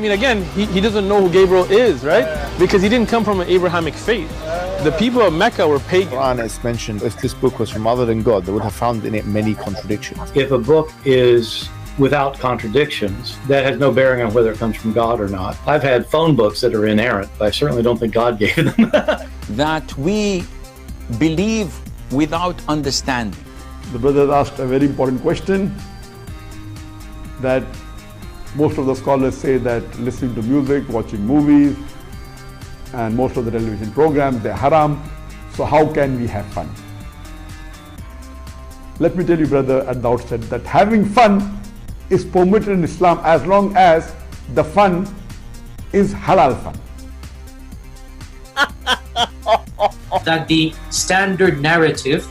mean, again, he doesn't know who Gabriel is, right? Because he didn't come from an Abrahamic faith. The people of Mecca were pagan. Quran is mentioned, if this book was from other than God, they would have found in it many contradictions. If a book is without contradictions, that has no bearing on whether it comes from God or not. I've had phone books that are inerrant, but I certainly don't think God gave them. That we believe without understanding. The brother asked a very important question, that most of the scholars say that listening to music, watching movies, and most of the television programs, they're haram. So how can we have fun? Let me tell you, brother, at the outset, that having fun is permitted in Islam as long as the fun is halal fun. That the standard narrative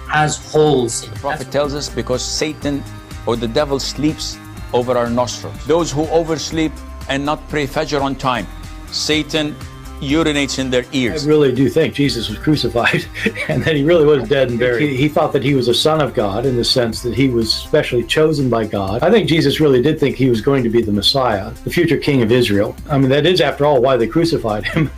has holes in it. The Prophet tells us because Satan or the devil sleeps over our nostrils. Those who oversleep and not pray Fajr on time, Satan urinates in their ears. I really do think Jesus was crucified and that he really was dead and buried. He thought that he was a son of God in the sense that he was specially chosen by God. I think Jesus really did think he was going to be the Messiah, the future king of Israel. I mean, that is, after all, why they crucified him.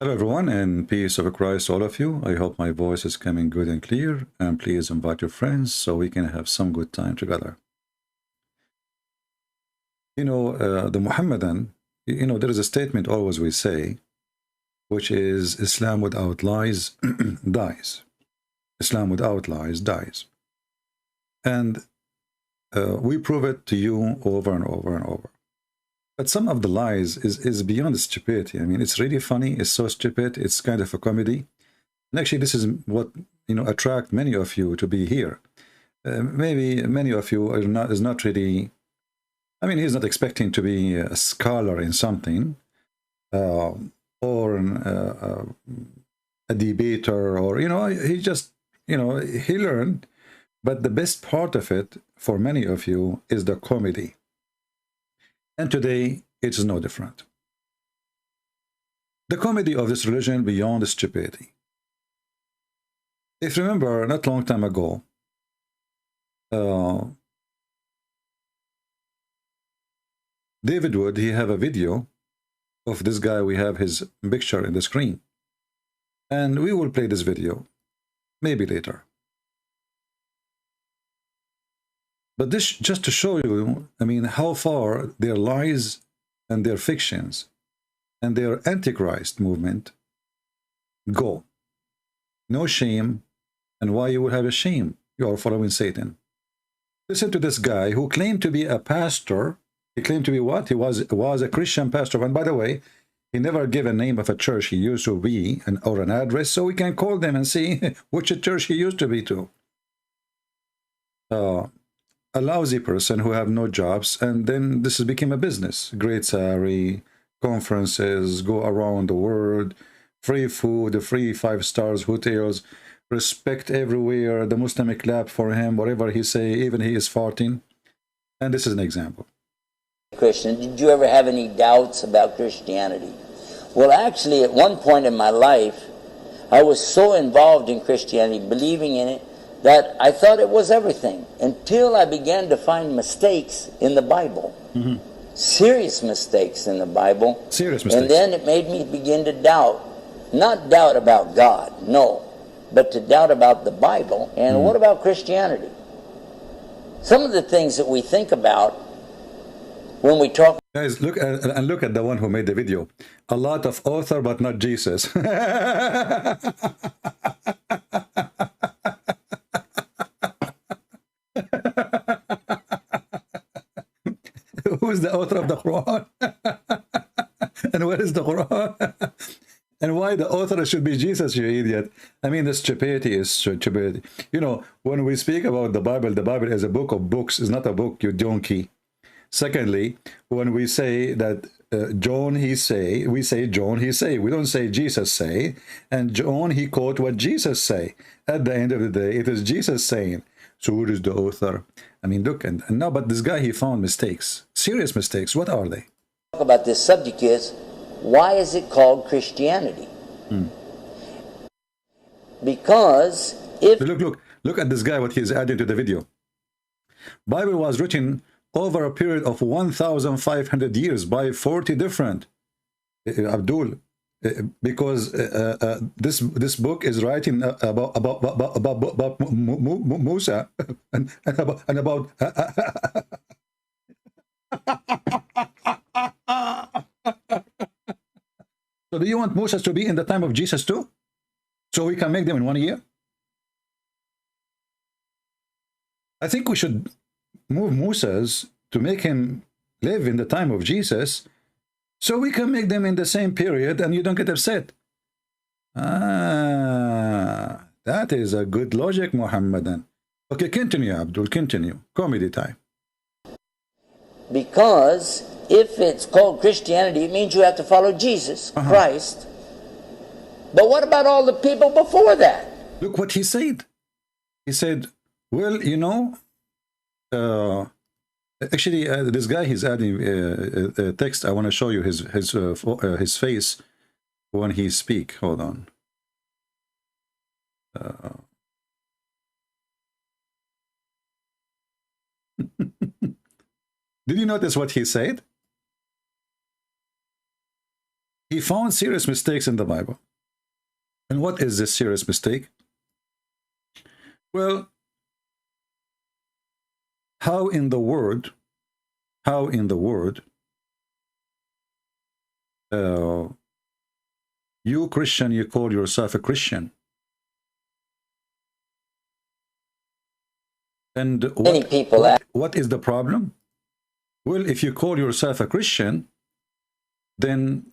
Hello everyone, and peace of Christ all of you. I hope my voice is coming good and clear, and please invite your friends so we can have some good time together. You know, the Muhammadan, there is a statement always we say, which is Islam without lies dies. Islam without lies dies. And we prove it to you over and over and over. But some of the lies is beyond stupidity. I mean, it's really funny. It's so stupid. It's kind of a comedy. And actually, this is what attract many of you to be here. Maybe many of you is not really. I mean, he's not expecting to be a scholar in something, or a debater, or he just he learned. But the best part of it for many of you is the comedy. And today, it is no different. The comedy of this religion beyond stupidity. If you remember, not long time ago, David Wood, he have a video of this guy. We have his picture in the screen. And we will play this video, maybe later. But this just to show you, I mean, how far their lies and their fictions and their Antichrist movement go. No shame, and why you would have a shame? You are following Satan. Listen to this guy who claimed to be a pastor. He claimed to be what? He was a Christian pastor. And by the way, he never gave a name of a church he used to be or an address, so we can call them and see which church he used to be to. A lousy person who have no jobs, and then this has become a business. Great salary, conferences, go around the world, free food, free 5-star hotels, respect everywhere. The Muslim clap for him, whatever he say, even he is farting. And this is an example. Christian, did you ever have any doubts about Christianity? Well, actually, at one point in my life, I was so involved in Christianity, believing in it, that I thought it was everything, until I began to find mistakes in the Bible. Mm-hmm. Serious mistakes in the Bible. Serious mistakes. And then it made me begin to doubt. Not doubt about God, no, but to doubt about the Bible. And what about Christianity? Some of the things that we think about when we talk. Guys, look at the one who made the video. A lot of author, but not Jesus. Who is the author of the Quran? And where is the Quran? And why the author should be Jesus, you idiot? I mean, the stupidity is stupidity. When we speak about the Bible is a book of books. It's not a book, you donkey. Secondly, when we say that John he say, we say John he say. We don't say Jesus say. And John he quote what Jesus say. At the end of the day, it is Jesus saying. So who is the author? I mean, look, and now, but this guy, he found mistakes, serious mistakes. What are they? about this subject is, why is it called Christianity? Because if... Look at this guy, what he's adding to the video. Bible was written over a period of 1,500 years by 40 different, Abdul, because this book is writing about Musa and about So do you want Musa to be in the time of Jesus too? So we can make them in 1 year? I think we should move Musa's to make him live in the time of Jesus, so we can make them in the same period and you don't get upset. Ah, that is a good logic, Muhammadan. Okay, continue, Abdul, continue. Comedy time. Because if it's called Christianity, it means you have to follow Jesus Christ. But what about all the people before that? Look what he said. He said, well, you know, actually, this guy, he's adding text. I want to show you his face when he speak. Hold on. Did you notice what he said? He found serious mistakes in the Bible. And what is this serious mistake? Well, how in the world, you Christian, you call yourself a Christian? And what is the problem? Well, if you call yourself a Christian, then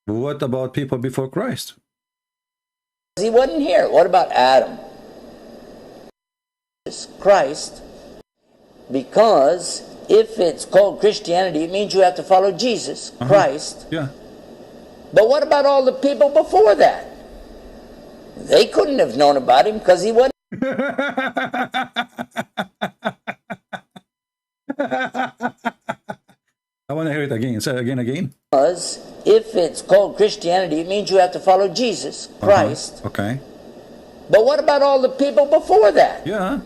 what about people before Christ? He wasn't here. What about Adam? Christ. Because if it's called Christianity, it means you have to follow Jesus Christ. Yeah. But what about all the people before that? They couldn't have known about him because he wasn't. I want to hear it again. Say it again. Because if it's called Christianity, it means you have to follow Jesus Christ. Okay. But what about all the people before that? Yeah.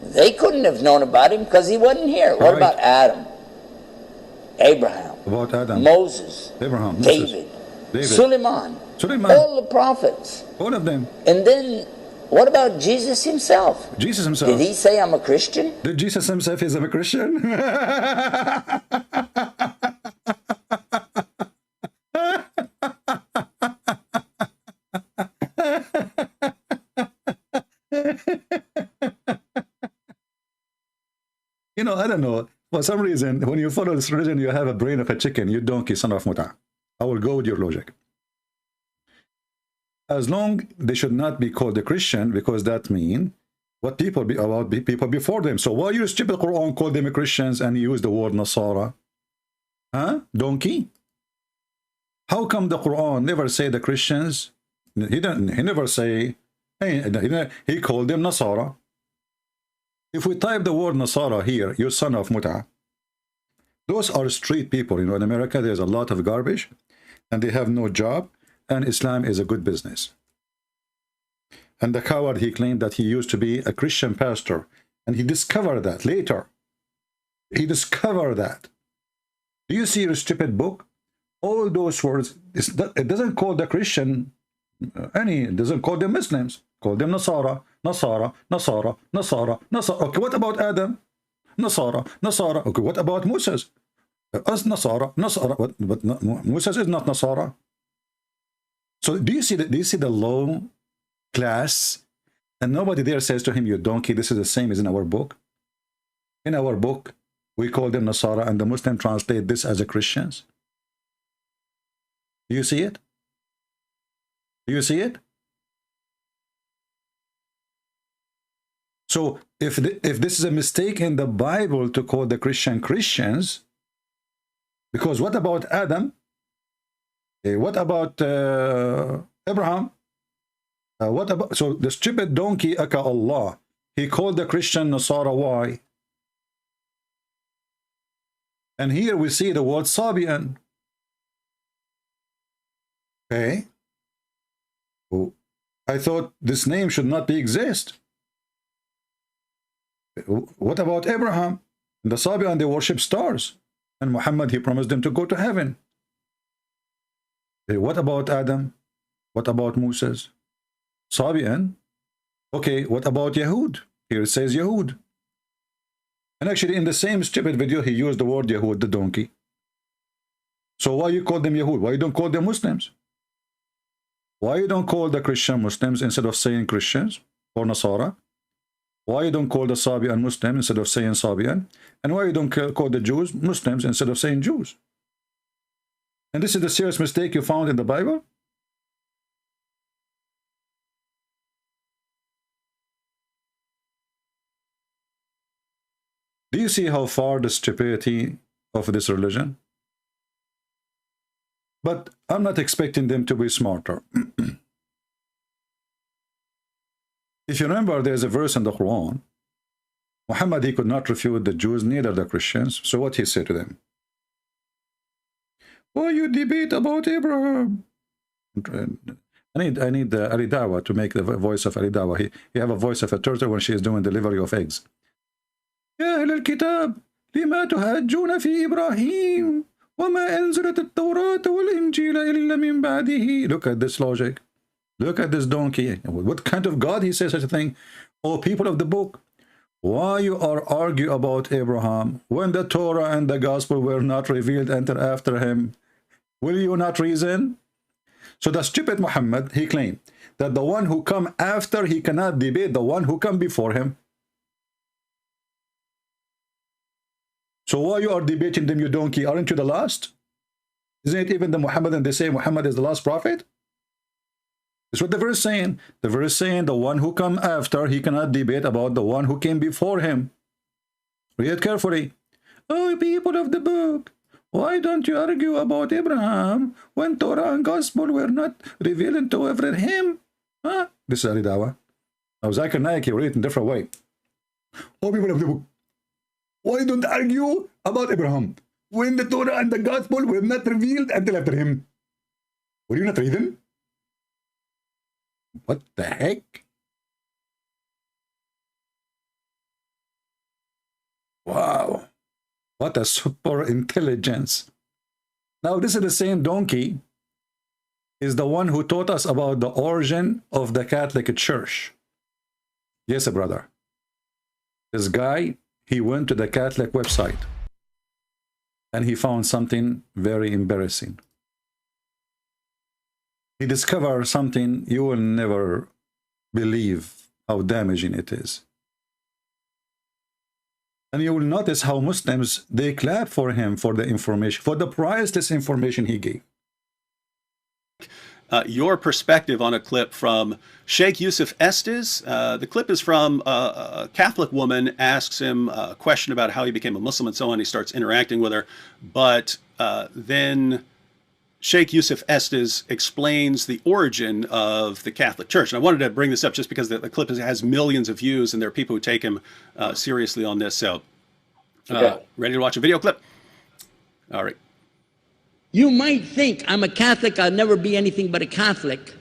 They couldn't have known about him because he wasn't here. What about Adam? Abraham. About Adam. Moses. Abraham. David. Suleiman. All the prophets. All of them. And then what about Jesus himself? Jesus himself. Did he say I'm a Christian? Did Jesus himself is a Christian? You know, I don't know. For some reason, when you follow this religion, you have a brain of a chicken. You donkey, son of muta. I will go with your logic. As long they should not be called a Christian, because that means what people about people before them. So why you stupid Quran call them Christians and use the word Nasara? Huh? Donkey? How come the Quran never say the Christians? He never say. He called them Nasara. If we type the word Nasara here, you son of muta, those are street people. You know, in America, there's a lot of garbage, and they have no job, and Islam is a good business. And the coward, he claimed that he used to be a Christian pastor, and he discovered that later. He discovered that. Do you see your stupid book? All those words, it doesn't call the Christian it doesn't call them Muslims. Call them Nasara, Nasara, Nasara, Nasara, Nasara. Okay, what about Adam? Nasara, Nasara. Okay, what about Moses? Us Nasara, Nasara. But Moses is not Nasara. So do you see the low class? And nobody there says to him, you donkey, this is the same as in our book. In our book, we call them Nasara, and the Muslim translate this as a Christians. Do you see it? Do you see it? So if this is a mistake in the Bible to call the Christian Christians, because what about Adam? What about Abraham? What about, so the stupid donkey aka Allah, he called the Christian Nasara. Why? And here we see the word Sabian. Okay. Oh, I thought this name should not be exist. What about Abraham? The Sabian, they worship stars. And Muhammad, he promised them to go to heaven. What about Adam? What about Moses? Sabian. Okay, what about Yahud? Here it says Yahud. And actually in the same stupid video, he used the word Yahud, the donkey. So why you call them Yahud? Why you don't call them Muslims? Why you don't call the Christian Muslims instead of saying Christians or Nasara? Why you don't call the Sabian Muslim instead of saying Sabian? And why you don't call the Jews Muslims instead of saying Jews? And this is the serious mistake you found in the Bible? Do you see how far the stupidity of this religion? But I'm not expecting them to be smarter. If you remember, there's a verse in the Quran. Muhammad, he could not refute the Jews, neither the Christians. So what he said to them? Why you debate about Abraham? I need Ali Dawa to make the voice of Ali Dawa. He have a voice of a turtle when she is doing delivery of eggs. يا أهل الكتاب لما تهاجون في إبراهيم وما أنزلت التوراة والإنجيل إلا من بعده. Look at this logic. Look at this donkey. What kind of God he says such a thing? Oh, people of the book, why you are argue about Abraham when the Torah and the gospel were not revealed until after him? Will you not reason? So the stupid Muhammad, he claimed that the one who come after, he cannot debate the one who come before him. So why you are debating them, you donkey? Aren't you the last? Isn't it even the Muhammad, and they say Muhammad is the last prophet? That's what the verse saying. The verse saying the one who come after, he cannot debate about the one who came before him. Read it carefully. Oh, people of the book, why don't you argue about Abraham when Torah and gospel were not revealed to him? Huh? This is Ali Dawa. Now Zakir Naik, he read it in a different way. Oh, people of the book, why don't argue about Abraham when the Torah and the gospel were not revealed until after him? Were you not reading? What the heck? Wow. What a super intelligence. Now this is the same donkey is the one who taught us about the origin of the Catholic Church. Yes, brother. This guy, he went to the Catholic website and he found something very embarrassing. He discovered something you will never believe how damaging it is. And you will notice how Muslims, they clap for him for the information, for the priceless information he gave. Your perspective on a clip from Sheikh Yusuf Estes. The clip is from a Catholic woman asks him a question about how he became a Muslim and so on. He starts interacting with her. But then Sheikh Yusuf Estes explains the origin of the Catholic Church. And I wanted to bring this up just because the clip has millions of views and there are people who take him seriously on this. So, ready to watch a video clip? All right. You might think I'm a Catholic, I'll never be anything but a Catholic.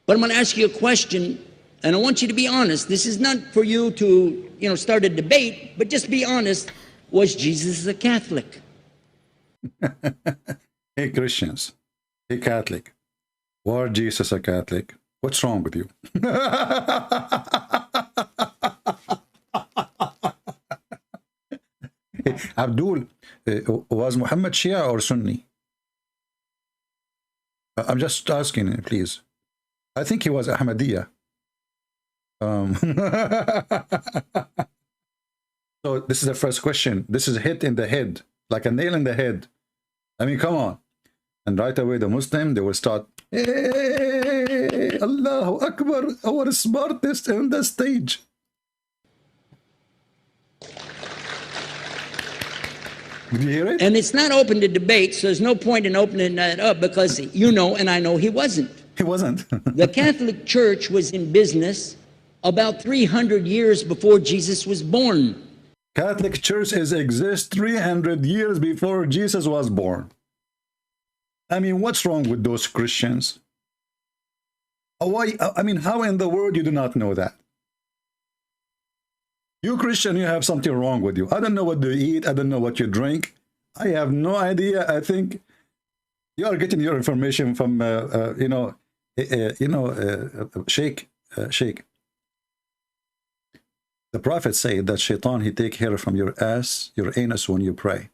But I'm going to ask you a question, and I want you to be honest. This is not for you to, start a debate, but just be honest. Was Jesus a Catholic? Hey, Christians. Hey, Catholic. Was Jesus a Catholic? What's wrong with you? Hey, Abdul, was Muhammad Shia or Sunni? I'm just asking, please. I think he was Ahmadiyya. So this is the first question. This is a hit in the head, like a nail in the head. I mean, come on. And right away, the Muslim, they will start, hey, Allahu Akbar, our smartest on the stage. Did you hear it? And it's not open to debate, so there's no point in opening that up because you know and I know he wasn't. He wasn't. The Catholic Church was in business about 300 years before Jesus was born. Catholic Church exists 300 years before Jesus was born. I mean, what's wrong with those Christians? Why? I mean, how in the world you do not know that? You Christian, you have something wrong with you. I don't know what you eat. I don't know what you drink. I have no idea. I think you are getting your information from, Sheikh. The Prophet said that Shaitan, he take hair from your ass, your anus when you pray.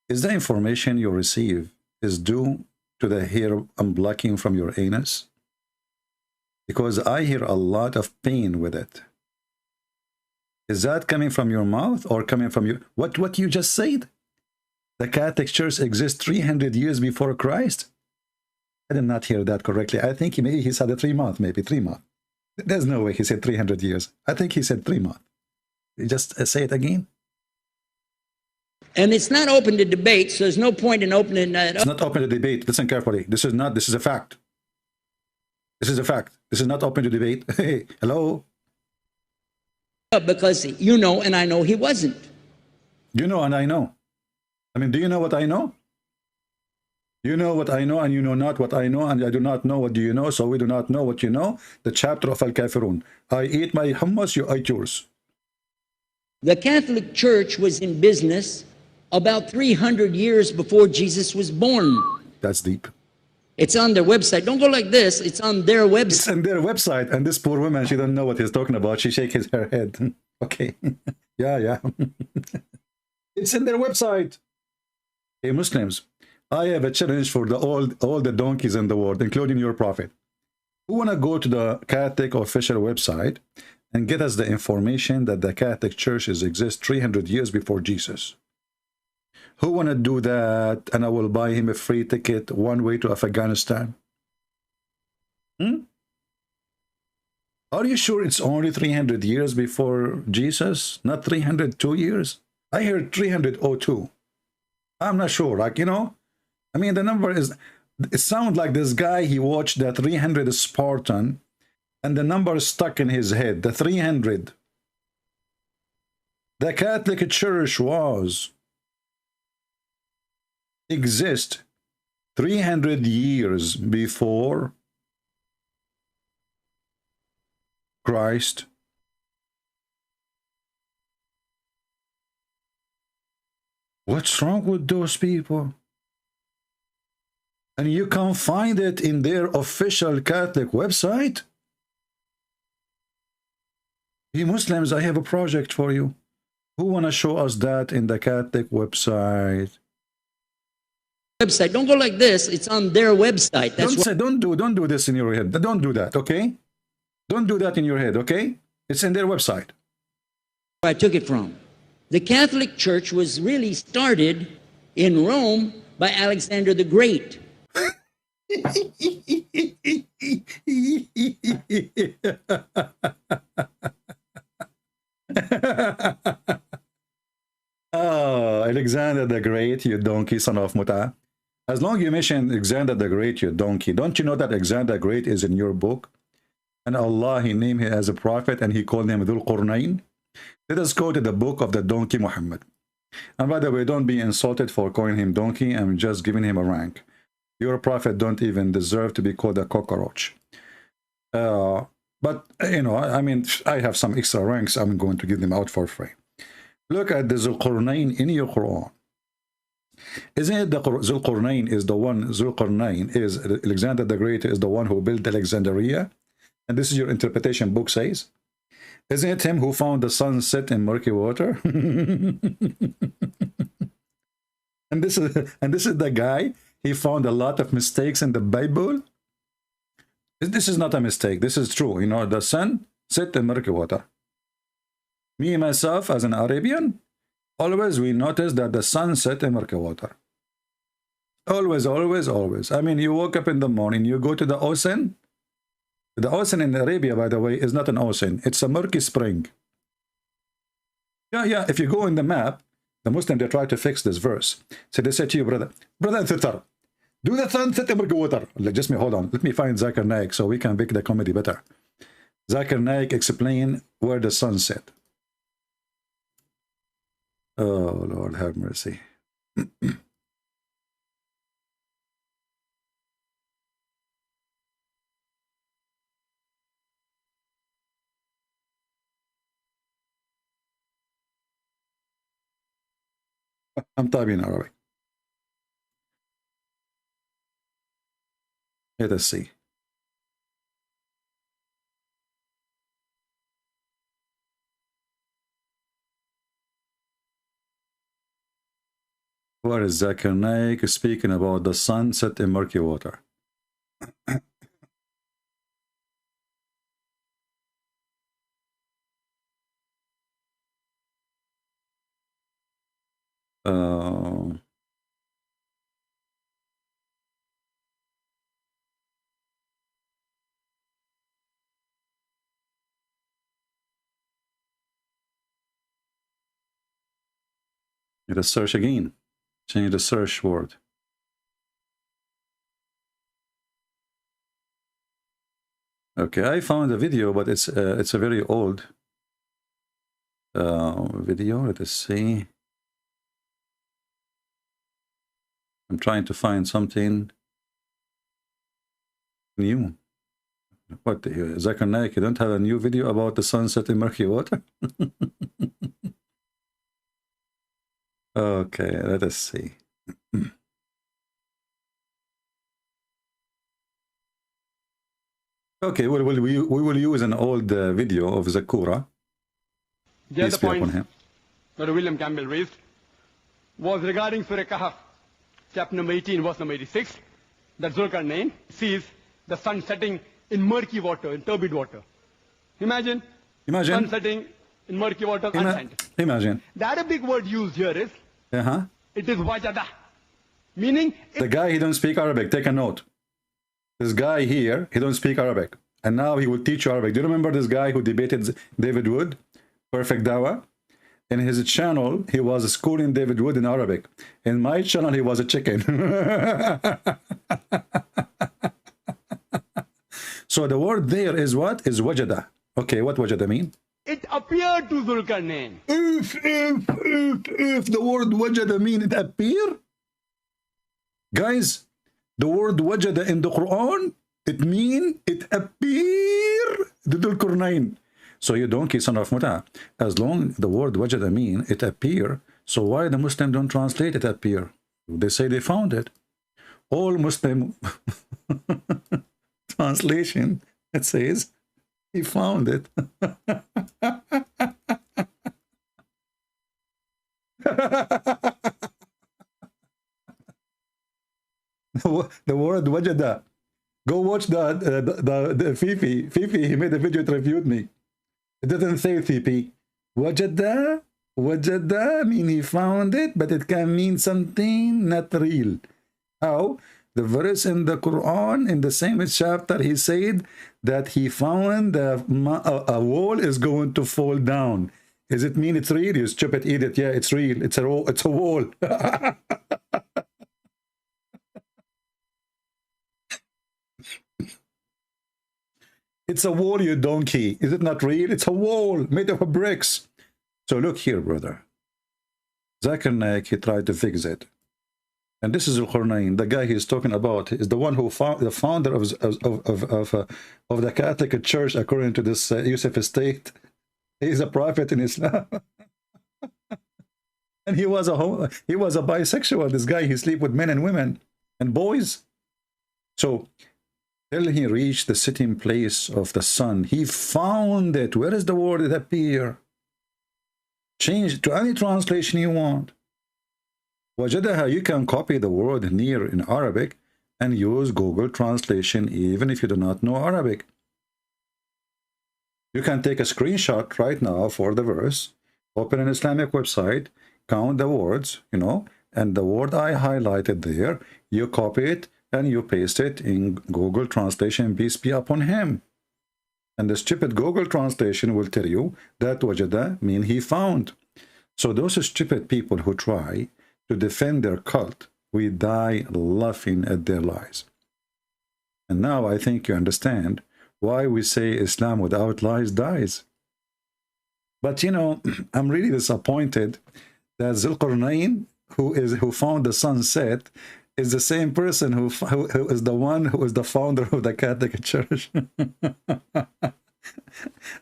Is the information you receive is due to the hair unblocking from your anus? Because I hear a lot of pain with it. Is that coming from your mouth or coming from you? What you just said? The Catholic Church exists 300 years before Christ? I did not hear that correctly. I think maybe he said 3 months, maybe 3 months. There's no way he said 300 years. I think he said 3 months. You just say it again. And it's not open to debate, so there's no point in opening that up. It's not open to debate. Listen carefully. This is a fact. This is a fact. This is not open to debate. Hey, hello? Because you know and I know he wasn't. You know and I know. I mean, do you know what I know? You know what I know and you know not what I know, and I do not know what do you know, so we do not know what you know. The chapter of Al-Kafirun. I eat my hummus, you eat yours. The Catholic Church was in business about 300 years before Jesus was born. That's deep. It's on their website. Don't go like this. It's on their website. It's on their website, and this poor woman, she don't know what he's talking about. She shakes her head. Okay. Yeah. It's in their website. Hey, Muslims, I have a challenge for all the donkeys in the world, including your prophet. Who want to go to the Catholic official website and get us the information that the Catholic churches exist 300 years before Jesus? Who want to do that? And I will buy him a free ticket one way to Afghanistan. Are you sure it's only 300 years before Jesus? Not 302 years? I heard 302. I'm not sure. Like, you know, I mean, the number is, it sounds like this guy, he watched the 300 Spartan and the number stuck in his head, the 300. The Catholic Church exist 300 years before Christ. What's wrong with those people? And you can't find it in their official Catholic website? You Muslims, I have a project for you. Who want to show us that in the Catholic website? Don't go like this. It's on their website. Don't do this in your head. Don't do that, okay? Don't do that in your head, okay? It's in their website. Where I took it from. The Catholic Church was really started in Rome by Alexander the Great. Oh, Alexander the Great, you donkey, son of Muta. As long as you mention Alexander the Great, you donkey, don't you know that Alexander the Great is in your book? And Allah, he named him as a prophet and he called him Dhul Qurnayn. Let us go to the book of the donkey Muhammad. And by the way, don't be insulted for calling him donkey. I'm just giving him a rank. Your prophet don't even deserve to be called a cockroach. But, you know, I mean, I have some extra ranks. I'm going to give them out for free. Look at the Zulqarnain in your Quran. Isn't it the Zulqarnain is the one, Zulqarnain is Alexander the Great is the one who built Alexandria? And this is your interpretation book says? Isn't it him who found the sun set in murky water? and this is the guy, he found a lot of mistakes in the Bible. This is not a mistake. This is true. You know, the sun set in murky water. Me, myself, as an Arabian, always we notice that the sun set in murky water. Always, always, always. I mean, you woke up in the morning, you go to the ocean. The ocean in Arabia, by the way, is not an ocean. It's a murky spring. Yeah. If you go in the map, the Muslims, they try to fix this verse. So they say to you, brother and sister, do the sun set in murky water? Hold on. Let me find Zakir Naik so we can make the comedy better. Zakir Naik explain where the sun set. Oh, Lord have mercy. I'm typing in Arabic. Let us see. Where is Zakir Naik speaking about the sun set in murky water? Let us search again. Change the search word. Okay, I found a video, but it's a very old video. Let us see. I'm trying to find something new. What the hell? Zakir Naik, you don't have a new video about the sunset in murky water? Okay, let us see. Okay, well, we will use an old video of Zakura. The other point that William Campbell raised was regarding Surah Kahf, chapter number 18, verse number 86, that Zulkarnain sees the sun setting in murky water, in turbid water. Imagine sun setting in murky water, unscientific. Imagine. The Arabic word used here is, it is wajada, meaning... The guy, he don't speak Arabic, take a note. This guy here, he don't speak Arabic. And now he will teach you Arabic. Do you remember this guy who debated David Wood? Perfect Dawah? In his channel, he was schooling David Wood in Arabic. In my channel, he was a chicken. So the word there is what? Is wajada. Okay, what wajada mean? It appeared to Zulkarnain. If the word wajada mean it appear? Guys, the word wajada in the Quran, it mean it appear to Zulkarnain. So you donkey son of Muta. As long the word wajada mean it appear, so why the Muslim don't translate it appear? They say they found it. All Muslim translation, it says he found it. The word wajada. Go watch the Fifi. Fifi, he made a video to refute me. It doesn't say TP. Wajada. Wajada mean he found it, but it can mean something not real. How? The verse in the Quran, in the same chapter, he said that he found a wall is going to fall down. Does it mean it's real? You stupid idiot. Yeah, it's real. It's a wall. It's a wall, you donkey. Is it not real? It's a wall made of bricks. So look here, brother. Zakir Naik, he tried to fix it. And this is Al-Qurnain. The guy he's talking about is the one who found the founder of the Catholic Church, according to this Yusuf Estate. He's a prophet in Islam. And he was a bisexual. This guy, he sleep with men and women and boys. So till he reached the sitting place of the sun, he found it. Where is the word it appear? Change it to any translation you want. Wajadaha, you can copy the word near in Arabic and use Google translation even if you do not know Arabic. You can take a screenshot right now for the verse, open an Islamic website, count the words, you know, and the word I highlighted there, you copy it and you paste it in Google translation, peace be upon him. And the stupid Google translation will tell you that wajada mean he found. So those stupid people who try to defend their cult, we die laughing at their lies. And now I think you understand why we say Islam without lies dies. But you know, I'm really disappointed that Zulqarnain, who found the sunset, is the same person who is the one who is the founder of the Catholic Church.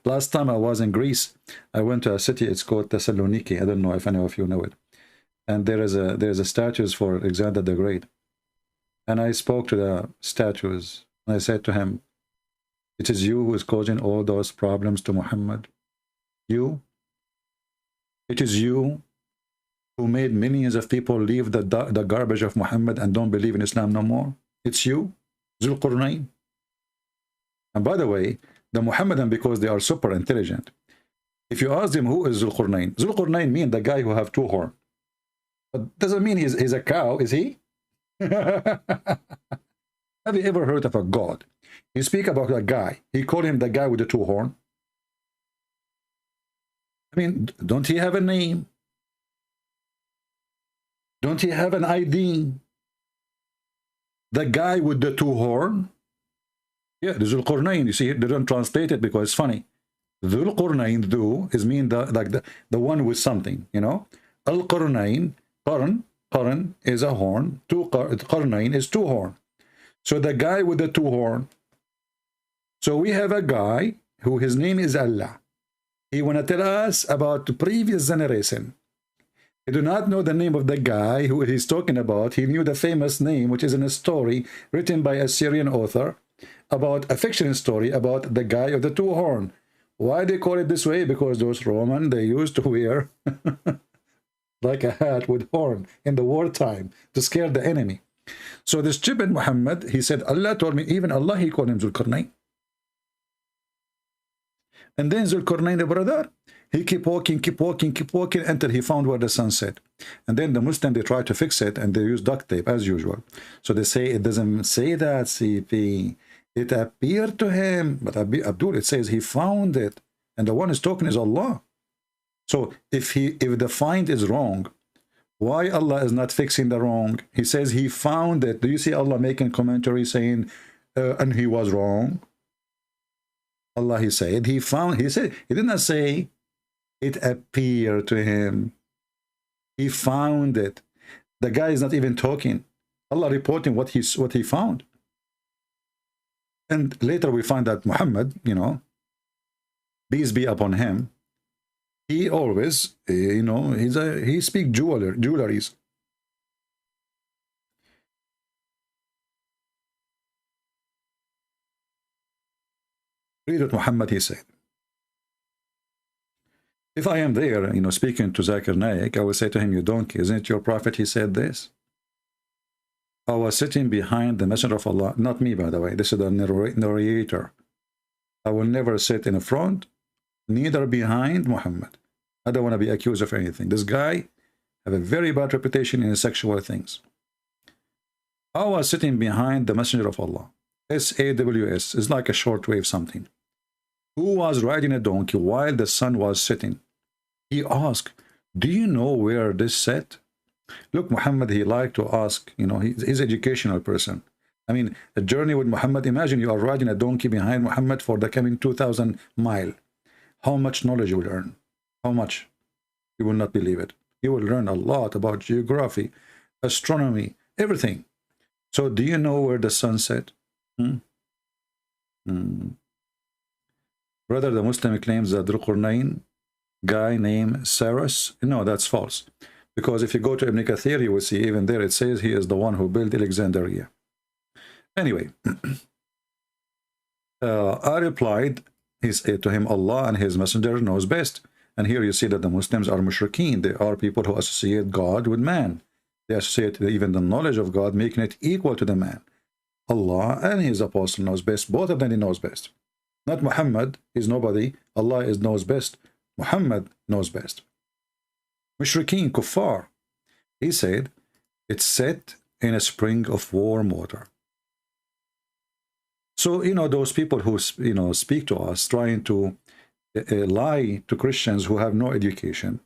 Last time I was in Greece, I went to a city. It's called Thessaloniki. I don't know if any of you know it. And there's a statues for Alexander the Great. And I spoke to the statues, and I said to him, "It is you who is causing all those problems to Muhammad. You. It is you who made millions of people leave the garbage of Muhammad and don't believe in Islam no more. It's you, Zulqarnain." And by the way, the Muhammadan, because they are super intelligent, if you ask them who is Zulqarnain, Zulqarnain means the guy who have two horns. But doesn't mean he's a cow, is he? Have you ever heard of a god? You speak about a guy. He called him the guy with the two horns. I mean, don't he have a name? Don't he have an ID? The guy with the two horns? Yeah, the Zulqarnain. You see, they don't translate it because it's funny. Zulqarnain, is mean the one with something, you know. Al-Qarnain, Qarn is a horn. Qarnain is two horn. So the guy with the two horn. So we have a guy who his name is Allah. He want to tell us about the previous generation. He do not know the name of the guy who he's talking about. He knew the famous name, which is in a story written by a Syrian author about a fiction story about the guy of the two horn. Why they call it this way? Because those Roman, they used to wear like a hat with horn in the wartime to scare the enemy. So this stupid Muhammad, he said, Allah told me, even Allah, he called him Zulqarnain. And then Zulqarnain, the brother, he keep walking until he found where the sun set. And then the Muslim, they try to fix it and they use duct tape as usual. So they say it doesn't say that, CP. It appeared to him. But Abdul, it says he found it. And the one is talking is Allah. So if the find is wrong, why Allah is not fixing the wrong? He says he found it. Do you see Allah making commentary saying, and he was wrong? Allah, he said, he said, he did not say it appeared to him. He found it. The guy is not even talking. Allah reporting what he found. And later we find that Muhammad, you know, peace be upon him, he always, you know, he speaks jewelries. Read what Muhammad, he said. If I am there, you know, speaking to Zakir Naik, I will say to him, you donkey, isn't it your prophet? He said this. I was sitting behind the Messenger of Allah, not me, by the way. This is the narrator. I will never sit in the front, neither behind Muhammad. I don't want to be accused of anything. This guy have a very bad reputation in sexual things. I was sitting behind the Messenger of Allah. SAWS is like a shortwave something. Who was riding a donkey while the sun was setting. He asked, do you know where this set? Look, Muhammad, he liked to ask, you know, he's an educational person. I mean, a journey with Muhammad, imagine you are riding a donkey behind Muhammad for the coming 2,000 miles. How much knowledge you will earn? How much? You will not believe it. You will learn a lot about geography, astronomy, everything. So do you know where the sun set? Brother, the Muslim claims that Zulqarnain, guy named Cyrus. No, that's false. Because if you go to Ibn Kathir, you will see even there it says he is the one who built Alexandria. Anyway, I replied, he said to him, Allah and his messenger knows best. And here you see that the Muslims are mushrikeen. They are people who associate God with man. They associate even the knowledge of God, making it equal to the man. Allah and his apostle knows best. Both of them, he knows best. Not Muhammad is nobody. Allah knows best. Muhammad knows best. Mushrikeen, kuffar. He said, it's set in a spring of warm water. So, you know, those people who, you know, speak to us, trying to lie to Christians who have no education.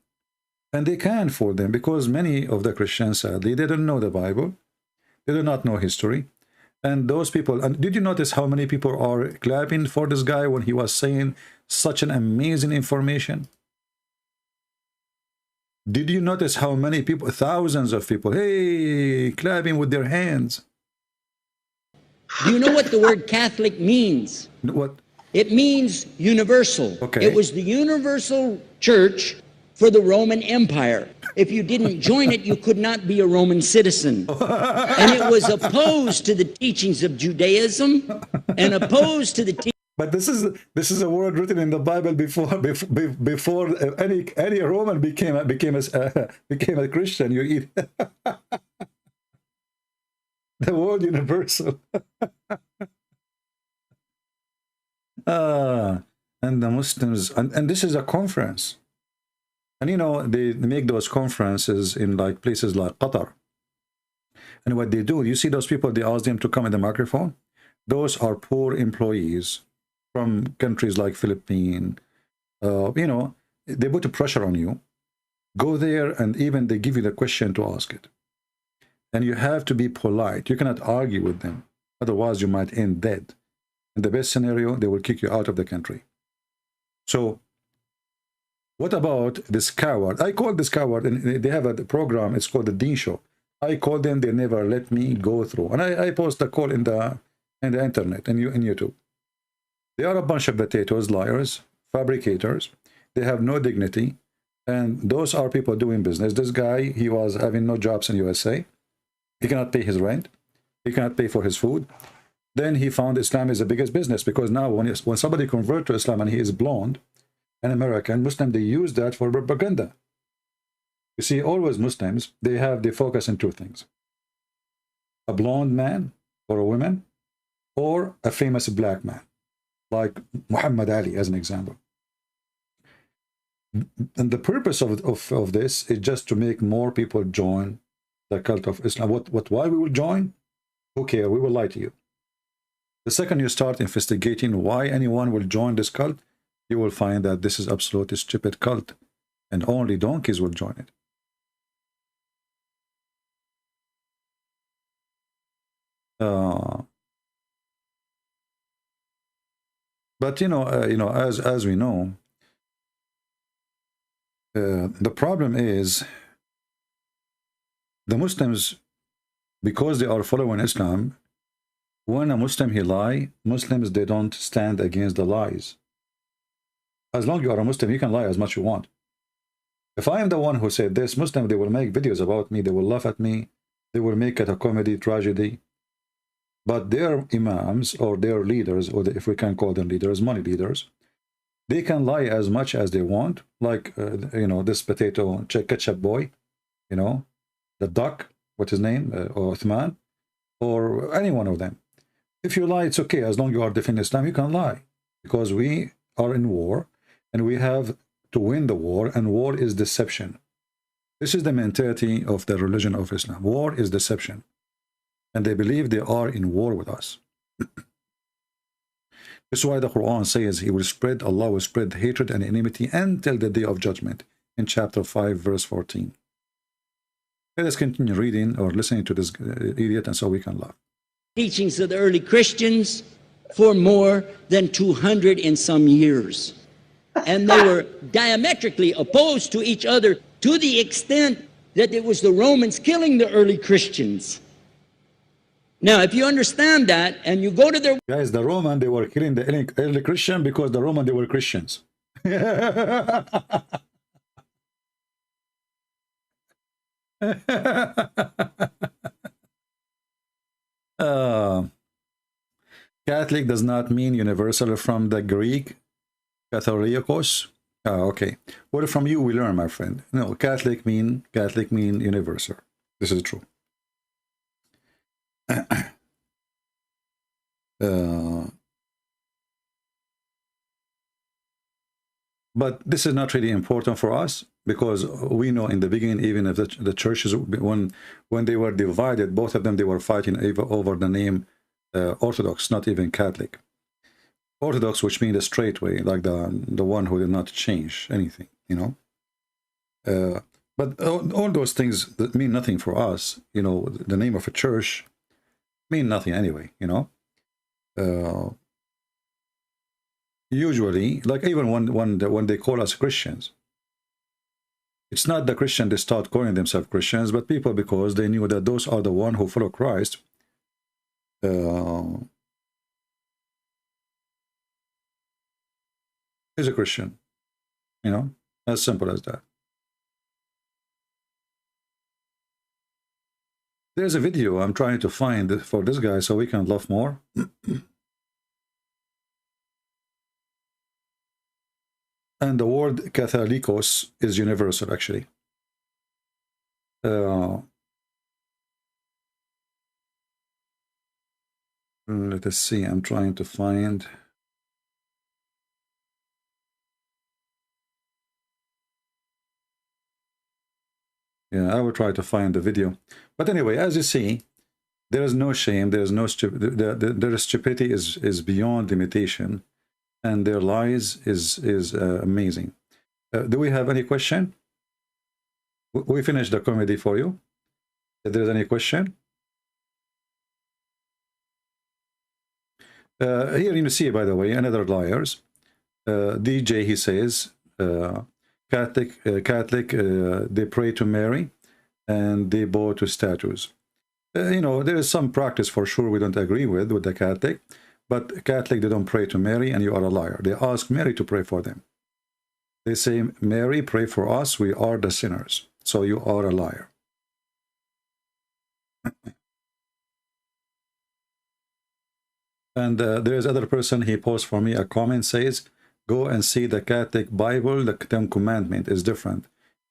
And they can fool them because many of the Christians, sadly, they don't know the Bible. They do not know history. And those people, and did you notice how many people are clapping for this guy when he was saying such an amazing information? Did you notice how many people, thousands of people, hey, clapping with their hands? Do you know what the word Catholic means? What? It means universal. Okay. It was the universal church for the Roman Empire. If you didn't join it, you could not be a Roman citizen. And it was opposed to the teachings of Judaism and opposed to the teachings. But this is a word written in the Bible before any Roman became a Christian. You eat the word universal. And the Muslims, and this is a conference, and you know they make those conferences in like places like Qatar. And what they do, you see those people, they ask them to come in the microphone. Those are poor employees from countries like Philippines. You know, they put a pressure on you. Go there, and even they give you the question to ask it. And you have to be polite. You cannot argue with them, otherwise you might end dead. In the best scenario, they will kick you out of the country. So, what about this coward? I called this coward, and they have a program. It's called the Dean Show. I called them. They never let me go through. And I post the call in the internet and in YouTube. They are a bunch of potatoes, liars, fabricators. They have no dignity, and those are people doing business. This guy, he was having no jobs in USA. He cannot pay his rent. He cannot pay for his food. Then he found Islam is the biggest business, because now when somebody converts to Islam and he is blonde, an American Muslim, they use that for propaganda. You see, always Muslims, they focus on two things: a blonde man or a woman, or a famous black man, like Muhammad Ali, as an example. And the purpose of this is just to make more people join the cult of Islam. Why we will join? Who cares? We will lie to you. The second you start investigating why anyone will join this cult, you will find that this is absolutely stupid cult, and only donkeys will join it. But you know, as we know, the problem is the Muslims, because they are following Islam. When a Muslim he lie, Muslims, they don't stand against the lies. As long as you are a Muslim, you can lie as much as you want. If I am the one who said this, Muslim, they will make videos about me, they will laugh at me, they will make it a comedy, tragedy. But their imams or their leaders, or if we can call them leaders, money leaders, they can lie as much as they want. Like, you know, this potato ketchup boy, you know, the duck, what's his name, or Uthman, or any one of them. If you lie, it's okay. As long as you are defending Islam, you can lie. Because we are in war, and we have to win the war, and war is deception. This is the mentality of the religion of Islam. War is deception. And they believe they are in war with us. This is why the Quran says Allah will spread hatred and enmity until the day of judgment, in chapter 5, verse 14. Let us continue reading or listening to this idiot, and so we can laugh. Teachings of the early Christians for more than 200 and some years. And they were diametrically opposed to each other, to the extent that it was the Romans killing the early Christians. Now, if you understand that, and you go to their... Guys, the Roman, they were killing the early Christian because the Roman, they were Christians. Catholic does not mean universal from the Greek Katholikos. Okay. Well, from you we learn, my friend. No, Catholic mean universal. This is true. But this is not really important for us, because we know in the beginning, even if the churches, when they were divided, both of them, they were fighting over the name Orthodox, not even Catholic. Orthodox, which means the straight way, like the one who did not change anything, you know. But all those things that mean nothing for us, you know. The name of a church mean nothing anyway, you know. Usually, like even when they call us Christians, It's not the Christian they start calling themselves Christians, but people because they knew that those are the one who follow Christ. Is a Christian, you know, as simple as that. There's a video I'm trying to find for this guy so we can laugh more. And the word Catholicos is universal, actually. Let us see, I'm trying to find. Yeah, I will try to find the video. But anyway, as you see, there is no shame, there is no their stupidity is beyond limitation, and their lies is amazing. Do we have any question? We finished the comedy for you. If there is any question. Here you see, by the way, another liars. DJ, he says, Catholic, they pray to Mary, and they bow to statues. You know, there is some practice for sure we don't agree with the Catholic, but Catholic, they don't pray to Mary, and you are a liar. They ask Mary to pray for them. They say, Mary, pray for us, we are the sinners. So you are a liar. And there is other person, he posts for me a comment, says, go and see the Catholic Bible, the Ten Commandments is different.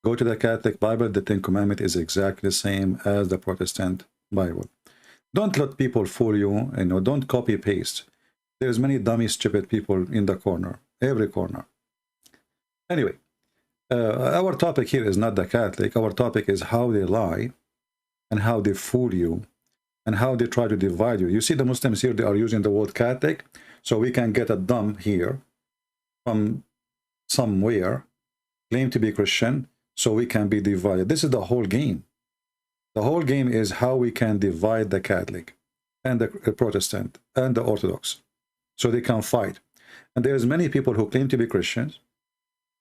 Go to the Catholic Bible, the Ten Commandments is exactly the same as the Protestant Bible. Don't let people fool you, you know, don't copy paste. There's many dummy, stupid people in the corner, every corner. Anyway, our topic here is not the Catholic, our topic is how they lie and how they fool you and how they try to divide you. You see the Muslims here, they are using the word Catholic, so we can get a dumb here from somewhere, claim to be Christian, so we can be divided. This is the whole game. The whole game is how we can divide the Catholic and the Protestant and the Orthodox, so they can fight. And there's many people who claim to be Christians.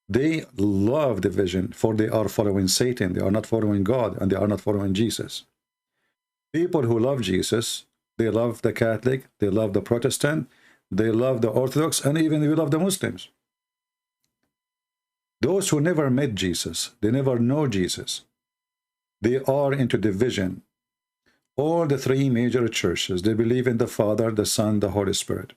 They love division, for they are following Satan. They are not following God, and they are not following Jesus. People who love Jesus, they love the Catholic, they love the Protestant, they love the Orthodox, and even they love the Muslims. Those who never met Jesus, they never know Jesus, they are into division. All the three major churches, they believe in the Father, the Son, the Holy Spirit.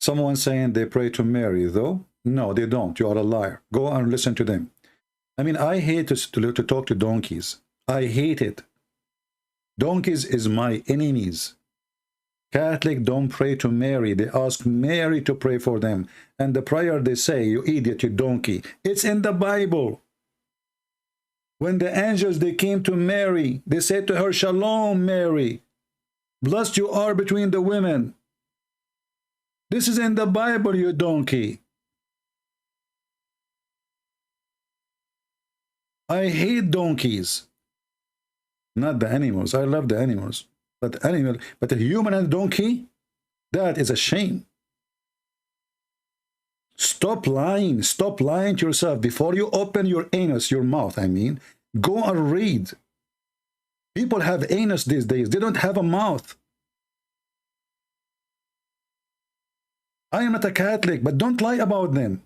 Someone saying they pray to Mary, though? No, they don't. You are a liar. Go and listen to them. I mean, I hate to talk to donkeys. I hate it. Donkeys is my enemies. Catholic don't pray to Mary. They ask Mary to pray for them. And the prayer they say, you idiot, you donkey. It's in the Bible. When the angels, they came to Mary, they said to her, Shalom, Mary. Blessed you are between the women. This is in the Bible, you donkey. I hate donkeys. Not the animals. I love the animals. But a human and donkey, that is a shame. Stop lying. Stop lying to yourself. Before you open your anus, your mouth, I mean, go and read. People have anus these days. They don't have a mouth. I am not a Catholic, but don't lie about them.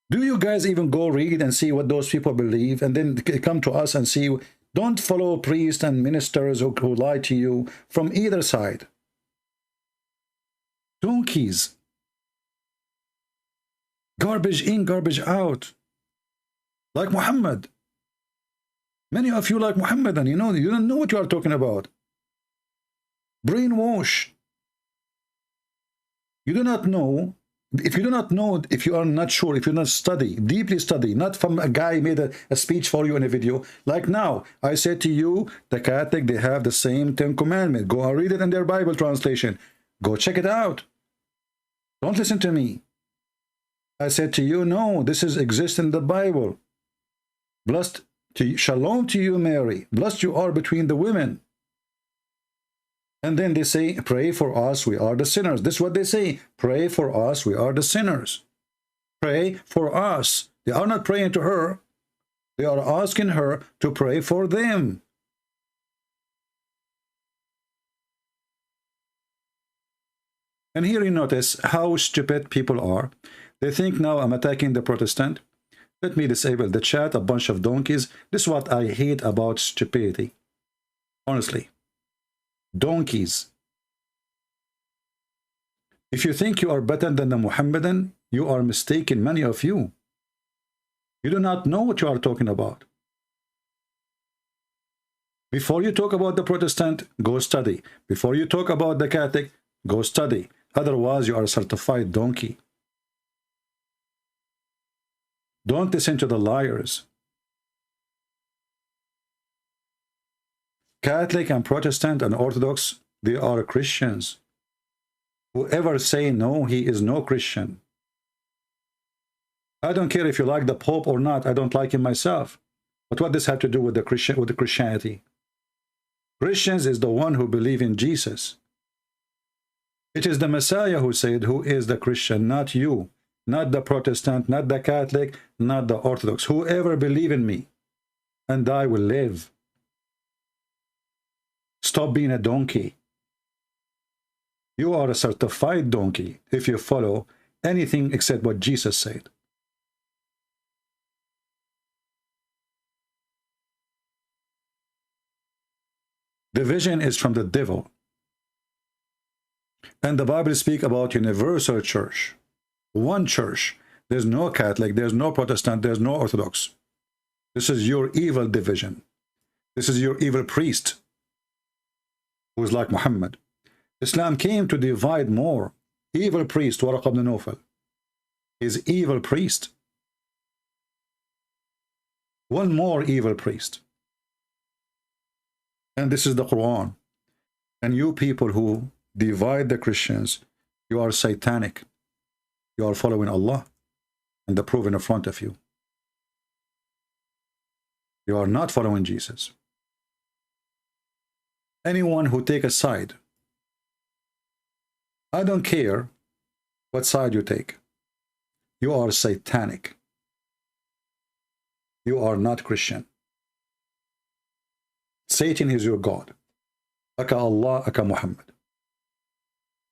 Do you guys even go read and see what those people believe and then come to us and see? Don't follow priests and ministers who lie to you from either side. Donkeys. Garbage in, garbage out. Like Muhammad. Many of you like Muhammad, and you don't know what you are talking about. Brainwash. You do not know. If you do not know, if you are not sure, if you not study, deeply study, not from a guy made a speech for you in a video, like now, I said to you, the Catholic, they have the same 10 Commandments. Go and read it in their Bible translation. Go check it out. Don't listen to me. I said to you, no, this exists in the Bible. Blessed to you, shalom to you, Mary. Blessed you are between the women. And then they say, pray for us, we are the sinners. This is what they say. Pray for us, we are the sinners. Pray for us. They are not praying to her. They are asking her to pray for them. And here you notice how stupid people are. They think now I'm attacking the Protestant. Let me disable the chat, a bunch of donkeys. This is what I hate about stupidity. Honestly. Donkeys. If you think you are better than the Muhammadan, you are mistaken, many of you. You do not know what you are talking about. Before you talk about the Protestant, go study. Before you talk about the Catholic, go study. Otherwise, you are a certified donkey. Don't listen to the liars. Catholic and Protestant and Orthodox, they are Christians. Whoever say no, he is no Christian. I don't care if you like the Pope or not. I don't like him myself. But what does this have to do with the Christianity? Christians is the one who believe in Jesus. It is the Messiah who said, who is the Christian, not you, not the Protestant, not the Catholic, not the Orthodox. Whoever believe in me, and I will live. Stop being a donkey. You are a certified donkey if you follow anything except what Jesus said. Division is from the devil. And the Bible speaks about universal church. One church. There's no Catholic, there's no Protestant, there's no Orthodox. This is your evil division. This is your evil priest, who is like Muhammad. Islam came to divide more. Evil priest, Waraq ibn Nawfal, is evil priest. One more evil priest. And this is the Quran. And you people who divide the Christians, you are satanic. You are following Allah and the proof in front of you. You are not following Jesus. Anyone who take a side, I don't care what side you take. You are satanic. You are not Christian. Satan is your God. Aka Allah, aka Muhammad.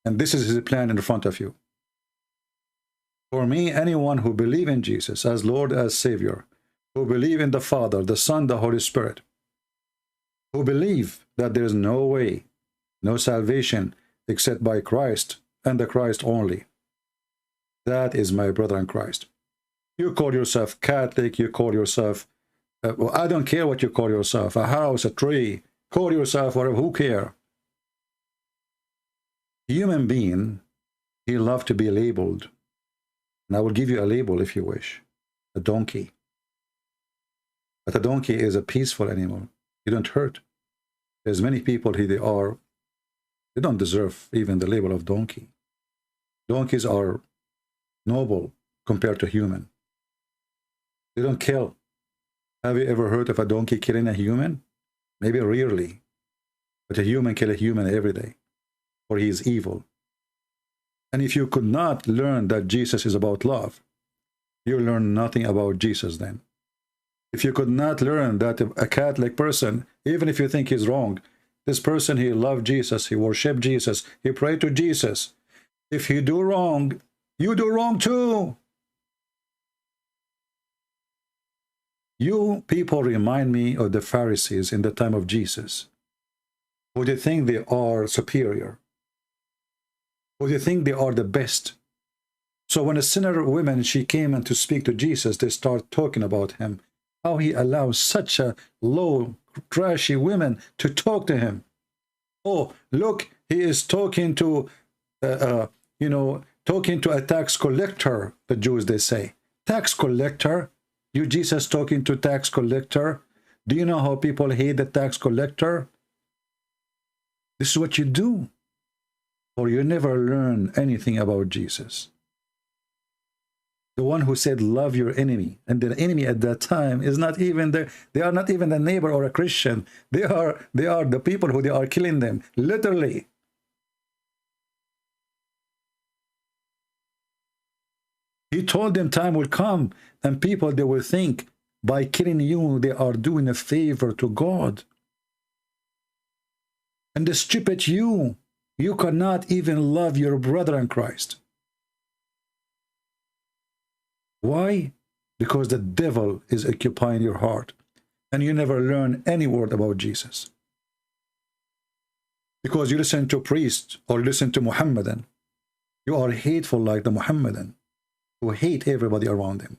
And this is his plan in front of you. For me, anyone who believes in Jesus as Lord, as Savior, who believe in the Father, the Son, the Holy Spirit, who believe that there is no way, no salvation except by Christ and the Christ only. That is my brother in Christ. You call yourself Catholic, you call yourself, well, I don't care what you call yourself, a house, a tree, call yourself whatever, who care? Human being, he loves to be labeled. And I will give you a label if you wish. A donkey. But a donkey is a peaceful animal. You don't hurt. There's many people here, they don't deserve even the label of donkey. Donkeys are noble compared to human. They don't kill. Have you ever heard of a donkey killing a human? Maybe rarely. But a human kills a human every day. For he is evil. And if you could not learn that Jesus is about love, you learn nothing about Jesus then. If you could not learn that a Catholic person, even if you think he's wrong, this person, he loved Jesus, he worshiped Jesus, he prayed to Jesus. If he do wrong, you do wrong too. You people remind me of the Pharisees in the time of Jesus, who they think they are superior, who they think they are the best. So when a sinner woman, she came in to speak to Jesus, they start talking about him, how he allows such a low, trashy women to talk to him. Oh, look, he is talking to, talking to a tax collector, the Jews, they say. Tax collector? You Jesus talking to tax collector? Do you know how people hate the tax collector? This is what you do. Or you never learn anything about Jesus. The one who said, love your enemy. And the enemy at that time is not even they are not even a neighbor or a Christian. They are the people who they are killing them, literally. He told them time will come and people, they will think by killing you, they are doing a favor to God. And the stupid you cannot even love your brother in Christ. Why? Because the devil is occupying your heart and you never learn any word about Jesus. Because you listen to priests or listen to Muhammadan, you are hateful like the Muhammadan who hate everybody around them.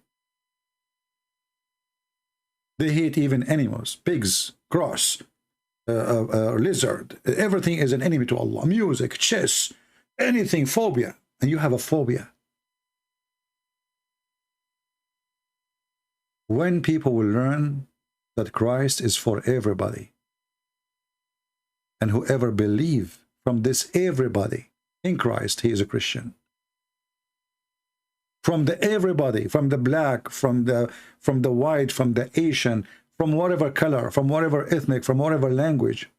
They hate even animals, pigs, grass, lizard. Everything is an enemy to Allah. Music, chess, anything, phobia. And you have a phobia. When people will learn that Christ is for everybody, and whoever believe from this everybody in Christ, he is a Christian. From the everybody, from the black, from the white, from the Asian, from whatever color, from whatever ethnic, from whatever language,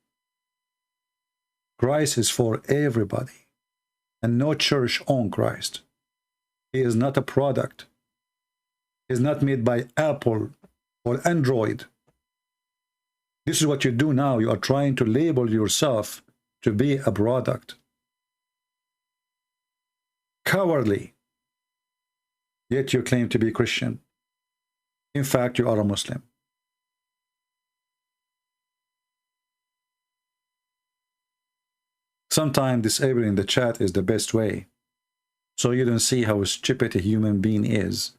Christ is for everybody. And no church owns Christ. He is not a product. Is not made by Apple or Android. This is what you do now. You are trying to label yourself to be a product. Cowardly. Yet you claim to be Christian. In fact, you are a Muslim. Sometimes disabling the chat is the best way, so you don't see how stupid a human being is.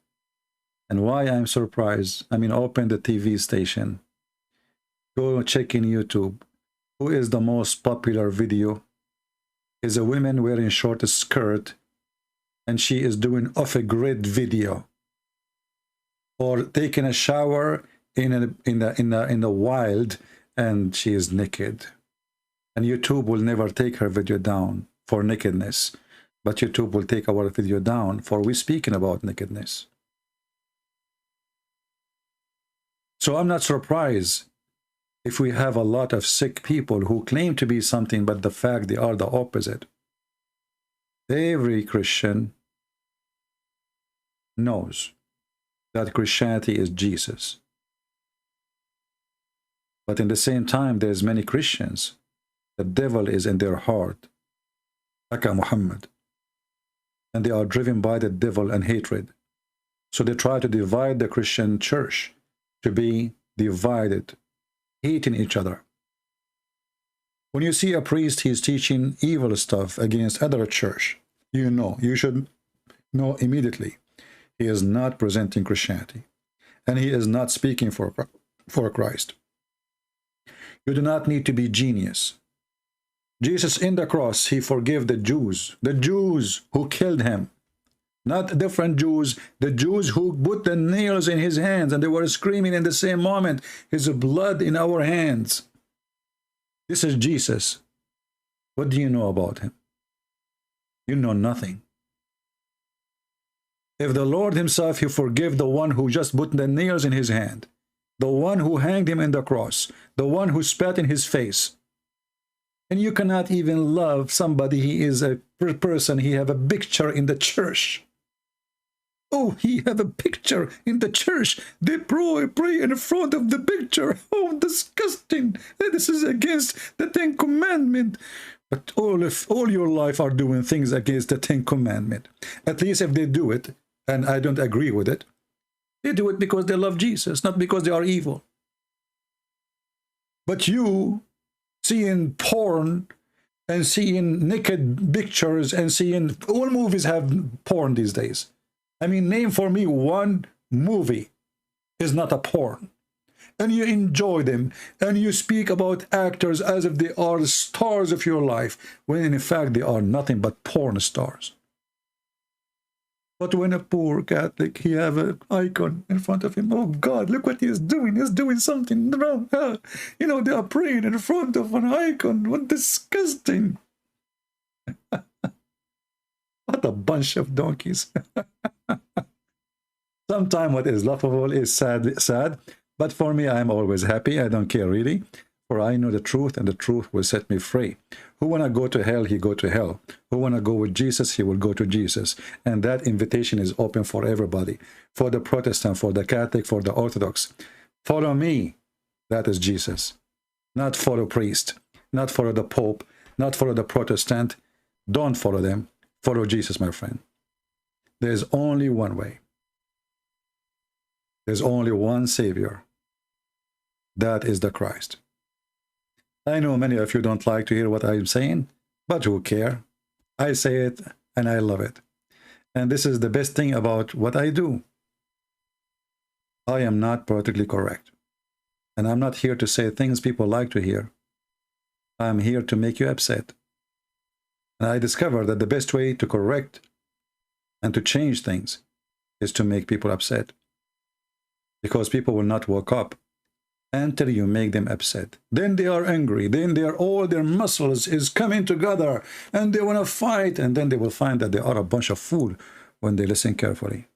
And why I'm surprised, I mean, open the TV station, go check in YouTube. Who is the most popular video? Is a woman wearing short skirt and she is doing off-grid video, or taking a shower in the wild and she is naked. And YouTube will never take her video down for nakedness, but YouTube will take our video down for we speaking about nakedness. So I'm not surprised if we have a lot of sick people who claim to be something, but the fact they are the opposite. Every Christian knows that Christianity is Jesus. But in the same time, there's many Christians, the devil is in their heart, like Muhammad. And they are driven by the devil and hatred. So they try to divide the Christian church, to be divided, hating each other. When you see a priest, he's teaching evil stuff against other church, you should know immediately he is not presenting Christianity, and he is not speaking for Christ. You do not need to be genius. Jesus in the cross, he forgave the Jews who killed him. Not different Jews, the Jews who put the nails in his hands and they were screaming in the same moment, his blood in our hands. This is Jesus. What do you know about him? You know nothing. If the Lord himself, he forgave the one who just put the nails in his hand, the one who hanged him in the cross, the one who spat in his face, and you cannot even love somebody, he is a person, he have a picture in the church. Oh, he have a picture in the church. They pray in front of the picture. Oh, disgusting. This is against the Ten Commandments. But all your life are doing things against the Ten Commandments. At least if they do it, and I don't agree with it, they do it because they love Jesus, not because they are evil. But you seeing porn and seeing naked pictures and seeing all movies have porn these days. I mean, name for me one movie is not a porn. And you enjoy them, and you speak about actors as if they are the stars of your life, when in fact they are nothing but porn stars. But when a poor Catholic, he have an icon in front of him, oh God, look what he is doing. He's doing something wrong. You know, they are praying in front of an icon. What disgusting. What a bunch of donkeys. Sometimes what is laughable is sad. But for me, I am always happy. I don't care really. For I know the truth, and the truth will set me free. Who want to go to hell, he go to hell. Who want to go with Jesus, he will go to Jesus. And that invitation is open for everybody. For the Protestant, for the Catholic, for the Orthodox. Follow me. That is Jesus. Not follow priest. Not follow the Pope. Not follow the Protestant. Don't follow them. Follow Jesus, my friend. There's only one way. There's only one Savior. That is the Christ. I know many of you don't like to hear what I'm saying, but who care? I say it and I love it. And this is the best thing about what I do. I am not politically correct. And I'm not here to say things people like to hear. I'm here to make you upset. And I discovered that the best way to correct and to change things is to make people upset. Because people will not wake up until you make them upset. Then they are angry. Then they are, all their muscles is coming together and they want to fight. And then they will find that they are a bunch of fool when they listen carefully.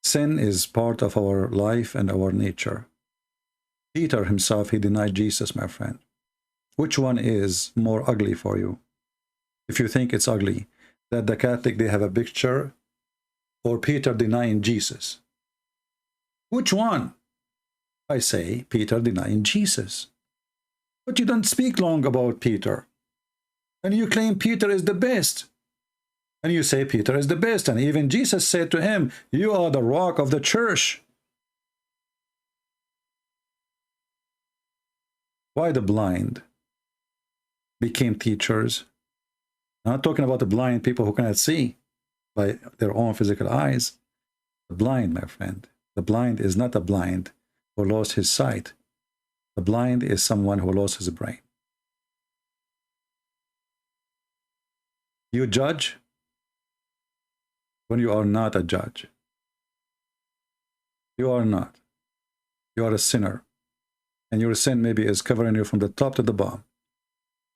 Sin is part of our life and our nature. Peter himself, he denied Jesus, my friend. Which one is more ugly for you? If you think it's ugly, that the Catholic, they have a picture, or Peter denying Jesus. Which one? I say Peter denying Jesus. But you don't speak long about Peter. And you claim Peter is the best. And you say Peter is the best. And even Jesus said to him, you are the rock of the church. Why the blind became teachers? I'm not talking about the blind people who cannot see by their own physical eyes. The blind, my friend. The blind is not a blind who lost his sight. The blind is someone who lost his brain. You judge when you are not a judge. You are not. You are a sinner. And your sin maybe is covering you from the top to the bottom.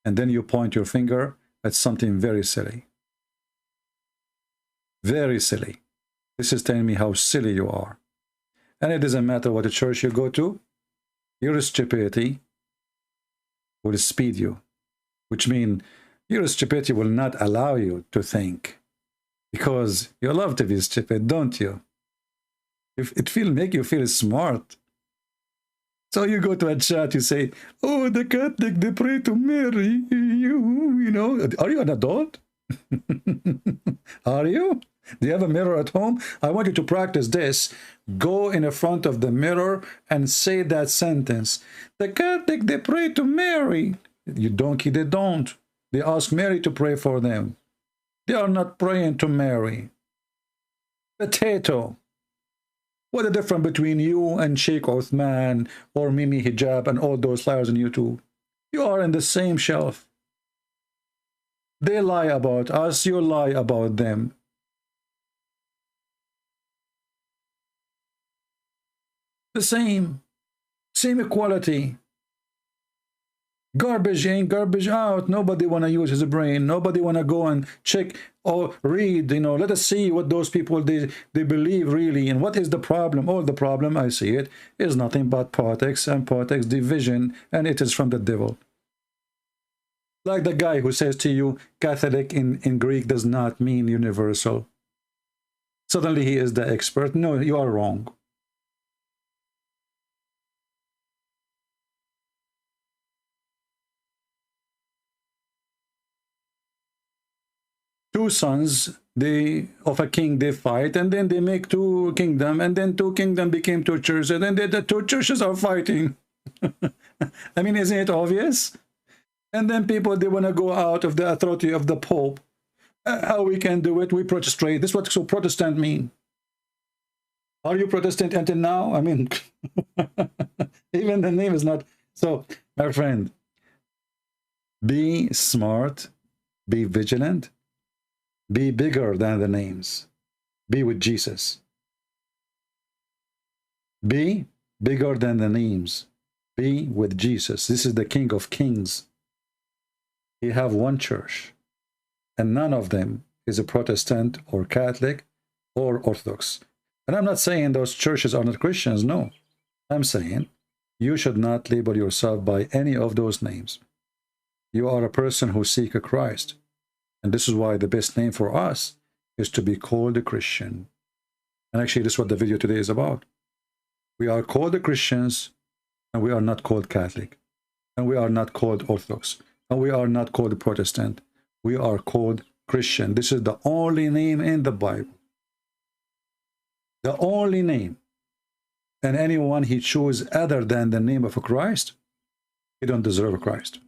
And then you point your finger at something very silly. Very silly. This is telling me how silly you are. And it doesn't matter what church you go to. Your stupidity will speed you. Which means your stupidity will not allow you to think. Because you love to be stupid, don't you? If it make you feel smart. So you go to a chat, you say, oh, the Catholic, they pray to Mary. You know, are you an adult? Are you? Do you have a mirror at home? I want you to practice this. Go in the front of the mirror and say that sentence. The Catholic, they pray to Mary. You donkey, they don't. They ask Mary to pray for them. They are not praying to Mary. Potato. What the difference between you and Sheikh Uthman or Mimi Hijab and all those liars on YouTube? You are in the same shelf. They lie about us, you lie about them. The same equality. Garbage in, garbage out. Nobody want to use his brain. Nobody want to go and check or read, you know, let us see what those people, they believe really. And what is the problem? All the problem, I see it, is nothing but politics and politics division. And it is from the devil. Like the guy who says to you, Catholic in Greek does not mean universal. Suddenly he is the expert. No, you are wrong. Two sons of a king, they fight, and then they make two kingdoms, and then two kingdoms became two churches, and then the two churches are fighting. I mean, isn't it obvious? And then people, they want to go out of the authority of the Pope. How we can do it? We prostrate. This is what so Protestant mean. Are you Protestant until now? I mean, even the name is not. So, my friend, be smart, be vigilant. Be bigger than the names. Be with Jesus. Be bigger than the names. Be with Jesus. This is the King of Kings. He have one church. And none of them is a Protestant or Catholic or Orthodox. And I'm not saying those churches are not Christians, no. I'm saying you should not label yourself by any of those names. You are a person who seeks a Christ. And this is why the best name for us is to be called a Christian. And actually, this is what the video today is about. We are called the Christians, and we are not called Catholic. And we are not called Orthodox. And we are not called Protestant. We are called Christian. This is the only name in the Bible. The only name. And anyone he chooses other than the name of a Christ, he don't deserve a Christ.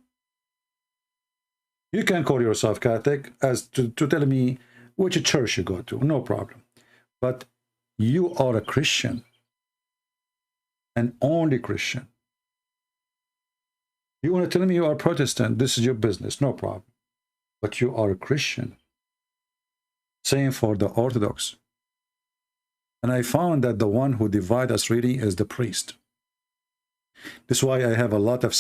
You can call yourself Catholic as to tell me which church you go to, no problem. But you are a Christian, and only Christian. You want to tell me you are Protestant, this is your business, no problem. But you are a Christian. Same for the Orthodox. And I found that the one who divides us really is the priest. This is why I have a lot of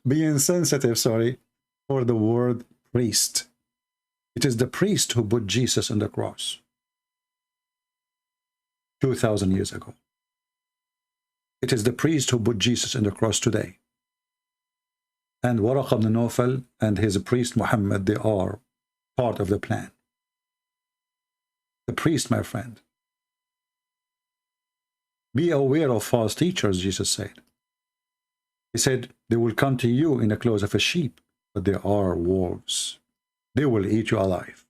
being sensitive, sorry, for the word priest. It is the priest who put Jesus on the cross 2,000 years ago. It is the priest who put Jesus on the cross today. And Waraq ibn Nawfal and his priest Muhammad, they are part of the plan. The priest, my friend. Be aware of false teachers, Jesus said. He said, they will come to you in the clothes of a sheep, but they are wolves. They will eat you alive.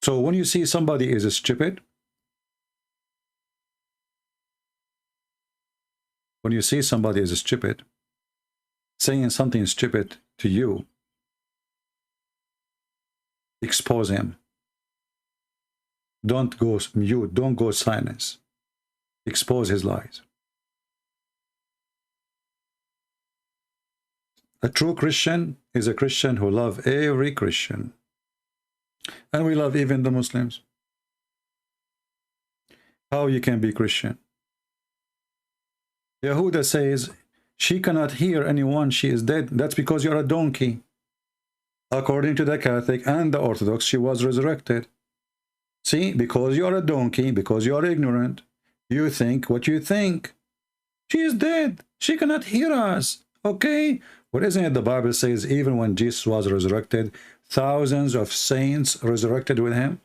So when you see somebody is stupid, when you see somebody is stupid, saying something stupid to you, expose him. Don't go mute, don't go silence. Expose his lies. A true Christian is a Christian who loves every Christian. And we love even the Muslims. How you can be Christian? Yehuda says, she cannot hear anyone, she is dead. That's because you're a donkey. According to the Catholic and the Orthodox, she was resurrected. See, because you're a donkey, because you're ignorant, you think what you think. She is dead. She cannot hear us. Okay? But isn't it the Bible says even when Jesus was resurrected, thousands of saints resurrected with him?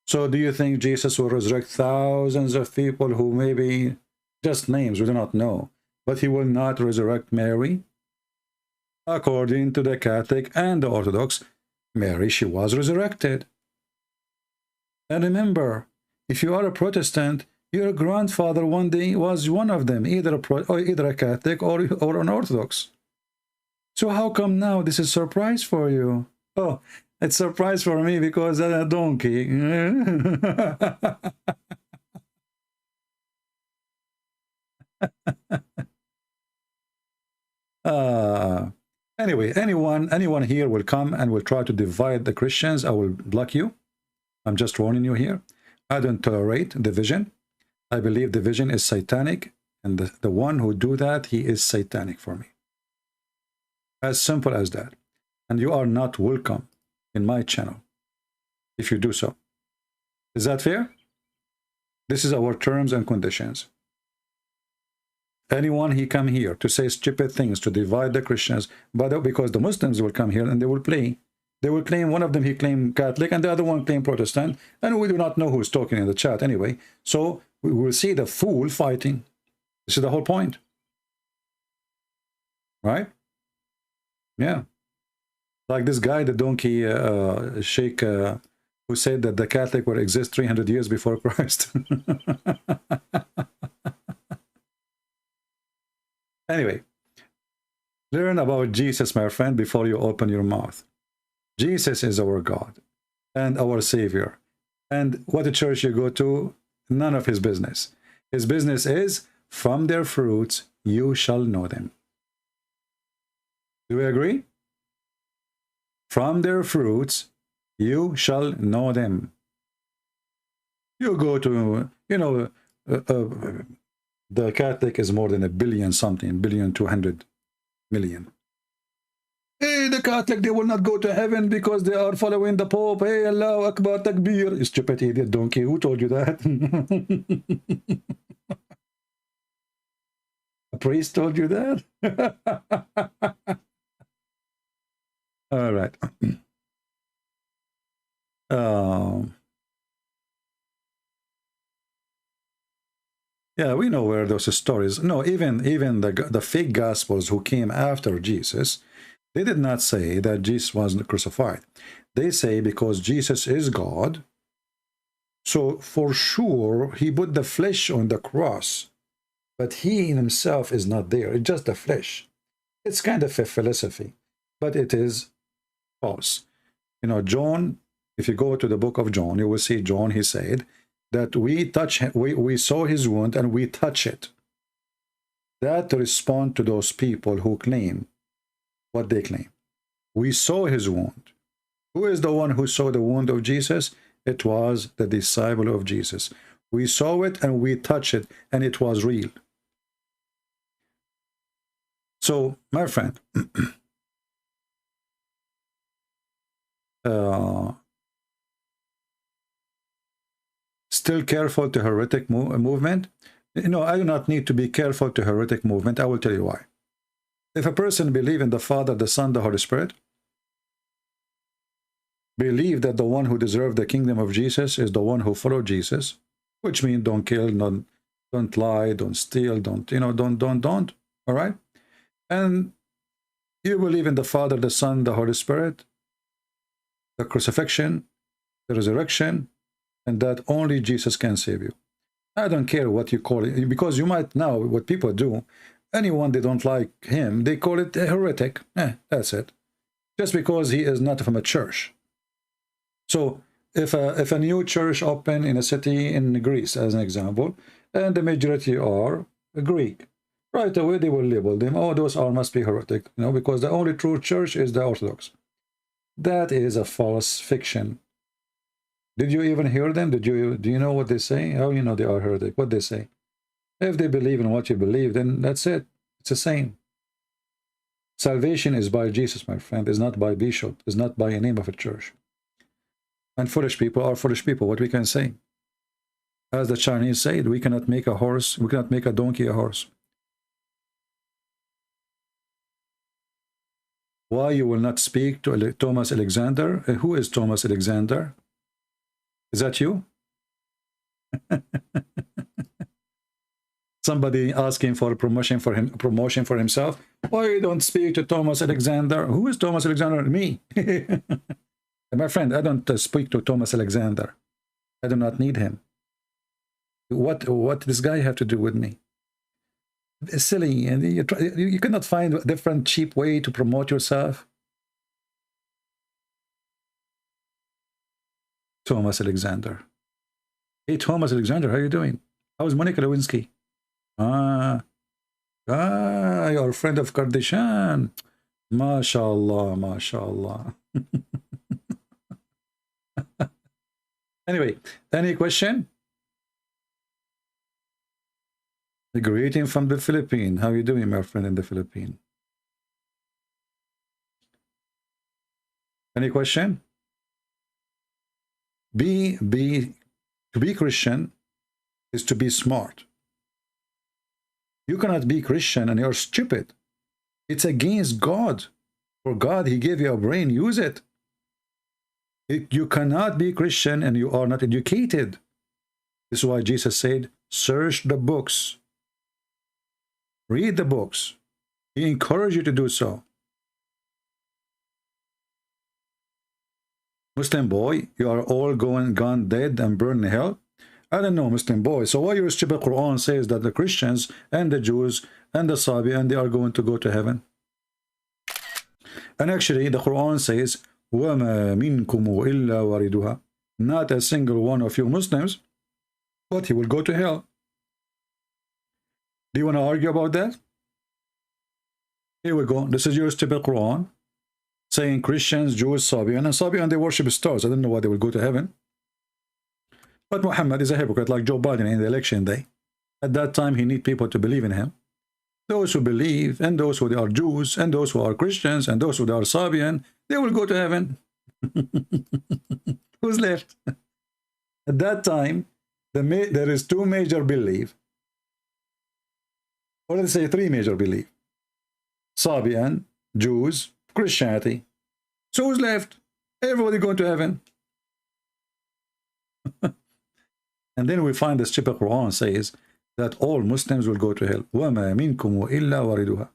So do you think Jesus will resurrect thousands of people who maybe just names we do not know, but he will not resurrect Mary? According to the Catholic and the Orthodox, Mary, she was resurrected. And remember, if you are a Protestant, your grandfather one day was one of them, either a Catholic or an Orthodox. So how come now this is a surprise for you? Oh, it's a surprise for me because I'm a donkey. Anyway, anyone here will come and will try to divide the Christians. I will block you. I'm just warning you here. I don't tolerate division. I believe division is satanic, and the one who do that, he is satanic for me. As simple as that. And you are not welcome in my channel if you do so. Is that fair? This is our terms and conditions. Anyone he come here to say stupid things, to divide the Christians, but because the Muslims will come here and they will play. They will claim, one of them he claimed Catholic and the other one claimed Protestant, and we do not know who's talking in the chat anyway. So we will see the fool fighting. This is the whole point. Right? Yeah. Like this guy, the donkey sheikh, who said that the Catholic will exist 300 years before Christ. Anyway, learn about Jesus, my friend, before you open your mouth. Jesus is our God and our Savior. And what the church you go to, none of his business. His business is, from their fruits you shall know them. Do we agree? From their fruits you shall know them. You go to, you know, the Catholic is more than 1 billion something, 1,200,000,000. Hey, the Catholic, they will not go to heaven because they are following the Pope. Hey, Allahu Akbar, Takbir. You stupid idiot donkey. Who told you that? A priest told you that? All right. Yeah, we know where those stories. No, even the fake gospels who came after Jesus, they did not say that Jesus wasn't crucified. They say because Jesus is God, so for sure he put the flesh on the cross, but he in himself is not there. It's just the flesh. It's kind of a philosophy, but it is false. You know, John, if you go to the book of John, you will see John, he said that we saw his wound and we touch it. That to respond to those people who claim what they claim. We saw his wound. Who is the one who saw the wound of Jesus? It was the disciple of Jesus. We saw it and we touched it, and it was real. So, my friend, still careful to heretic movement? You know, I do not need to be careful to heretic movement. I will tell you why. If a person believes in the Father, the Son, the Holy Spirit, believe that the one who deserved the kingdom of Jesus is the one who followed Jesus, which means don't kill, don't lie, don't steal, don't, all right? And you believe in the Father, the Son, the Holy Spirit, the crucifixion, the resurrection, and that only Jesus can save you. I don't care what you call it, because you might now, what people do, anyone they don't like him, they call it a heretic. That's it. Just because he is not from a church. So if a new church open in a city in Greece, as an example, and the majority are Greek, right away they will label them, oh, those all must be heretic, because the only true church is the Orthodox. That is a false fiction. Did you even hear them? Do you know what they say? How you know they are heretic? What they say? If they believe in what you believe, then that's it. It's the same. Salvation is by Jesus, my friend. It's not by bishop. It's not by a name of a church. And foolish people are foolish people. What we can say? As the Chinese said, we cannot make a horse, we cannot make a donkey a horse. Why you will not speak to Thomas Alexander? Who is Thomas Alexander? Is that you? Somebody asking for a promotion for himself. Why you don't speak to Thomas Alexander? Who is Thomas Alexander? Me. My friend, I don't speak to Thomas Alexander. I do not need him. What this guy have to do with me? It's silly, and you cannot find a different cheap way to promote yourself. Thomas Alexander. Hey, Thomas Alexander, how are you doing? How's Monica Lewinsky? You're a friend of Kardashian. MashaAllah, MashaAllah. Anyway, any question? A greeting from the Philippines. How are you doing, my friend in the Philippines? Any question? To be Christian is to be smart. You cannot be Christian and you're stupid. It's against God. For God, he gave you a brain, use it. You cannot be Christian and you are not educated. This is why Jesus said, search the books. Read the books. He encouraged you to do so. Muslim boy, you are all gone dead and burned in hell? I don't know, Muslim boy. So why your stupid Quran says that the Christians and the Jews and the Sabi and they are going to go to heaven? And actually, the Quran says, وَمَا مِنْكُمُ إِلَّا وَارِدُهَا. Not a single one of you Muslims, but he will go to hell. Do you want to argue about that? Here we go. This is your stupid Quran saying Christians, Jews, Sabian, and Sabian, they worship stars. I don't know why they will go to heaven. But Muhammad is a hypocrite like Joe Biden in the election day. At that time, he need people to believe in him. Those who believe, and those who are Jews, and those who are Christians, and those who are Sabian, they will go to heaven. Who's left? At that time, there is two major belief. Or let's say three major belief. Sabian, Jews, Christianity. So who's left? Everybody going to heaven. And then we find the stupid Quran says that all Muslims will go to hell. وَمَا مِنْكُمْ إِلَّا وَارِدُهَا.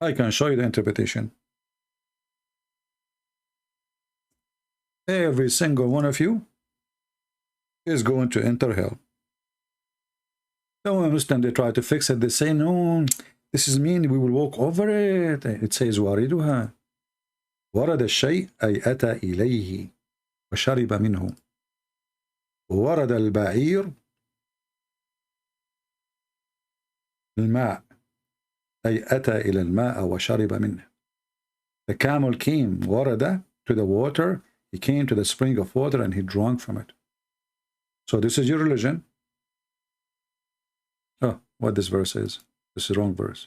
I can show you the interpretation. Every single one of you is going to enter hell. So when Muslims, they try to fix it, they say, no, this is mean, we will walk over it. It says, وَارِدُهَا. وَرَدَ الشَّيْء أَيْ أَتَى إِلَيْهِ وَشَرِبَ مِنْهُ. وَرَدَ الْبَعِيرُ الماء أي أتى إلى الماء وشرب منه. The camel came, ورد, to the water. He came to the spring of water and he drank from it. So this is your religion. Oh, what this verse is. This is the wrong verse.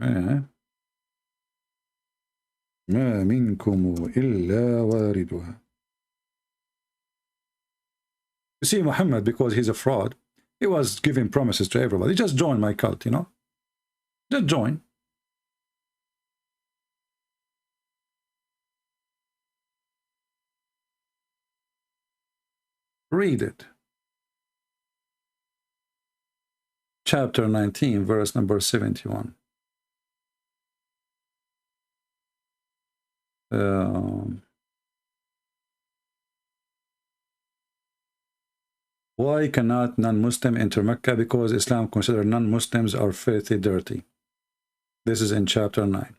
ما منكم إلا واردها. You see, Muhammad, because he's a fraud, he was giving promises to everybody. Just join my cult, you know. Just join. Read it. Chapter 19, verse number 71. Why cannot non-Muslim enter Mecca? Because Islam considers non-Muslims are filthy dirty. This is in chapter 9.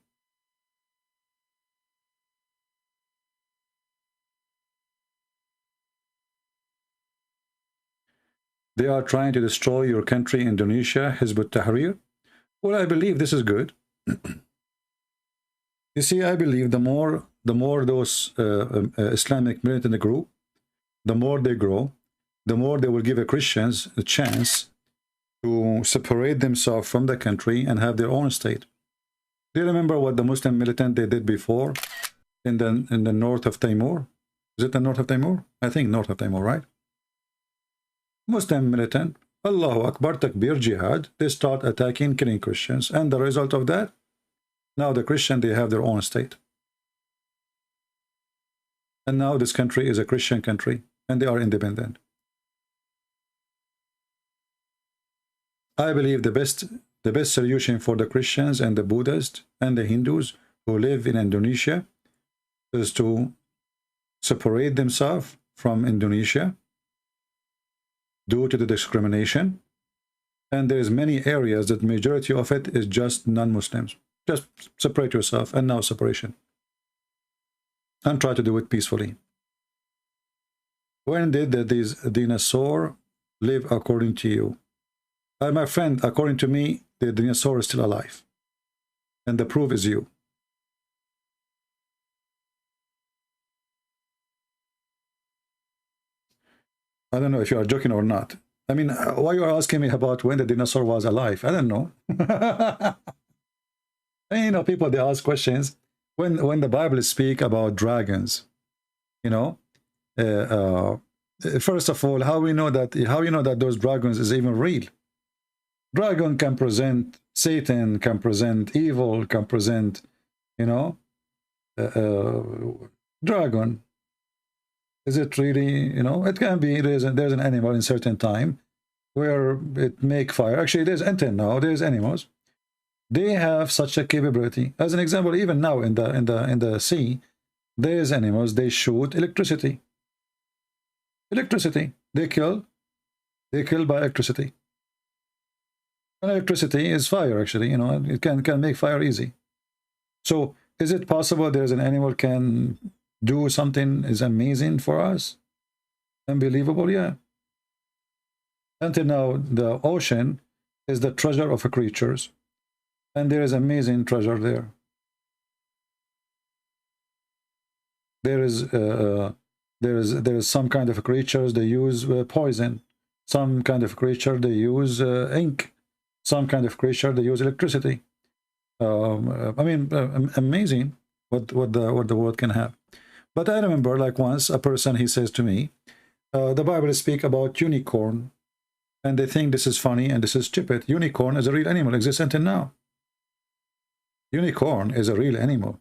They are trying to destroy your country, Indonesia, Hizb ut-Tahrir. Well, I believe this is good. You see, I believe the more those Islamic militant group, the more they grow, the more they will give the Christians a chance to separate themselves from the country and have their own state. Do you remember what the Muslim militant they did before in the north of Timor? Is it the north of Timor? I think north of Timor, right? Muslim militant, Allahu Akbar, Takbir, Jihad, they start attacking, killing Christians. And the result of that, now the Christian, they have their own state. And now this country is a Christian country, and they are independent. I believe the best solution for the Christians and the Buddhists and the Hindus who live in Indonesia is to separate themselves from Indonesia due to the discrimination. And there's many areas that majority of it is just non-Muslims. Just separate yourself, and now separation. And try to do it peacefully. When did these dinosaurs live according to you? My friend, according to me, the dinosaur is still alive. And the proof is you. I don't know if you are joking or not. I mean, why you are asking me about when the dinosaur was alive? I don't know. And, you know, people, they ask questions. When the Bible speak about dragons, you know, first of all, how you know that those dragons is even real? Dragon can present Satan, can present evil, can present, you know, dragon. Is it really, you know, it can be, there's an animal in certain time where it make fire. Actually, there's intent now, there's animals. They have such a capability. As an example, even now in the sea, there's animals, they shoot electricity. Electricity. They kill by electricity. And electricity is fire, actually, you know, it can make fire easy. So is it possible there's an animal can do something is amazing for us? Unbelievable, yeah. Until now, the ocean is the treasure of creatures. And there is amazing treasure there. There is some kind of creatures they use poison. Some kind of creature they use ink. Some kind of creature they use electricity. I mean, amazing what the world can have. But I remember, like, once a person, he says to me, the Bible speaks about unicorn, and they think this is funny and this is stupid. Unicorn is a real animal, exists until now. Unicorn is a real animal.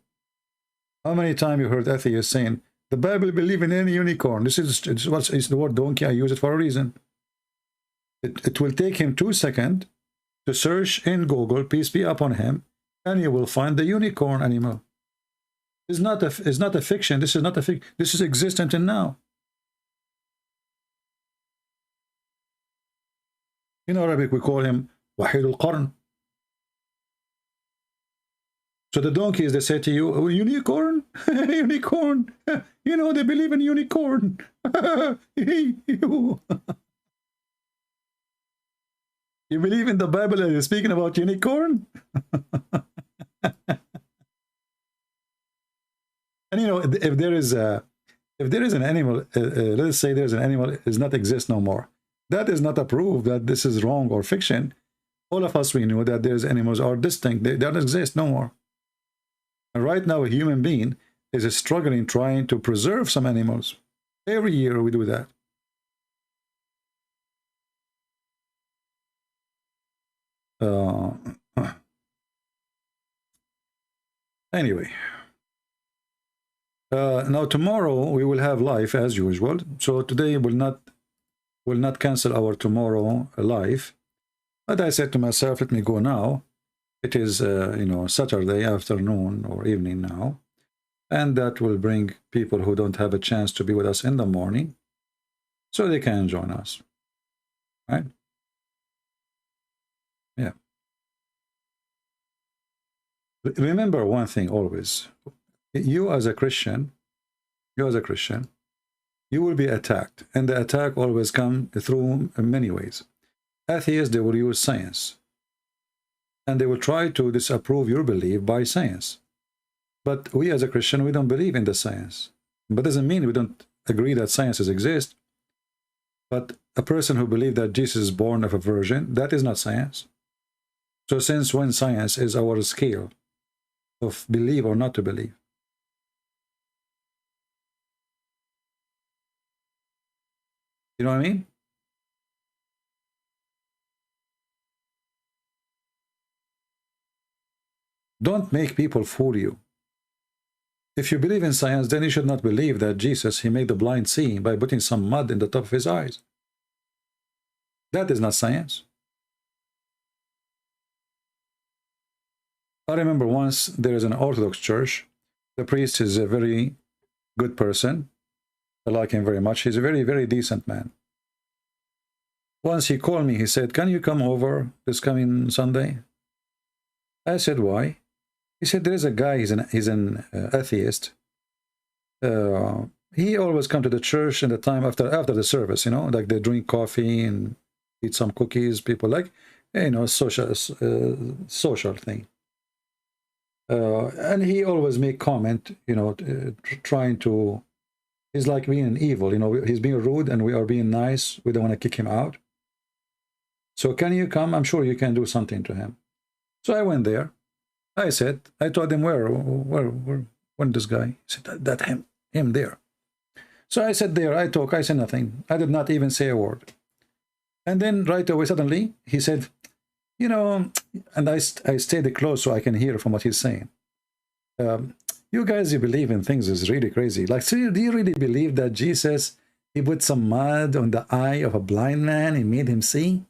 How many times you heard atheists saying, the Bible believe in any unicorn? This is what's the word donkey. I use it for a reason. It will take him 2 seconds to search in Google, peace be upon him, and you will find the unicorn animal. It's not a fiction. This is not a fiction. This is existent and now. In Arabic, we call him Wahid al-Qarn. So the donkeys, they say to you, oh, unicorn? Unicorn. You know, they believe in unicorn. You believe in the Bible and you're speaking about unicorn? And you know, if there is an animal, let's say there's an animal does not exist no more. That is not a proof that this is wrong or fiction. All of us, we know that there's animals are distinct. They don't exist no more. And right now, a human being is struggling trying to preserve some animals. Every year we do that. Anyway. Now tomorrow we will have live as usual. So today will not cancel our tomorrow live. But I said to myself, let me go now. It is you know, Saturday afternoon or evening now, and that will bring people who don't have a chance to be with us in the morning, so they can join us. Right? Yeah. Remember one thing always. You as a Christian, you will be attacked, and the attack always comes through many ways. Atheists, they will use science, and they will try to disapprove your belief by science. But we as a Christian, we don't believe in the science. But doesn't mean we don't agree that sciences exist. But a person who believes that Jesus is born of a virgin, that is not science. So since when science is our scale of believe or not to believe? You know what I mean? Don't make people fool you. If you believe in science, then you should not believe that Jesus, he made the blind see by putting some mud in the top of his eyes. That is not science. I remember once there is an Orthodox church. The priest is a very good person. I like him very much. He's a very, very decent man. Once he called me, he said, can you come over this coming Sunday? I said, why? He said, there is a guy, he's an atheist. He always come to the church in the time after the service, you know, like they drink coffee and eat some cookies, people like, you know, social thing. And he always make comment, you know, trying to, he's like being evil, you know, he's being rude and we are being nice. We don't want to kick him out. So can you come? I'm sure you can do something to him. So I went there. I told him, when this guy? He said, that him there. So I sat there, I said nothing. I did not even say a word. And then right away, suddenly, he said, you know, and I stayed close so I can hear from what he's saying. You guys, you believe in things is really crazy. Like, so do you really believe that Jesus, he put some mud on the eye of a blind man and made him see?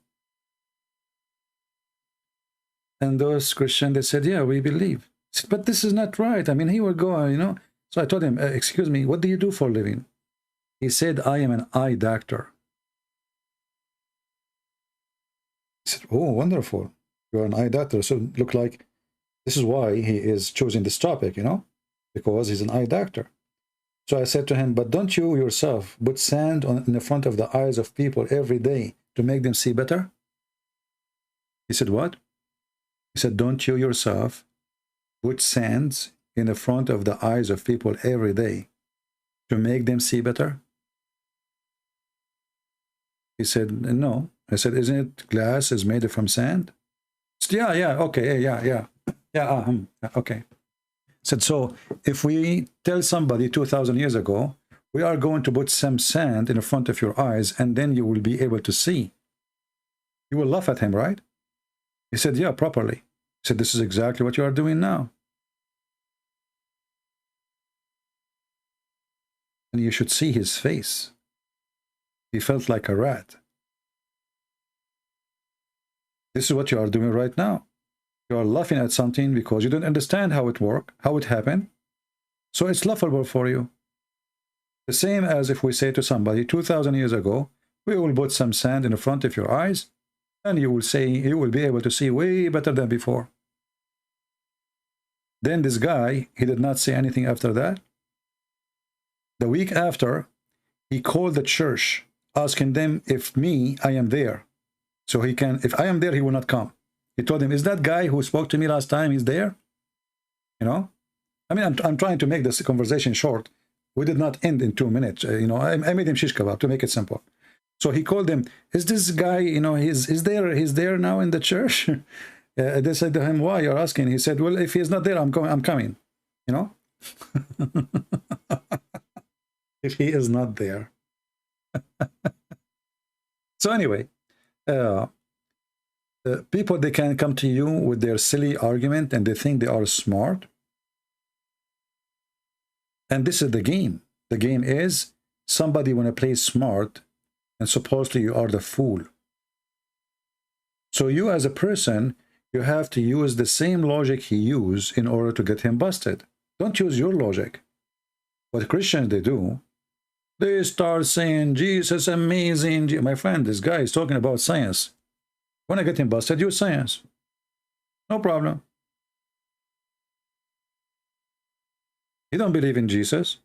And those Christians, they said, yeah, we believe. I said, but this is not right. I mean, he will go, you know. So I told him, excuse me, what do you do for a living? He said, I am an eye doctor. I said, oh, wonderful. You're an eye doctor. So look like this is why he is choosing this topic, you know, because he's an eye doctor. So I said to him, but don't you yourself put sand in the front of the eyes of people every day to make them see better? He said, what? He said, don't you yourself put sands in the front of the eyes of people every day to make them see better? He said, no. I said, isn't it glass is made from sand? Said, yeah, okay, yeah, okay. Said, so if we tell somebody 2,000 years ago, we are going to put some sand in front of your eyes and then you will be able to see, you will laugh at him, right? He said, yeah, properly. He said, this is exactly what you are doing now. And you should see his face. He felt like a rat. This is what you are doing right now. You are laughing at something because you don't understand how it works, how it happened. So it's laughable for you. The same as if we say to somebody 2,000 years ago, we will put some sand in front of your eyes and you will be able to see way better than before. Then this guy, he did not say anything after that. The week after, he called the church, asking them if I am there. So he can, if I am there, he will not come. He told him, is that guy who spoke to me last time, he's there? You know? I mean, I'm trying to make this conversation short. We did not end in 2 minutes. You know, I made him shish kebab to make it simple. So he called them, is this guy, you know, he's there now in the church? They said to him, why you're asking? He said, well, if he's not there, I'm coming, you know? If he is not there. So anyway, people, they can come to you with their silly argument and they think they are smart. And this is the game. The game is somebody want to play smart and supposedly you are the fool. So you as a person, you have to use the same logic he used in order to get him busted. Don't use your logic. What Christians, they do, they start saying, Jesus amazing. My friend, this guy is talking about science. When I get him busted, use science. No problem. He don't believe in Jesus.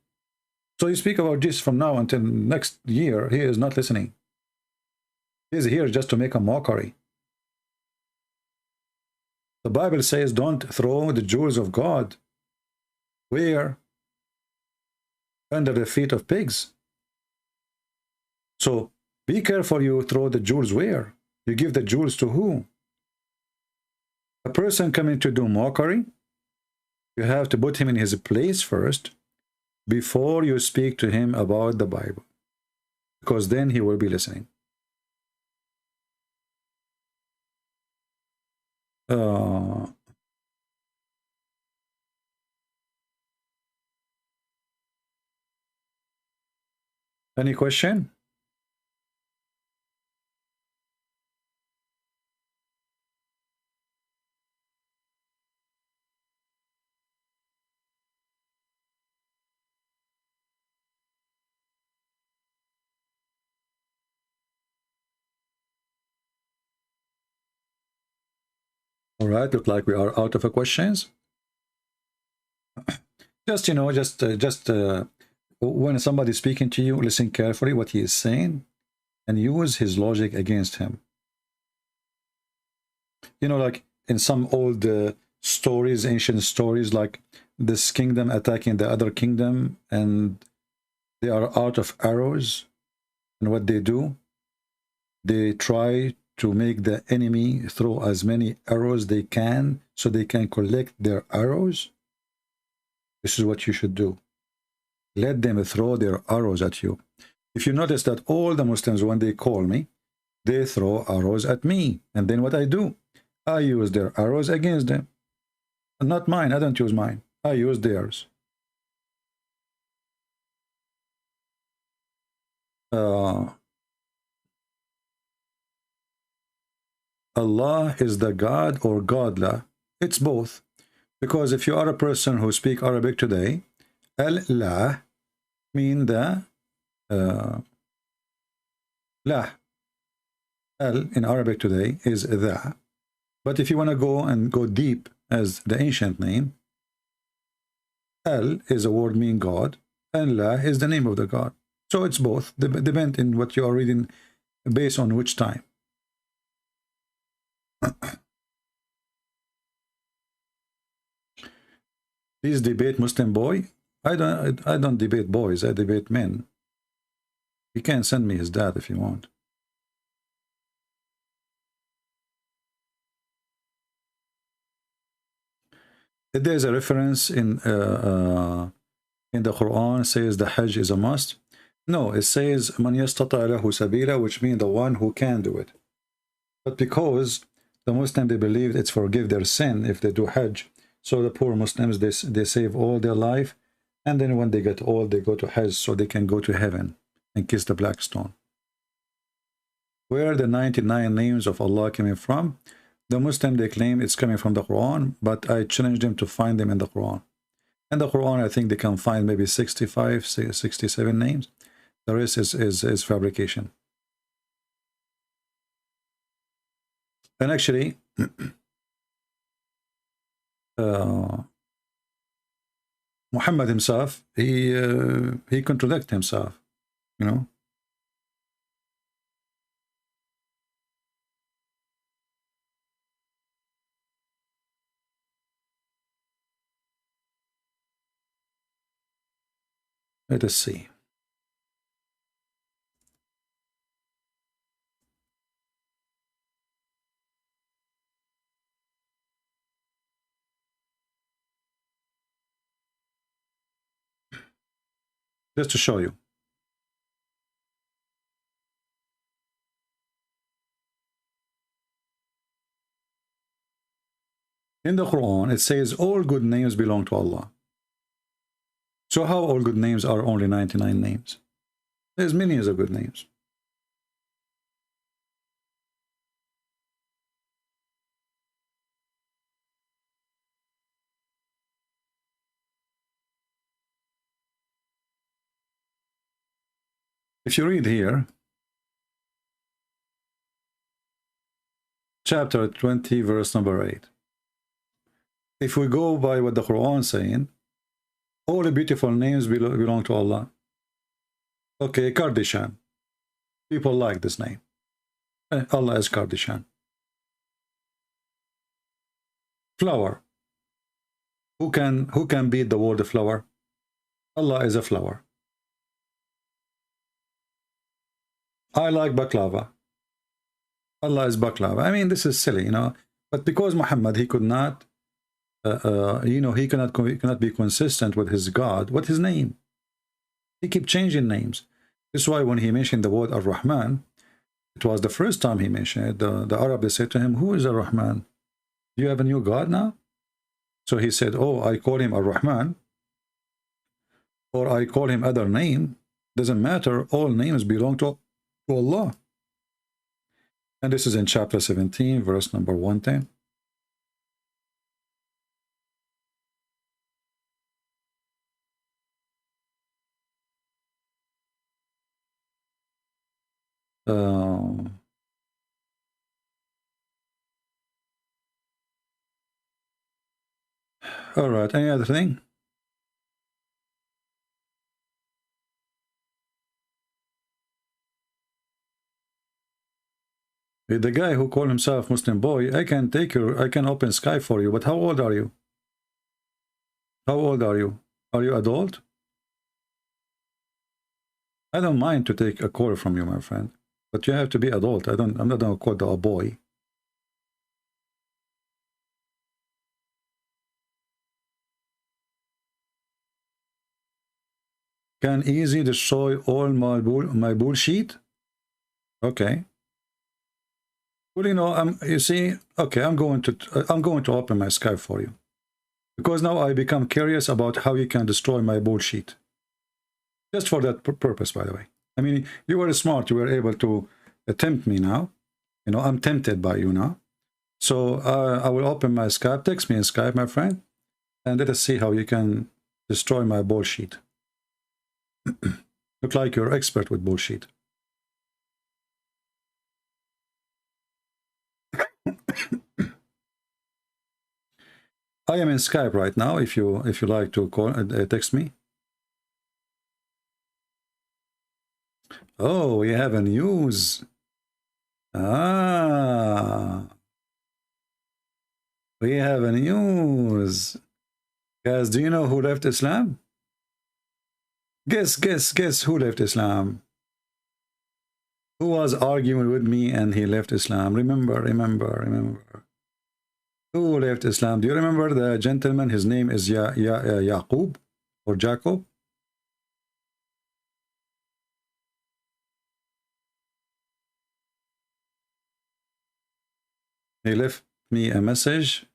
So you speak about Jesus from now until next year, he is not listening. He is here just to make a mockery. The Bible says, don't throw the jewels of God. Where? Under the feet of pigs. So be careful you throw the jewels where? You give the jewels to who? A person coming to do mockery, you have to put him in his place first before you speak to him about the Bible. Because then he will be listening. Any question? All right, look like we are out of questions. Just, you know, when somebody's speaking to you, listen carefully what he is saying and use his logic against him. You know, like in some old stories, ancient stories, like this kingdom attacking the other kingdom and they are out of arrows. And what they do, they try to make the enemy throw as many arrows they can so they can collect their arrows. This is what you should do. Let them throw their arrows at you. If you notice that all the Muslims, when they call me, they throw arrows at me. And then what I do? I use their arrows against them. Not mine. I don't use mine. I use theirs. Allah is the God or Godla. It's both. Because if you are a person who speaks Arabic today, Allah mean the La. Al in Arabic today is the. But if you want to go deep as the ancient name, Al is a word mean God, and La is the name of the God. So it's both. Depend in what you are reading based on which time. Please debate Muslim boy. I don't debate boys. I debate men. You can send me his dad if you want. There's a reference in the Quran says the Hajj is a must. No, it says man yastata' lahu sabila, which means the one who can do it. But because the Muslims, they believe it's forgive their sin if they do Hajj, so the poor Muslims, they save all their life, and then when they get old, they go to Hajj so they can go to heaven and kiss the black stone. Where the 99 names of Allah coming from? The Muslim, they claim it's coming from the Quran, but I challenge them to find them in the Quran. In the Quran, I think they can find maybe 65, 67 names. The rest is fabrication. And actually, Muhammad himself, he contradicted himself, you know. Let us see. Just to show you. In the Quran, it says all good names belong to Allah. So how all good names are only 99 names? There's millions of good names. If you read here, chapter 20, verse number 8. If we go by what the Quran is saying, all the beautiful names belong to Allah. Okay, Kardashian. People like this name. Allah is Kardashian. Flower. Who can beat the word flower? Allah is a flower. I like baklava. Allah is baklava. I mean, this is silly, you know. But because Muhammad, he could not, you know, he cannot be consistent with his God. What his name? He keep changing names. This is why when he mentioned the word Ar-Rahman, it was the first time he mentioned it. The Arabs said to him, "Who is Ar-Rahman? Do you have a new God now?" So he said, "Oh, I call him Ar-Rahman, or I call him other name. Doesn't matter. All names belong to Allah." And this is in chapter 17, verse number 110. All right, any other thing? The guy who called himself Muslim boy, I can open Skype for you, but how old are you? How old are you? Are you adult? I don't mind to take a call from you, my friend, but you have to be adult. I'm not going to call a boy. Can easily destroy all my bullshit? Okay. Well, you know, you see, okay, I'm going to open my Skype for you, because now I become curious about how you can destroy my bullshit. Just for that purpose, by the way. I mean, you were smart. You were able to tempt me now. You know, I'm tempted by you now. So I will open my Skype. Text me in Skype, my friend, and let us see how you can destroy my bullshit. Look like you're expert with bullshit. I am in Skype right now. If you like to call, text me. Oh, we have a news. Ah, we have a news. Guys, do you know who left Islam? Guess who left Islam? Who was arguing with me and he left Islam? Remember. Who left Islam? Do you remember the gentleman? His name is Yaqub or Jacob. He left me a message.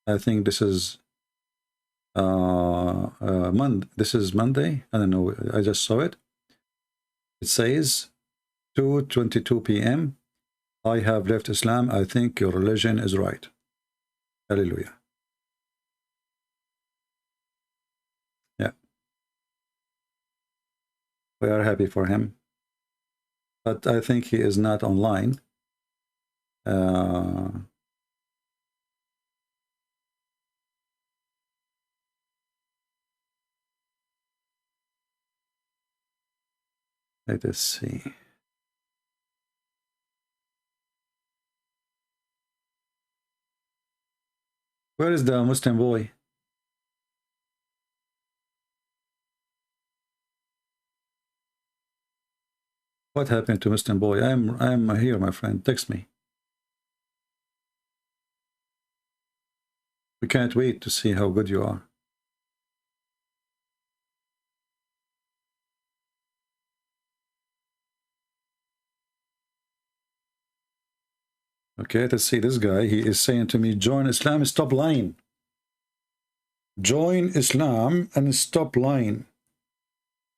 I think this is This is Monday. I don't know. I just saw it. It says 2:22 p.m. I have left Islam. I think your religion is right. Hallelujah. Yeah. We are happy for him. But I think he is not online. Let us see. Where is the Muslim boy? What happened to Muslim boy? I'm here, my friend. Text me. We can't wait to see how good you are. Okay, let's see this guy. He is saying to me, join Islam, stop lying. Join Islam and stop lying.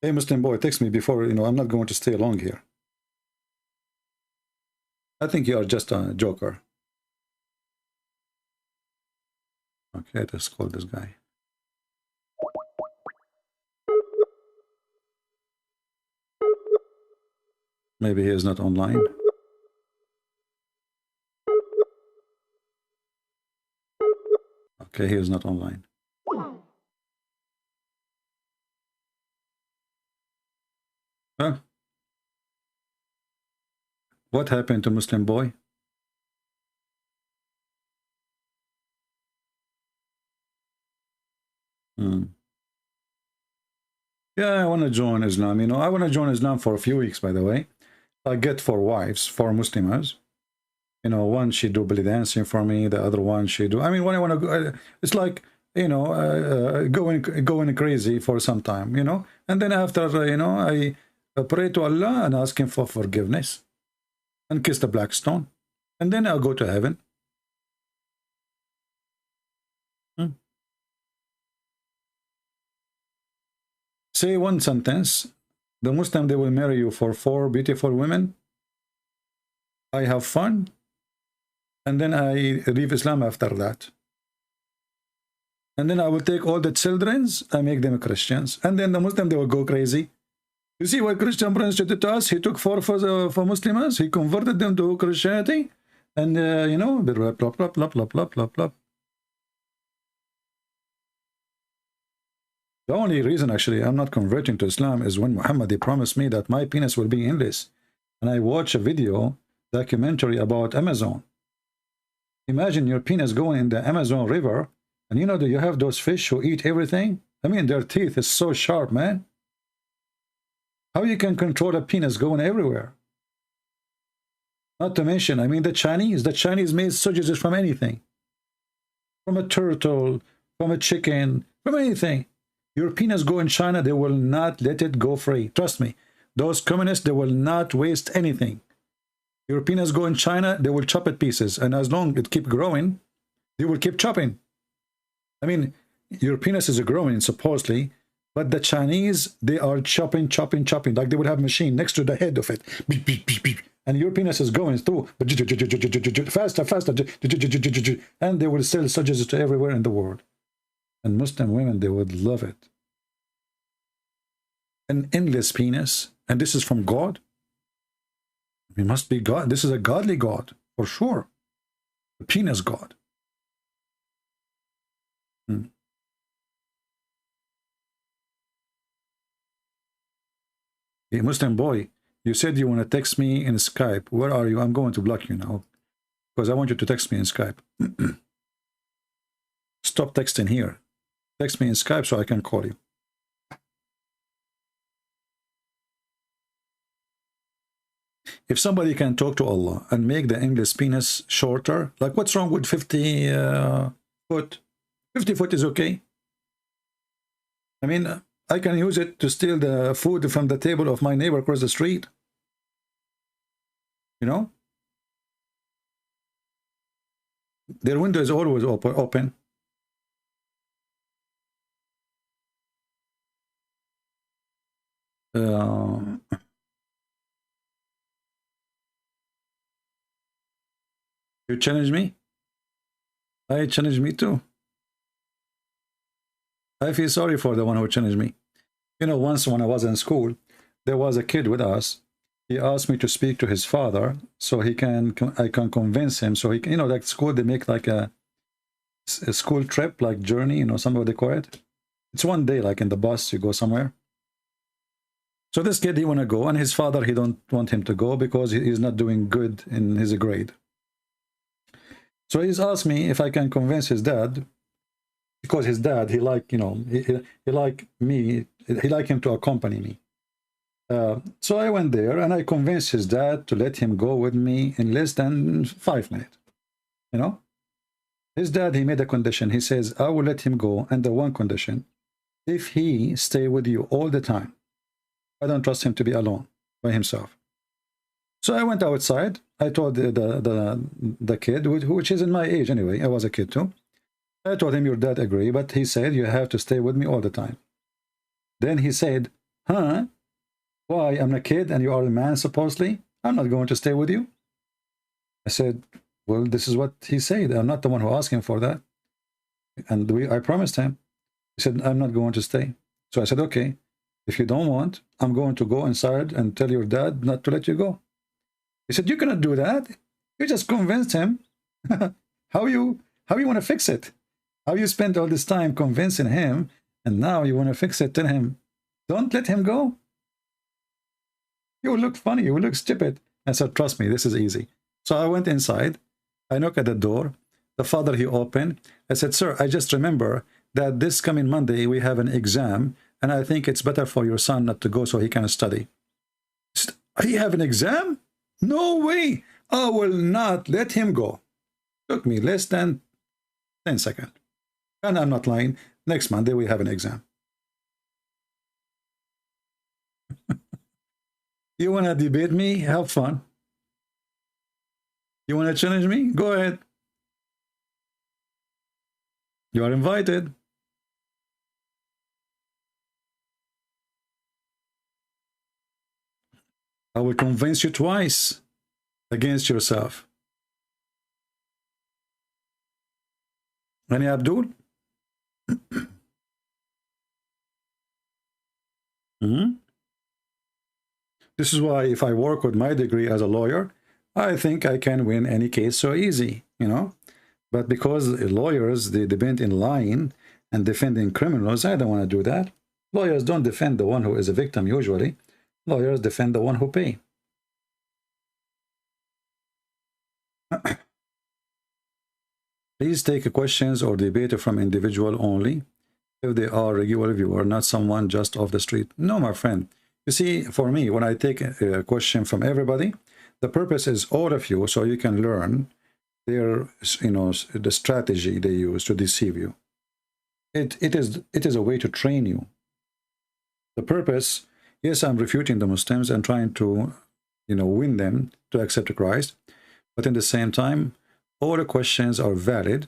Hey, Muslim boy, text me before, I'm not going to stay long here. I think you are just a joker. Okay, let's call this guy. Maybe he is not online. Okay, he is not online. Huh? What happened to Muslim boy? Yeah, I want to join Islam. I want to join Islam for a few weeks, by the way. I get 4 wives, 4 Muslimas. One she do belly dancing for me, the other one she do. When I want to go, it's like, going crazy for some time, And then after, I pray to Allah and ask him for forgiveness and kiss the black stone. And then I'll go to heaven. Say one sentence. The Muslim, they will marry you for 4 beautiful women. I have fun. And then I leave Islam after that. And then I will take all the childrens, I make them Christians. And then the Muslim, they will go crazy. You see what Christian Prince did to us? He took 4 for Muslims, he converted them to Christianity. And, blah, blah, blah, blah, blah, blah, blah, blah. The only reason, actually, I'm not converting to Islam is when Muhammad, he promised me that my penis will be endless. And I watched a video, documentary about Amazon. Imagine your penis going in the Amazon River, and you have those fish who eat everything. Their teeth is so sharp, man. How you can control a penis going everywhere? Not to mention, the Chinese made sausages from anything. From a turtle, from a chicken, from anything. Your penis go in China, they will not let it go free. Trust me. Those communists, they will not waste anything. Your penis go in China, they will chop it pieces. And as long as it keep growing, they will keep chopping. Your penis is growing, supposedly, but the Chinese, they are chopping. Like they would have a machine next to the head of it. Beep, beep, beep, beep. And your penis is going through. Faster. And they will sell sausages to everywhere in the world. And Muslim women, they would love it. An endless penis. And this is from God? It must be God. This is a godly God, for sure. The penis God. Hey, Muslim boy, you said you want to text me in Skype. Where are you? I'm going to block you now. Because I want you to text me in Skype. Stop texting here. Text me in Skype so I can call you. If somebody can talk to Allah and make the English penis shorter, like what's wrong with 50 foot? 50 foot is okay. I mean, I can use it to steal the food from the table of my neighbor across the street. You know? Their window is always open. You challenge me? I challenge me too. I feel sorry for the one who challenged me. You know, once when I was in school, there was a kid with us. He asked me to speak to his father so I can convince him so he can, you know, like school, they make like a school trip, like journey, you know, something what they call it. It's one day, like in the bus, you go somewhere. So this kid, he want to go, and his father, he don't want him to go because he's not doing good in his grade. So he's asked me if I can convince his dad, because his dad, he like, you know, he like me, he like him to accompany me. So I went there and I convinced his dad to let him go with me in less than 5 minutes. You know, his dad, he made a condition. He says, I will let him go under one condition: if he stay with you all the time. I don't trust him to be alone by himself. So I went outside. I told the kid, which is in my age anyway, I was a kid too. I told him, your dad agree, but he said, you have to stay with me all the time. Then he said, huh? Why? I'm a kid and you are a man, supposedly? I'm not going to stay with you. I said, well, this is what he said. I'm not the one who asked him for that. And I promised him. He said, I'm not going to stay. So I said, okay, if you don't want, I'm going to go inside and tell your dad not to let you go. He said, you cannot do that. You just convinced him. How you want to fix it? How you spend all this time convincing him, and now you want to fix it? Tell him, don't let him go. You will look funny. You will look stupid. I said, trust me, this is easy. So I went inside. I knocked at the door. The father, he opened. I said, sir, I just remember that this coming Monday we have an exam, and I think it's better for your son not to go so he can study. He said, he have an exam? No way. I will not let him go. Took me less than 10 seconds. And I'm not lying. Next Monday we have an exam. You want to debate me? Have fun. You want to challenge me? Go ahead. You are invited. I will convince you twice against yourself. Any Abdul? This is why if I work with my degree as a lawyer, I think I can win any case so easy, you know. But because lawyers, they depend in lying and defending criminals, I don't want to do that. Lawyers don't defend the one who is a victim usually. Lawyers defend the one who pay. Please take questions or debate from individual only. If they are regular viewer, not someone just off the street. No, my friend. You see, for me, when I take a question from everybody, the purpose is all of you, so you can learn their, you know, the strategy they use to deceive you. It is a way to train you. The purpose, yes, I'm refuting the Muslims and trying to, you know, win them to accept Christ, but in the same time, all the questions are valid,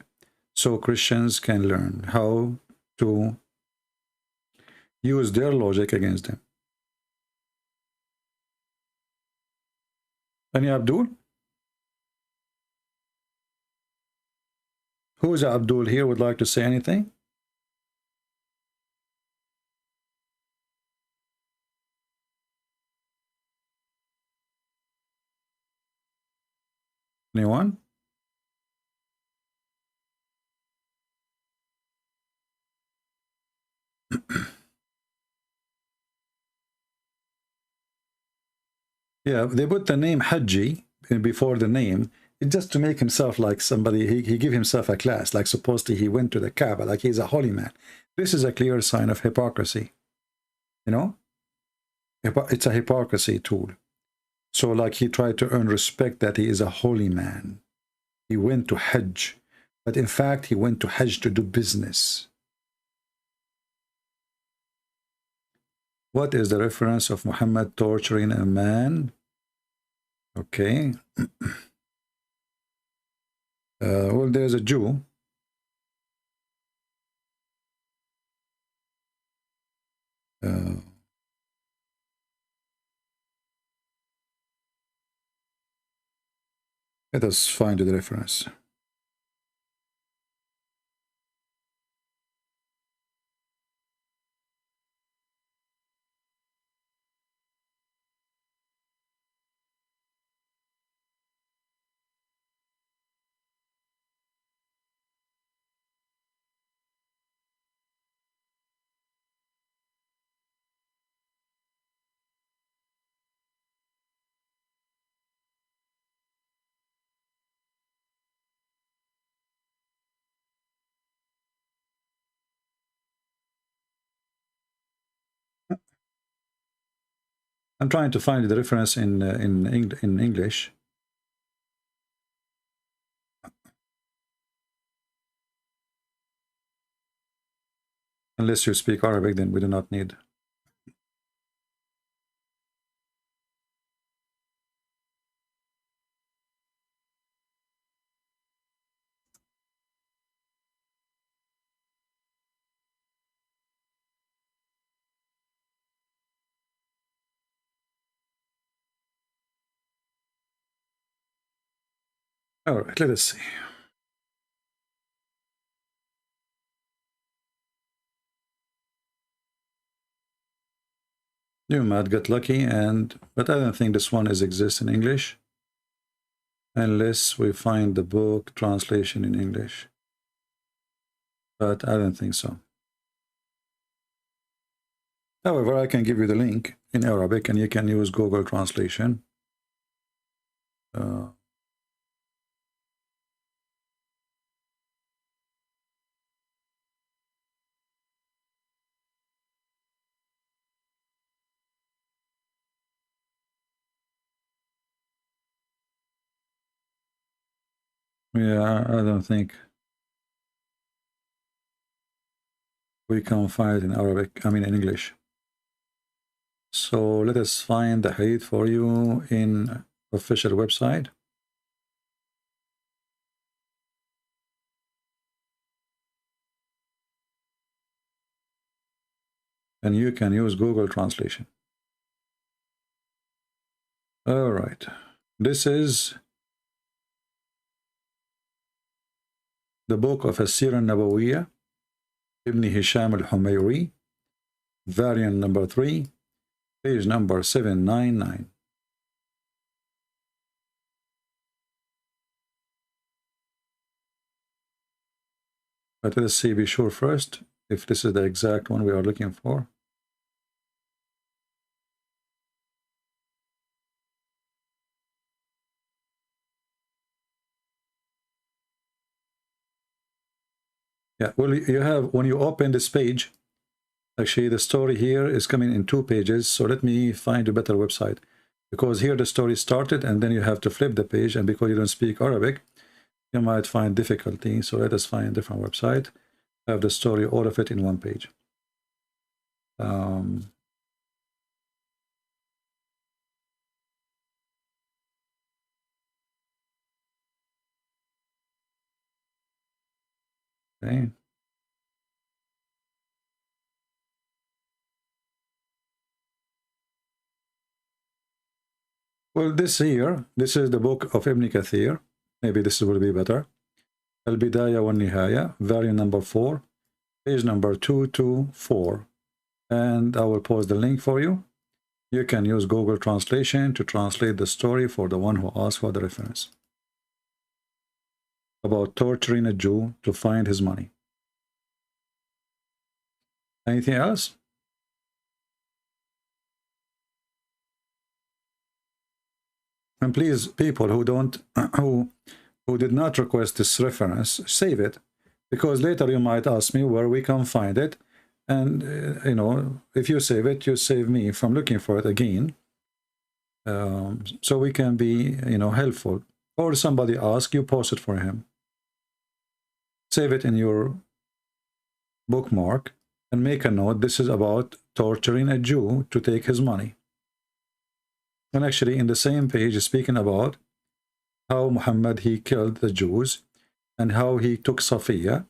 so Christians can learn how to use their logic against them. Any Abdul? Who is Abdul here would like to say anything? Anyone? Yeah, they put the name Hajji before the name. It's just to make himself like somebody, he give himself a class, like supposedly he went to the Kaaba, like he's a holy man. This is a clear sign of hypocrisy. You know? It's a hypocrisy tool. So like he tried to earn respect that he is a holy man. He went to Hajj, but in fact he went to Hajj to do business. What is the reference of Muhammad torturing a man? Okay. Well, there's a Jew. Let us find the reference. I'm trying to find the reference in English. Unless you speak Arabic, then we do not need. All right, let us see. You might get lucky, but I don't think this one exists in English, unless we find the book translation in English. But I don't think so. However, I can give you the link in Arabic, and you can use Google Translation. Yeah, I don't think we can find it in Arabic, I mean in English. So let us find the hadith for you in official website. And you can use Google Translation. All right. This is the book of As-Sirah Nabawiyya, Ibn Hisham al-Humayri, variant number 3, page number 799. But let's see, be sure first if this is the exact one we are looking for. Yeah, well, you have, when you open this page, actually the story here is coming in 2 pages. So let me find a better website, because here the story started and then you have to flip the page, and because you don't speak Arabic, you might find difficulty. So let us find a different website. Have the story, all of it in 1 page. Okay. Well, this here, this is the book of Ibn Kathir. Maybe this will be better. Al-Bidaya wa Nihaya, variant number 4, page number 224. And I will post the link for you. You can use Google Translation to translate the story for the one who asked for the reference. About torturing a Jew to find his money. Anything else? And please, people who don't, who did not request this reference, save it, because later you might ask me where we can find it, and you know, if you save it, you save me from looking for it again. so we can be, helpful. Or somebody asks, you post it for him. Save it in your bookmark and make a note. This is about torturing a Jew to take his money. And actually, in the same page, is speaking about how Muhammad, he killed the Jews, and how he took Safiya,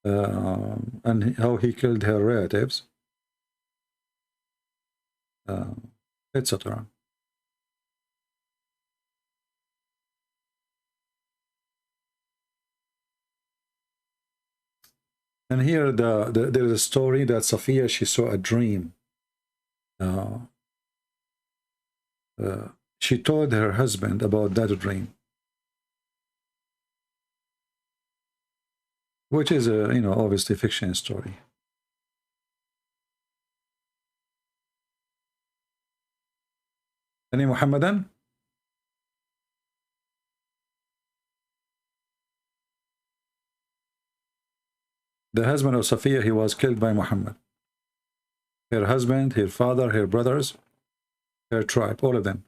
and how he killed her relatives, etc. And here there is a story that Safiya, she saw a dream. She told her husband about that dream, which is a, obviously fiction story. Any Muhammadan? The husband of Safiya, he was killed by Muhammad. Her husband, her father, her brothers, her tribe, all of them.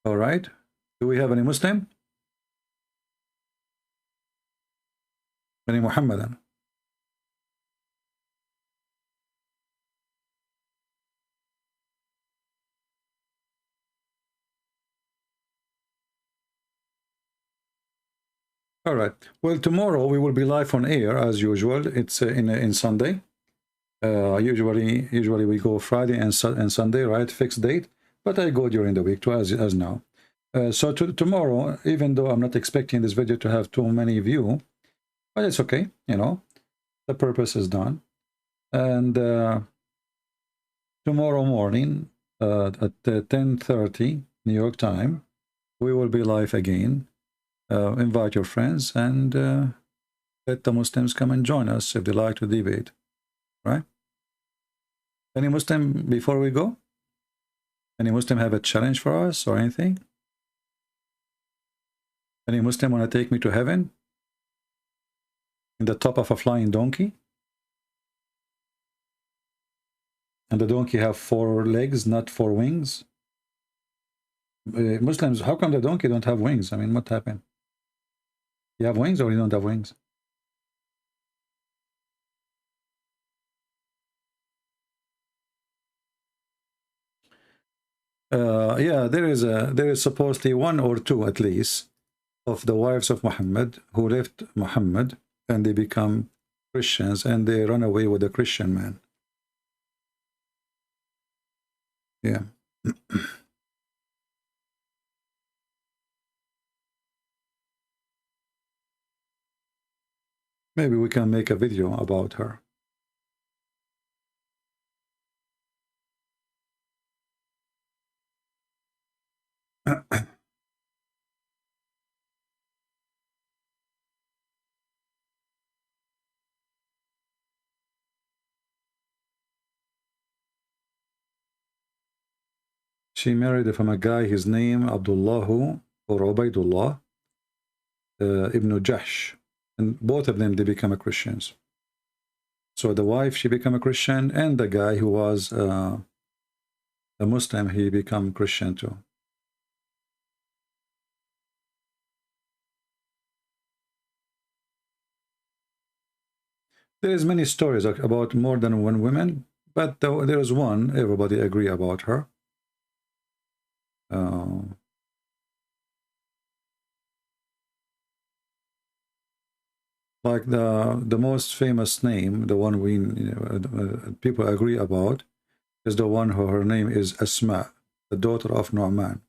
All right. Do we have any Muslim? Any Muhammadan? All right. Well, tomorrow we will be live on air as usual. It's in Sunday. Usually we go Friday and Sunday, right? Fixed date. But I go during the week too, as now. So tomorrow, even though I'm not expecting this video to have too many views, but it's okay. The purpose is done. And tomorrow morning at 10:30 New York time, we will be live again. Invite your friends and let the Muslims come and join us if they like to debate, right? Any Muslim before we go? Any Muslim have a challenge for us or anything? Any Muslim want to take me to heaven in the top of a flying donkey? And the donkey have 4 legs, not 4 wings? Muslims, how come the donkey don't have wings? I mean, what happened? You have wings or you don't have wings? Yeah, there is supposedly 1 or 2 at least of the wives of Muhammad who left Muhammad and they become Christians and they run away with a Christian man. Yeah. Maybe we can make a video about her. She married from a guy, his name Abdullah or Ubaidullah ibn Jahsh. And both of them, they become Christians. So the wife, she became a Christian, and the guy who was a Muslim, he became Christian too. There is many stories about more than 1 woman, but there is one, everybody agree about her. Like the most famous name, the one we people agree about, is the one who her name is Asma, the daughter of Nu'man.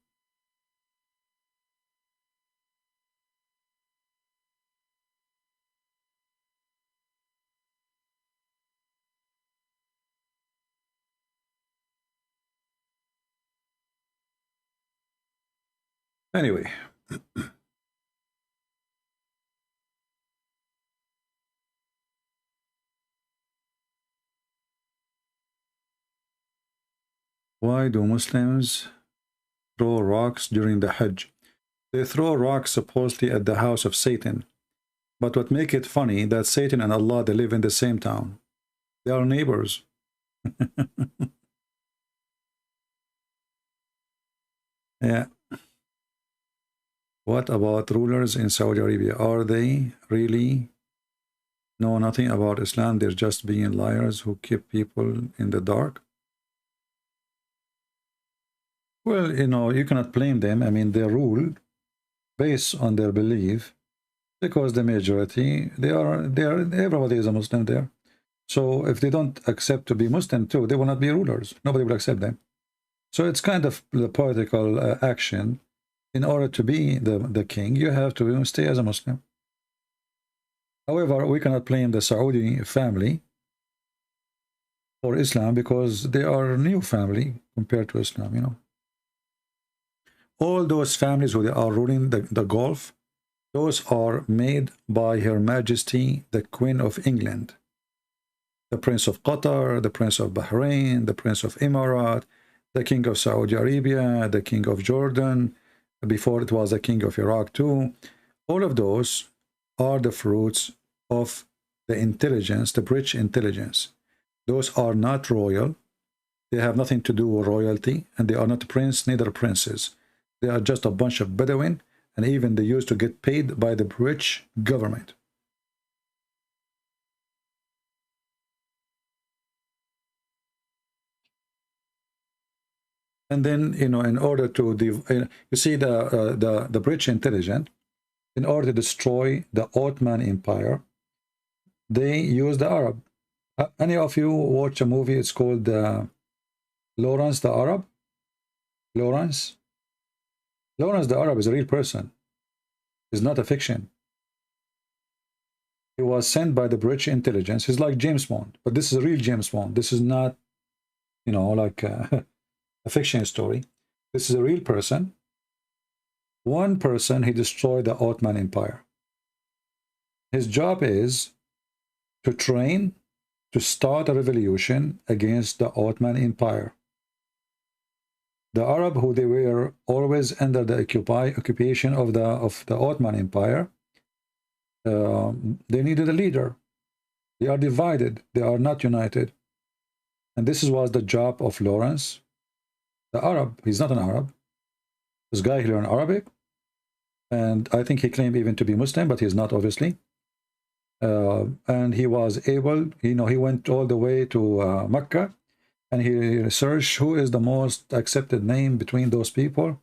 Anyway. Why do Muslims throw rocks during the Hajj? They throw rocks supposedly at the house of Satan. But what make it funny that Satan and Allah, they live in the same town. They are neighbors. Yeah. What about rulers in Saudi Arabia? Are they really know nothing about Islam? They're just being liars who keep people in the dark? Well, you know, you cannot blame them. I mean, they rule based on their belief, because the majority, everybody is a Muslim there. So if they don't accept to be Muslim too, they will not be rulers. Nobody will accept them. So it's kind of the political action. In order to be the king, you have to stay as a Muslim. However, we cannot blame the Saudi family for Islam, because they are a new family compared to Islam, you know. All those families who they are ruling the Gulf, those are made by Her Majesty, the Queen of England. The Prince of Qatar, the Prince of Bahrain, the Prince of Emirat, the King of Saudi Arabia, the King of Jordan, before it was the King of Iraq too. All of those are the fruits of the intelligence, the British intelligence. Those are not royal. They have nothing to do with royalty, and they are not prince, neither princes. They are just a bunch of Bedouin, and even they used to get paid by the British government. And then, you know, in order to, you see the British intelligence, in order to destroy the Ottoman Empire, they use the Arab. Any of you watch a movie? It's called Lawrence the Arab. Lawrence the Arab is a real person. He's not a fiction. He was sent by the British intelligence. He's like James Bond, but this is a real James Bond. This is not, you know, like a fiction story. This is a real person. One person, he destroyed the Ottoman Empire. His job is to train, to start a revolution against the Ottoman Empire. The Arab, who they were always under the occupation of the Ottoman Empire, they needed a leader. They are divided. They are not united. And this was the job of Lawrence, the Arab. He's not an Arab. This guy, he learned Arabic, and I think he claimed even to be Muslim, but he's not, obviously. And he was able, you know, he went all the way to Mecca, and he researched who is the most accepted name between those people.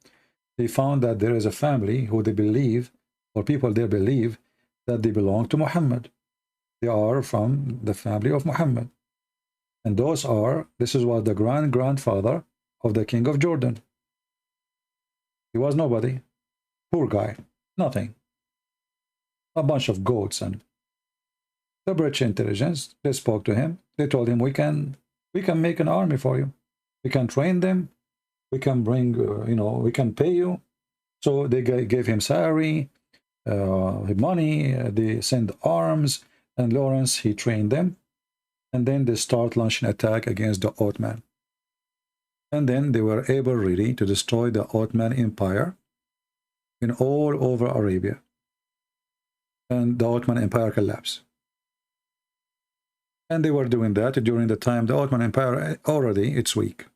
They found that there is a family who they believe, or people there believe, that they belong to Muhammad. They are from the family of Muhammad. And those are, this is what the grandfather of the King of Jordan. He was nobody. Poor guy. Nothing. A bunch of goats. And the British intelligence, they spoke to him. They told him, we can make an army for you. We can train them. We can bring, you know, we can pay you. So they gave him salary, money, they sent arms, and Lawrence, he trained them. And then they start launching attack against the Ottoman. And then they were able really to destroy the Ottoman Empire in all over Arabia. And the Ottoman Empire collapsed. And they were doing that during the time the Ottoman Empire already, it's weak.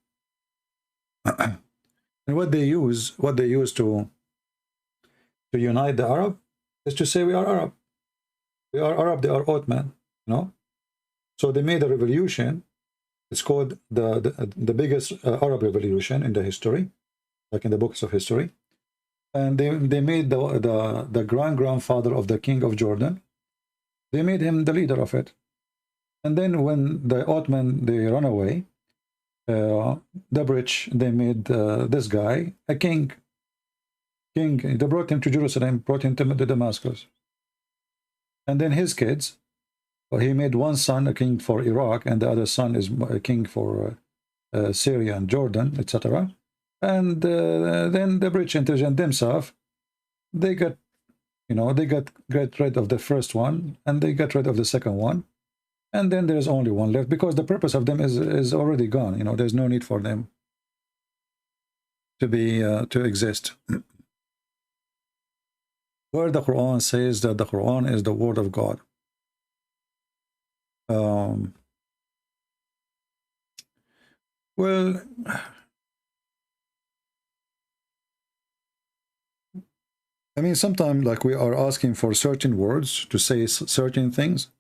And what they use to unite the Arab is to say we are Arab. We are Arab, they are Ottoman, you know. So they made a revolution. It's called the biggest Arab revolution in the history, like in the books of history. And they made the grandfather of the King of Jordan, they made him the leader of it. And then when the Ottoman, they run away, the British, they made this guy a king. They brought him to Jerusalem, brought him to Damascus. And then his kids, he made one son a king for Iraq, and the other son is a king for Syria and Jordan, etc. And then the British intelligence themselves, they got, you know, they get rid of the first one, and they got rid of the second one. And then there's only one left, because the purpose of them is already gone. You know, there's no need for them to be to exist. where the Quran says that the Quran is the word of God. Well, I mean, sometimes like we are asking for certain words to say certain things.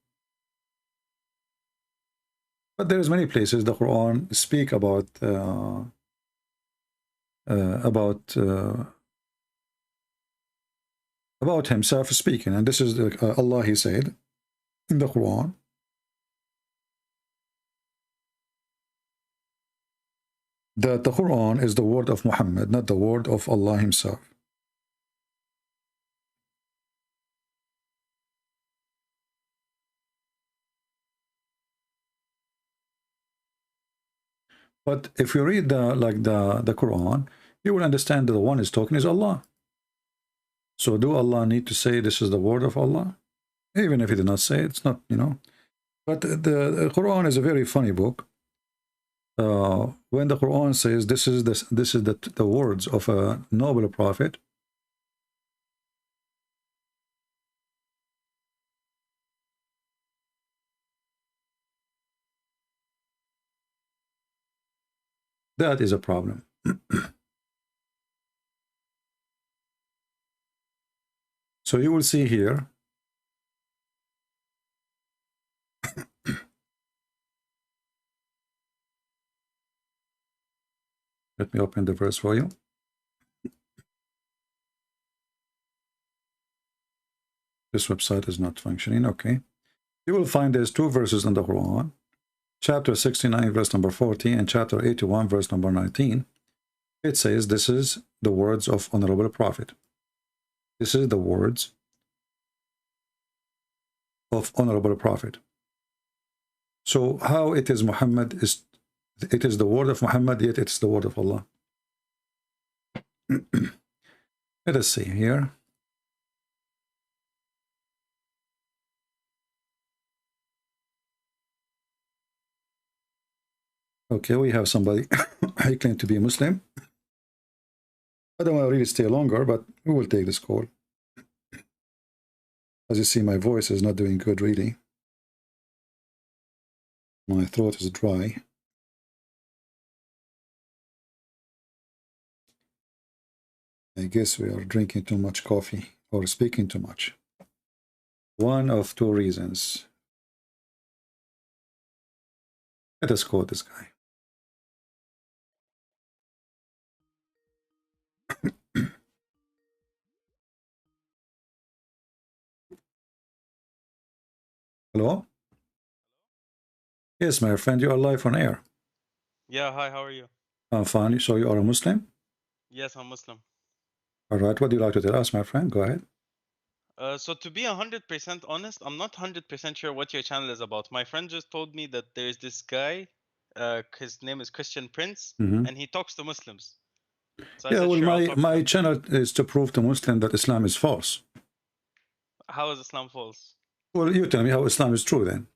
But there's many places the Quran speak about himself speaking, and this is Allah. He said in the Quran, that the Quran is the word of Muhammad, not the word of Allah himself. But if you read the Quran, you will understand that the one is talking is Allah. So do Allah need to say this is the word of Allah? Even if he did not say it, it's not, you know. But the Quran is a very funny book. When the Quran says this is the words of a noble prophet, that is a problem. So you will see here, let me open the verse for you. This website is not functioning. Okay. You will find there's two verses in the Quran. Chapter 69, verse number 40, and chapter 81, verse number 19. It says, this is the words of Honorable Prophet. This is the words of Honorable Prophet. So how it is Muhammad is, it is the word of Muhammad, yet it's the word of Allah. Let us see here. Okay, we have somebody. I claim to be a Muslim. I don't want to really stay longer, but we will take this call. As you see, my voice is not doing good, really. My throat is dry. I guess we are drinking too much coffee or speaking too much. One of two reasons. Let us call this guy. Hello? Yes, my friend, you are live on air. Yeah, hi, how are you? I'm fine. So you are a Muslim? Yes, I'm Muslim. All right, what do you like to tell us, my friend? Go ahead. So to be 100% honest, I'm not 100% sure what your channel is about. My friend just told me that there's this guy, his name is Christian Prince, and he talks to Muslims. So I Yeah, said, well, sure, I'll talk to my him. channel is to prove to Muslims that Islam is false. How is Islam false? Well, you tell me how Islam is true then.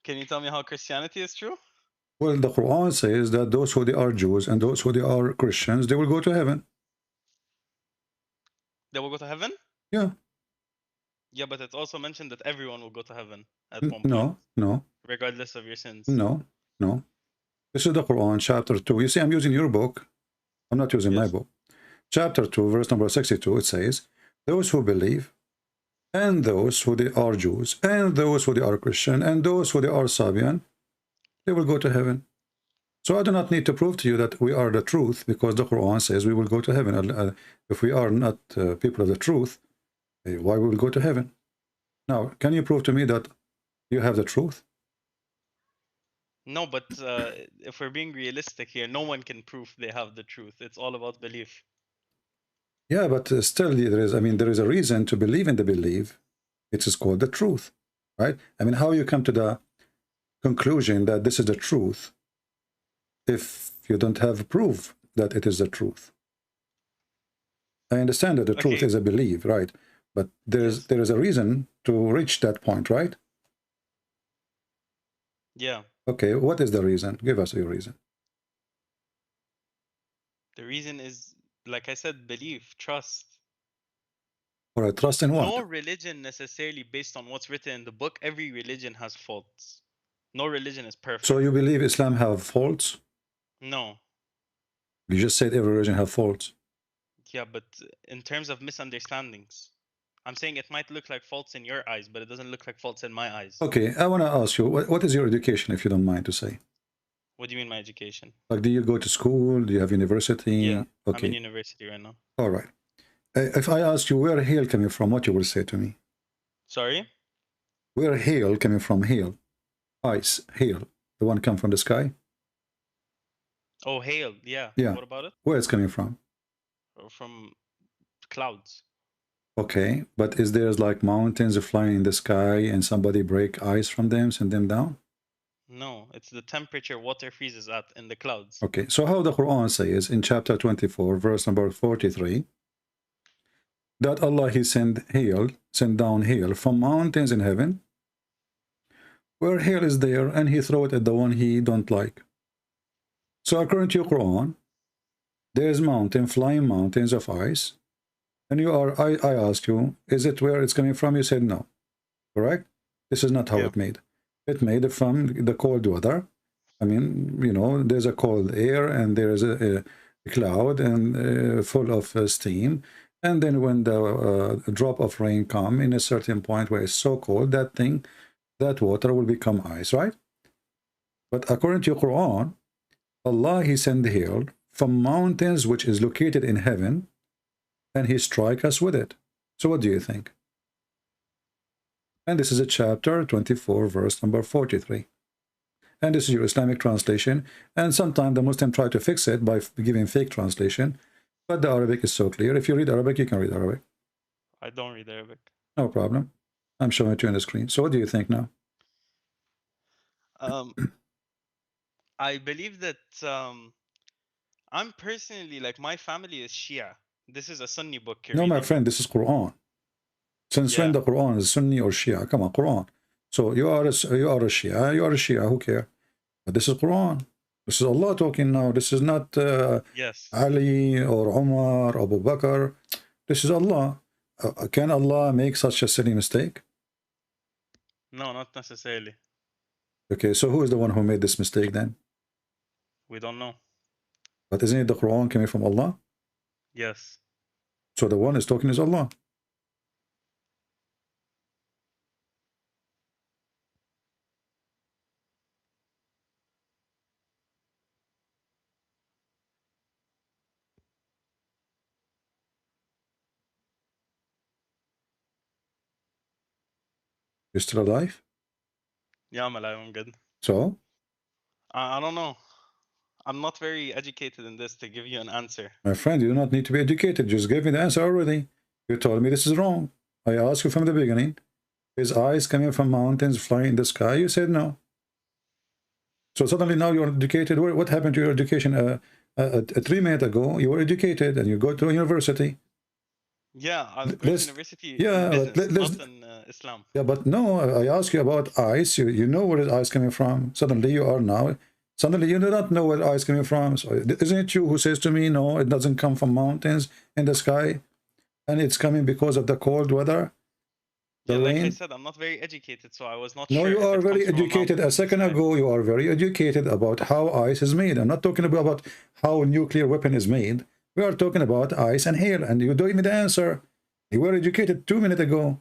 Can you tell me how Christianity is true? Well, the Quran says that those who they are Jews and those who they are Christians, they will go to heaven. They will go to heaven? Yeah. Yeah, but it's also mentioned that everyone will go to heaven at one point. No, no. Regardless of your sins. No, no. This is the Quran, chapter 2. You see, I'm using your book. I'm not using my book. Chapter 2, verse number 62, it says, those who believe, and those who they are Jews, and those who they are Christian, and those who they are Sabian, they will go to heaven. So I do not need to prove to you that we are the truth, because the Quran says we will go to heaven. If we are not people of the truth, why we will go to heaven? Now, can you prove to me that you have the truth? No, but if we're being realistic here, no one can prove they have the truth. It's all about belief. Yeah, but still there is, I mean, there is a reason to believe in the belief. It is called the truth, right? I mean, how you come to the conclusion that this is the truth if you don't have proof that it is the truth? I understand that the truth is a belief, right? But there is a reason to reach that point, right? Yeah. Okay, what is the reason? Give us your reason. The reason is, like I said, belief, trust. All right, trust in what? No religion necessarily based on what's written in the book. Every religion has faults. No religion is perfect. So you believe Islam have faults? No. You just said every religion have faults. Yeah, but in terms of misunderstandings, I'm saying it might look like faults in your eyes, but it doesn't look like faults in my eyes. Okay, I want to ask you, what is your education, if you don't mind to say? What do you mean my education? Like, do you go to school? Do you have university? Yeah, okay. I'm in university right now. All right. If I ask you where hail coming from, what you will say to me? Sorry? Where hail coming from? Hail. Ice. Hail. The one come from the sky? Oh, hail. Yeah. Yeah. What about it? Where it's coming from? From clouds. Okay, but is there like mountains flying in the sky and somebody break ice from them, send them down? No, it's the temperature water freezes at in the clouds. Okay, so how the Quran says in chapter 24, verse number 43, that Allah, He sent down hail from mountains in heaven, where hail is there, and He throw it at the one He don't like. So according to your Quran, there's flying mountains of ice, and you are, I ask you, is it where it's coming from? You said no, correct? This is not how it made. It made it from the cold weather. I mean, you know, there's a cold air, and there's a cloud and full of steam. And then when the drop of rain come in a certain point where it's so cold, that water will become ice, right? But according to your Quran, Allah, He sent hail from mountains which is located in heaven, and He strike us with it. So what do you think? And this is a chapter 24, verse number 43. And this is your Islamic translation. And sometimes the Muslim try to fix it by giving fake translation. But the Arabic is so clear. If you read Arabic, you can read Arabic. I don't read Arabic. No problem. I'm showing it to you on the screen. So what do you think now? I believe that I'm personally, like, my family is Shia. This is a Sunni book. No, my friend, this is Quran. Since when the Quran is Sunni or Shia? Come on, Quran. So you are a Shia, who cares? But this is Quran. This is Allah talking now. This is not Ali or Umar or Abu Bakr. This is Allah. Can Allah make such a silly mistake? No, not necessarily. Okay, so who is the one who made this mistake then? We don't know. But isn't it the Quran coming from Allah? Yes. So the one is talking is Allah. You're still alive? Yeah, I'm alive. I'm good. So? I don't know. I'm not very educated in this to give you an answer. My friend, you do not need to be educated. Just give me the answer already. You told me this is wrong. I asked you from the beginning, is ice coming from mountains flying in the sky? You said no. So suddenly now you're educated. What happened to your education? 3 minutes ago, you were educated and you go to university. Yeah, I went to university yeah, in business, not in Islam. Yeah, but no, I ask you about ice. You know where is ice coming from. Suddenly you are now. Suddenly you do not know where ice coming from. So isn't it you who says to me, no, it doesn't come from mountains in the sky, and it's coming because of the cold weather? Yeah, like I said, I'm not very educated, so I was not sure. No, you are very educated. A second ago, you are very educated about how ice is made. I'm not talking about how a nuclear weapon is made. We are talking about ice and hail, and you don't give me the answer. You were educated 2 minutes ago.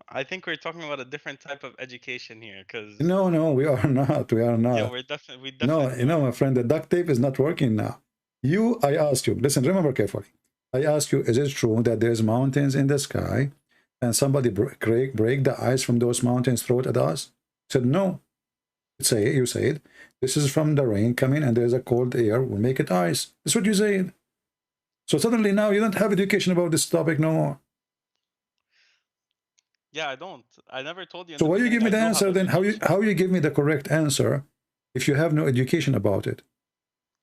I think we're talking about a different type of education here, because no, we are not. We are not. Yeah, we definitely. No, you know, my friend, the duct tape is not working now. I asked you. Listen, remember carefully. I asked you, is it true that there's mountains in the sky, and somebody break the ice from those mountains, throw it at us? I said no. You said this is from the rain coming, and there's a cold air will make it ice. That's what you said. So suddenly now you don't have education about this topic no more. Yeah, I don't. I never told you. So why you give me the answer then? How you give me the correct answer if you have no education about it?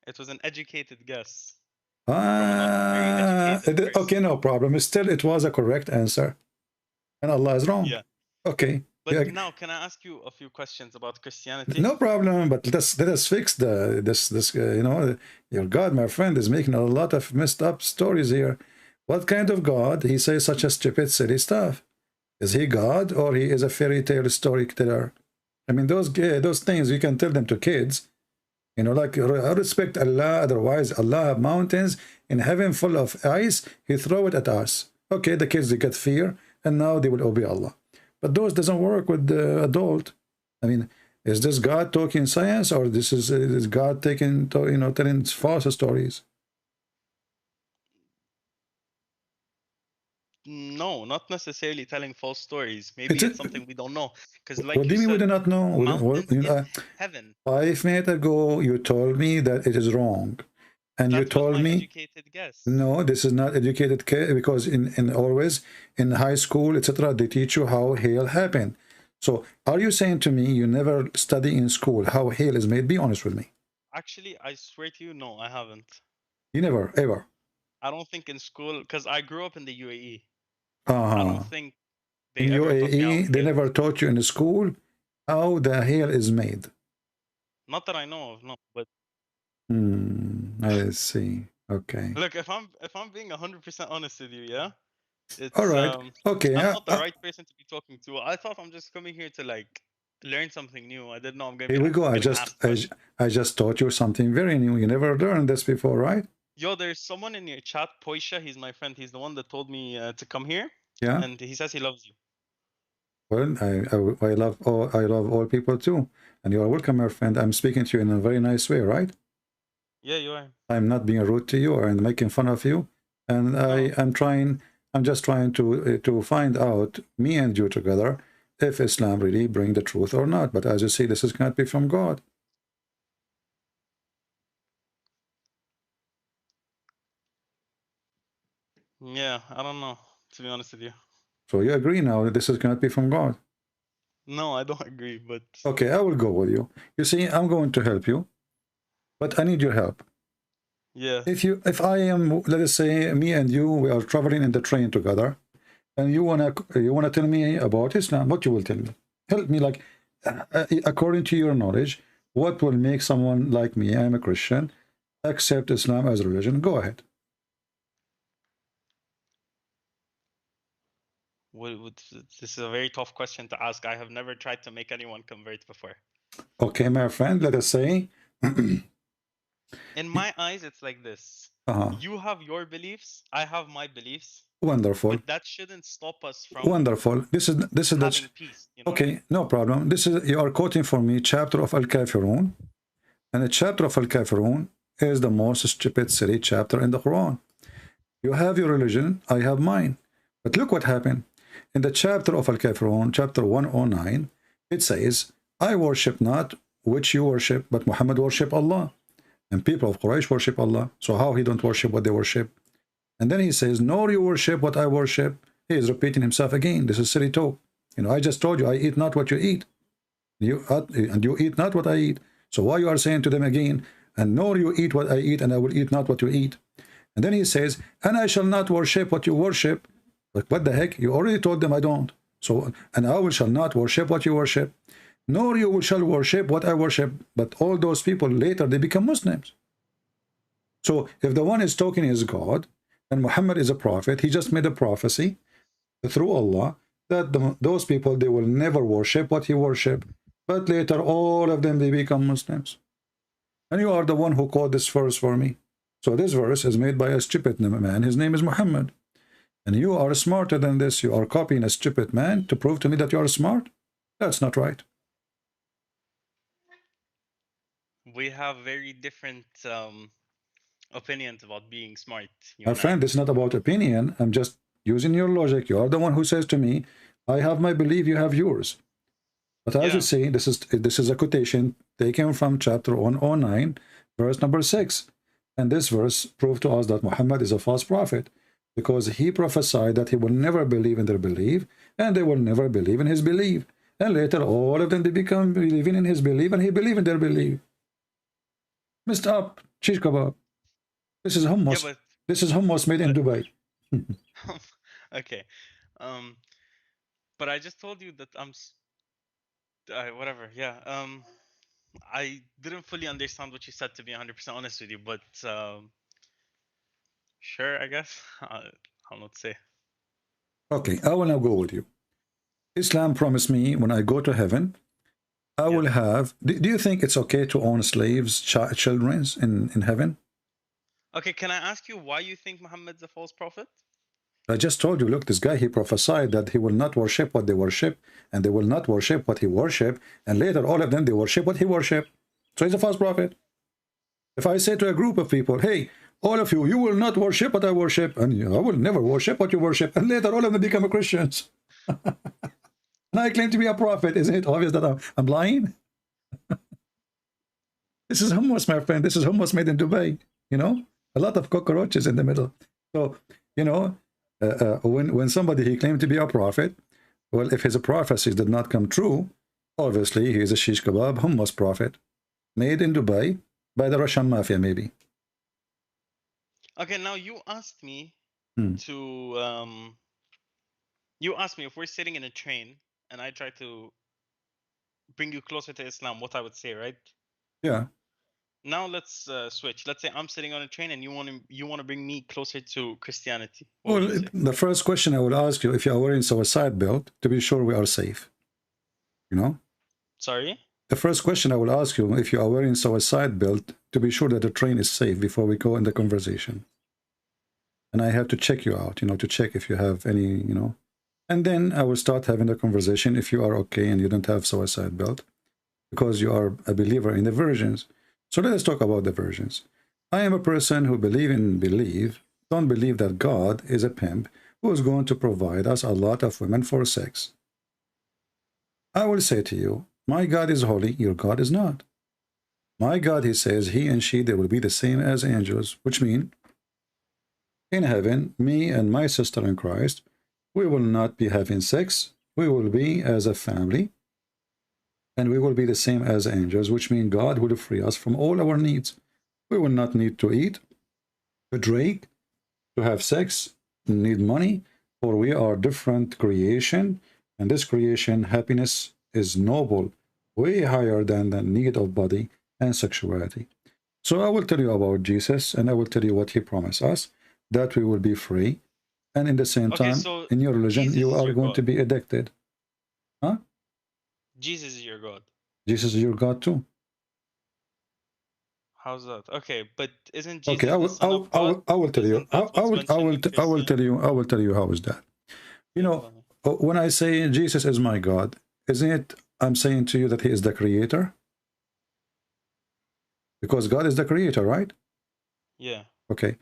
It was an educated guess. Okay, no problem. Still, it was a correct answer, and Allah is wrong. Yeah. Okay, But now, can I ask you a few questions about Christianity? No problem. But let us fix this. You know, your God, my friend, is making a lot of messed up stories here. What kind of God? He says such a stupid, silly stuff. Is he God, or he is a fairy tale storyteller? I mean, those things you can tell them to kids. You know, like, I respect Allah, otherwise Allah have mountains in heaven full of ice, he throw it at us. Okay, the kids, they get fear, and now they will obey Allah. But those doesn't work with the adult. I mean, is this God talking science, or this is God taking, you know, telling false stories? No, not necessarily telling false stories. Maybe it's something we don't know. Because, like What do you mean we do not know? mountains in heaven. 5 minutes ago, you told me that it is wrong. And That you told was my me, educated guess. no, this is not educated, because in always in high school, etc., they teach you how hell happened. So are you saying to me you never study in school how hell is made? Be honest with me. Actually, I swear to you, no, I haven't. You never, ever. I don't think in school, because I grew up in the UAE. Uh-huh. I don't think they In ever taught me how UAE, they hell. never taught you in school how the hell is made. Not that I know of, no. But I see. Okay. look, if I'm being 100% honest with you, yeah, it's All right. Okay. I'm not the right person to be talking to. I thought I'm just coming here to like learn something new. I didn't know I'm going to Here be we go. I just taught you something very new. You never learned this before, right? Yo, there's someone in your chat, Poisha. He's my friend. He's the one that told me to come here. Yeah. And he says he loves you. Well, I love all people too, and you are welcome, my friend. I'm speaking to you in a very nice way, right? Yeah, you are. I'm not being rude to you or making fun of you, and I'm just trying to find out, me and you together, if Islam really bring the truth or not. But as you see, this is can't be from God. Yeah, I don't know, to be honest with you. So you agree now that this is cannot be from God? No, I don't agree, but... Okay, I will go with you. You see, I'm going to help you, but I need your help. Yeah. If I am, let us say, me and you, we are traveling in the train together, and you wanna tell me about Islam, what you will tell me? Help me, like, according to your knowledge, what will make someone like me, I'm a Christian, accept Islam as a religion? Go ahead. This is a very tough question to ask. I have never tried to make anyone convert before. Okay, my friend, let us say... In my eyes, it's like this. You have your beliefs, I have my beliefs. Wonderful. But that shouldn't stop us from wonderful. This is having peace. You know? Okay, no problem. You are quoting for me chapter of Al-Kafirun, and the chapter of Al-Kafirun is the most stupid, silly chapter in the Quran. You have your religion, I have mine. But look what happened. In the chapter of Al-Kafirun, chapter 109, it says, I worship not which you worship, but Muhammad worship Allah. And people of Quraysh worship Allah. So how he don't worship what they worship? And then he says, nor you worship what I worship. He is repeating himself again. This is silly talk. You know, I just told you, I eat not what you eat. And you eat not what I eat. So why you are saying to them again, and nor you eat what I eat, and I will eat not what you eat? And then he says, and I shall not worship what you worship. Like, what the heck? You already told them I don't. So, and I shall not worship what you worship, nor you shall worship what I worship. But all those people later, they become Muslims. So if the one is talking is God, and Muhammad is a prophet, he just made a prophecy through Allah that those people, they will never worship what he worship. But later, all of them, they become Muslims. And you are the one who quoted this verse for me. So this verse is made by a stupid man. His name is Muhammad. And you are smarter than this. You are copying a stupid man to prove to me that you are smart? That's not right. We have very different opinions about being smart. My friend, this is not about opinion. I'm just using your logic. You are the one who says to me, I have my belief, you have yours. But as you see, this is a quotation taken from chapter 109, verse number 6. And this verse proved to us that Muhammad is a false prophet, because he prophesied that he will never believe in their belief, and they will never believe in his belief. And later, all of them, they become believing in his belief, and he believe in their belief. Messed up, shish kebab. This is hummus. Yeah, this is hummus made in Dubai. Okay. But I just told you that Whatever. Yeah. I didn't fully understand what you said, to be 100% honest with you, but sure, I guess. I'll not say. Okay, I will now go with you. Islam promised me when I go to heaven, I will have. Do you think it's okay to own slaves, children in heaven? Okay, can I ask you why you think Muhammad's a false prophet? I just told you, look, this guy, he prophesied that he will not worship what they worship, and they will not worship what he worship, and later all of them, they worship what he worship. So he's a false prophet. If I say to a group of people, hey, all of you, you will not worship what I worship, and I will never worship what you worship, and later all of them become Christians. And I claim to be a prophet. Isn't it obvious that I'm lying? This is hummus, my friend. This is hummus made in Dubai. You know, a lot of cockroaches in the middle. So, you know, when somebody he claimed to be a prophet, well, if his prophecies did not come true, obviously he is a shish kebab hummus prophet made in Dubai by the Russian mafia, maybe. Okay, now you asked me to you asked me if we're sitting in a train and I try to bring you closer to Islam, what I would say, right? Yeah. Now let's switch. Let's say I'm sitting on a train and you want to bring me closer to Christianity. Well, the first question I will ask you, if you are wearing suicide belt, to be sure we are safe. You know? Sorry? The first question I will ask you, if you are wearing suicide belt, to be sure that the train is safe before we go in the conversation. And I have to check you out, you know, to check if you have any, you know. And then I will start having the conversation if you are okay and you don't have suicide belt, because you are a believer in the virgins. So let us talk about the virgins. I am a person who don't believe that God is a pimp who is going to provide us a lot of women for sex. I will say to you, my God is holy, your God is not. My God, he says, he and she, they will be the same as angels, which means in heaven, me and my sister in Christ, we will not be having sex. We will be as a family. And we will be the same as angels, which means God will free us from all our needs. We will not need to eat, to drink, to have sex, need money, for we are different creation. And this creation, happiness is noble, way higher than the need of body and sexuality. So I will tell you about Jesus, and I will tell you what he promised us, that we will be free. And in the same time, so in your religion, Jesus you are going God. to be addicted. Huh? Jesus is your God. Jesus is your God too. How's that? Okay, but isn't Jesus okay? I will tell you. I will tell you how is that. You know, when I say Jesus is my God, isn't it? I'm saying to you that he is the creator, because God is the creator, right? Yeah. Okay.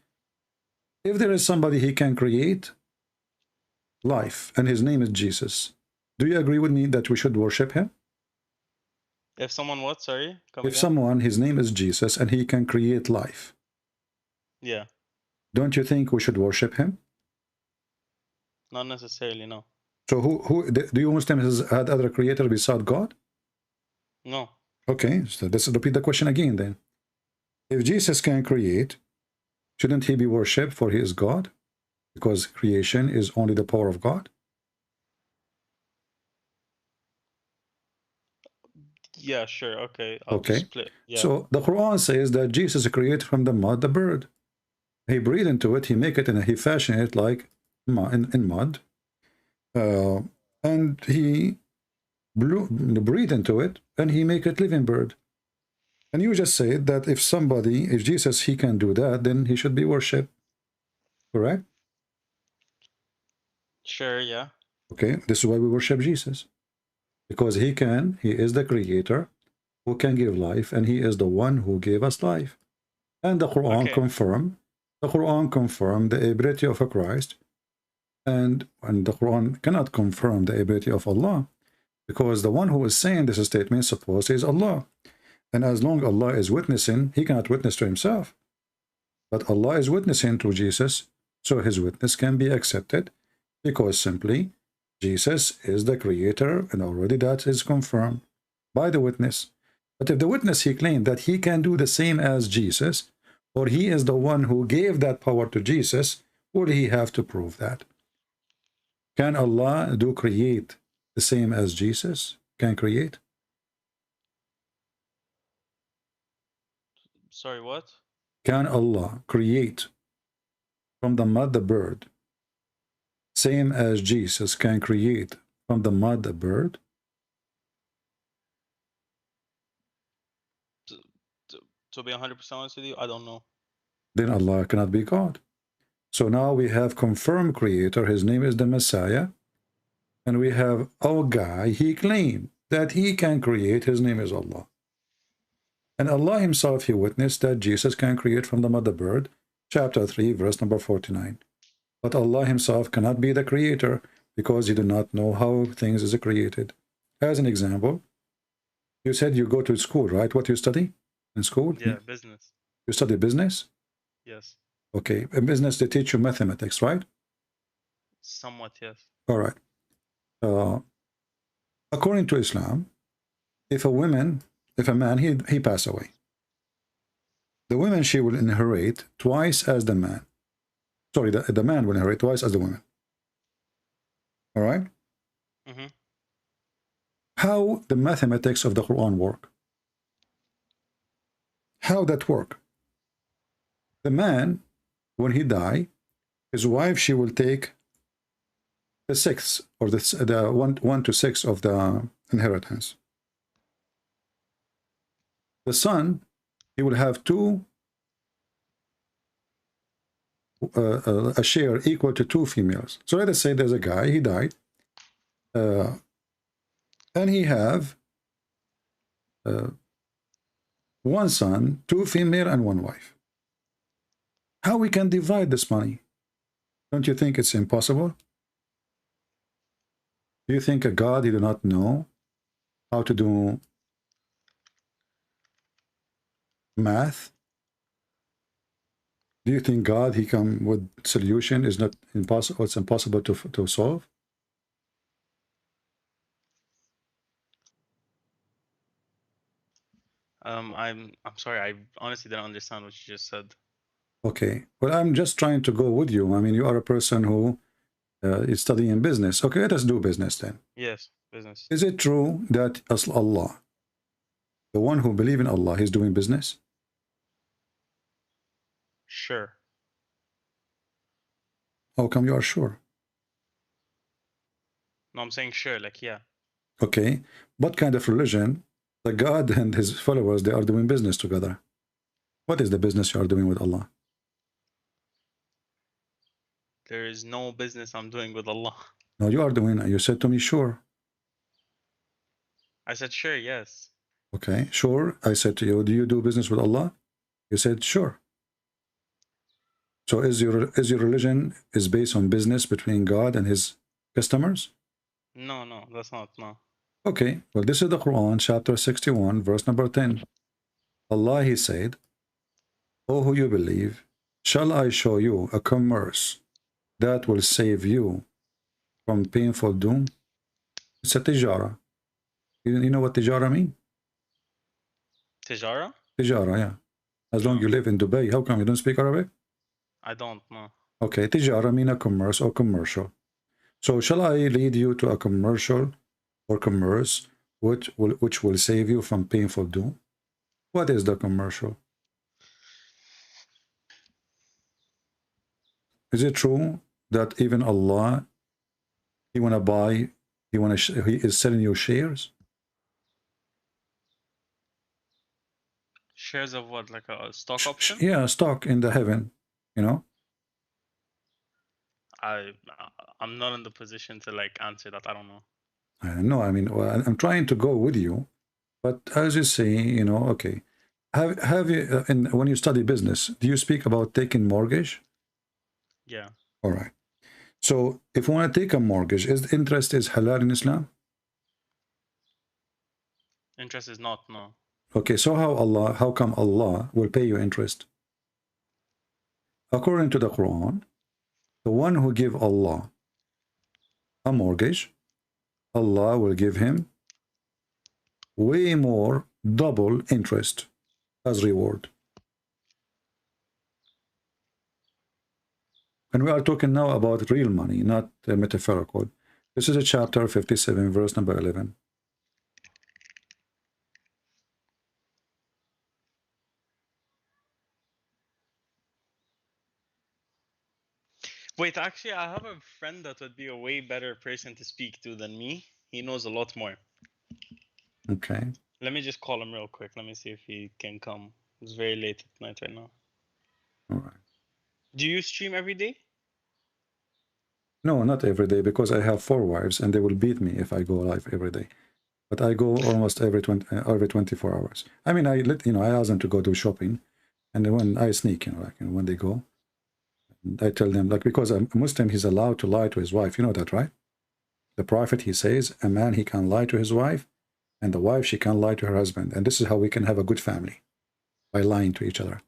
If there is somebody he can create life, and his name is Jesus, do you agree with me that we should worship him? If someone what? Sorry? If someone, his name is Jesus, and he can create life. Yeah. Don't you think we should worship him? Not necessarily, no. So who do you Muslims had other creator beside God? No. Okay, so let's repeat the question again then. If Jesus can create, shouldn't he be worshipped for he is God? Because creation is only the power of God? Yeah, sure. Okay. Okay. Split. Yeah. So the Quran says that Jesus created from the mud the bird. He breathed into it, he make it, and he fashioned it like in mud. And he breathed into it, and he make it living bird. And you just said that if Jesus, he can do that, then he should be worshipped. Correct? Sure, yeah. Okay, this is why we worship Jesus. Because he is the creator who can give life, and he is the one who gave us life. And the Quran confirmed the ability of a Christ, and the Quran cannot confirm the ability of Allah, because the one who is saying this statement supposedly is Allah. And as long as Allah is witnessing, he cannot witness to himself. But Allah is witnessing to Jesus, so his witness can be accepted, because simply Jesus is the creator, and already that is confirmed by the witness. But if the witness, he claimed that he can do the same as Jesus, or he is the one who gave that power to Jesus, would he have to prove that? Can Allah create the same as Jesus can create? Sorry, what? Can Allah create from the mud a bird, same as Jesus can create from the mud a bird? To be 100% honest with you, I don't know. Then Allah cannot be God. So now we have confirmed creator, his name is the Messiah, and we have our guy, he claimed that he can create, his name is Allah. And Allah himself, he witnessed that Jesus can create from the mother bird, chapter 3, verse number 49. But Allah himself cannot be the creator because he do not know how things is created. As an example, you said you go to school, right? What you study in school? Yeah, business. You study business? Yes. Okay. In business, they teach you mathematics, right? Somewhat, yes. All right. According to Islam, if a man, he pass away, the woman, she will inherit twice as the man. Sorry, the man will inherit twice as the woman. All right? Mm-hmm. How the mathematics of the Quran work? How that work? The man, when he die, his wife, she will take the sixth, or the 1 to 6 of the inheritance. The son, he will have a share equal to 2 females. So let us say there's a guy, he died, and he have 1 son, 2 female, and 1 wife. How we can divide this money? Don't you think it's impossible? Do you think a God, he do not know how to do math? Do you think God, he come with solution is not impossible? It's impossible to solve. I'm sorry. I honestly didn't understand what you just said. Okay. Well, I'm just trying to go with you. I mean, you are a person who is studying business. Okay, let us do business then. Yes, business. Is it true that as Allah, the one who believes in Allah, is doing business? Sure. How come you are sure? No, I'm saying sure, like, yeah. Okay. What kind of religion, the God and his followers, they are doing business together? What is the business you are doing with Allah? There is no business I'm doing with Allah. No, you are doing it. You said to me, sure. I said sure, yes. Okay, sure. I said to you, do you do business with Allah? You said sure. So is your religion is based on business between God and his customers? No, that's not, no. Okay, well, this is the Quran, chapter 61, verse number 10. Allah, he said, O who you believe, shall I show you a commerce that will save you from painful doom? It's a tijara. You know what tijara mean? Tijara? Tijara, yeah. As long as you live in Dubai, how come you don't speak Arabic? I don't know. Okay, tijara mean a commerce or commercial. So shall I lead you to a commercial or commerce which will save you from painful doom? What is the commercial? Is it true that even Allah, he is selling you shares? Shares of what, like a stock option? Yeah, stock in the heaven, you know? I'm not in the position to like answer that. I don't know. I don't know. I mean, well, I'm trying to go with you, but as you say, you know, okay. Have you, when you study business, do you speak about taking mortgage? Yeah. All right. So if you want to take a mortgage, is the interest is halal in Islam? Interest is not, no. Okay, so how come Allah will pay you interest? According to the Quran, the one who give Allah a mortgage, Allah will give him way more, double interest as reward. And we are talking now about real money, not metaphorical. This is a chapter 57, verse number 11. Wait, actually, I have a friend that would be a way better person to speak to than me. He knows a lot more. Okay. Let me just call him real quick. Let me see if he can come. It's very late at night right now. All right. Do you stream every day? No, not every day, because I have 4 wives and they will beat me if I go live every day. But I go almost every 24 hours. I mean, I ask them to go do shopping, and then when I sneak, when they go, I tell them, because a Muslim, he's allowed to lie to his wife. You know that, right? The Prophet, he says, a man, he can lie to his wife, and the wife, she can lie to her husband. And this is how we can have a good family, by lying to each other.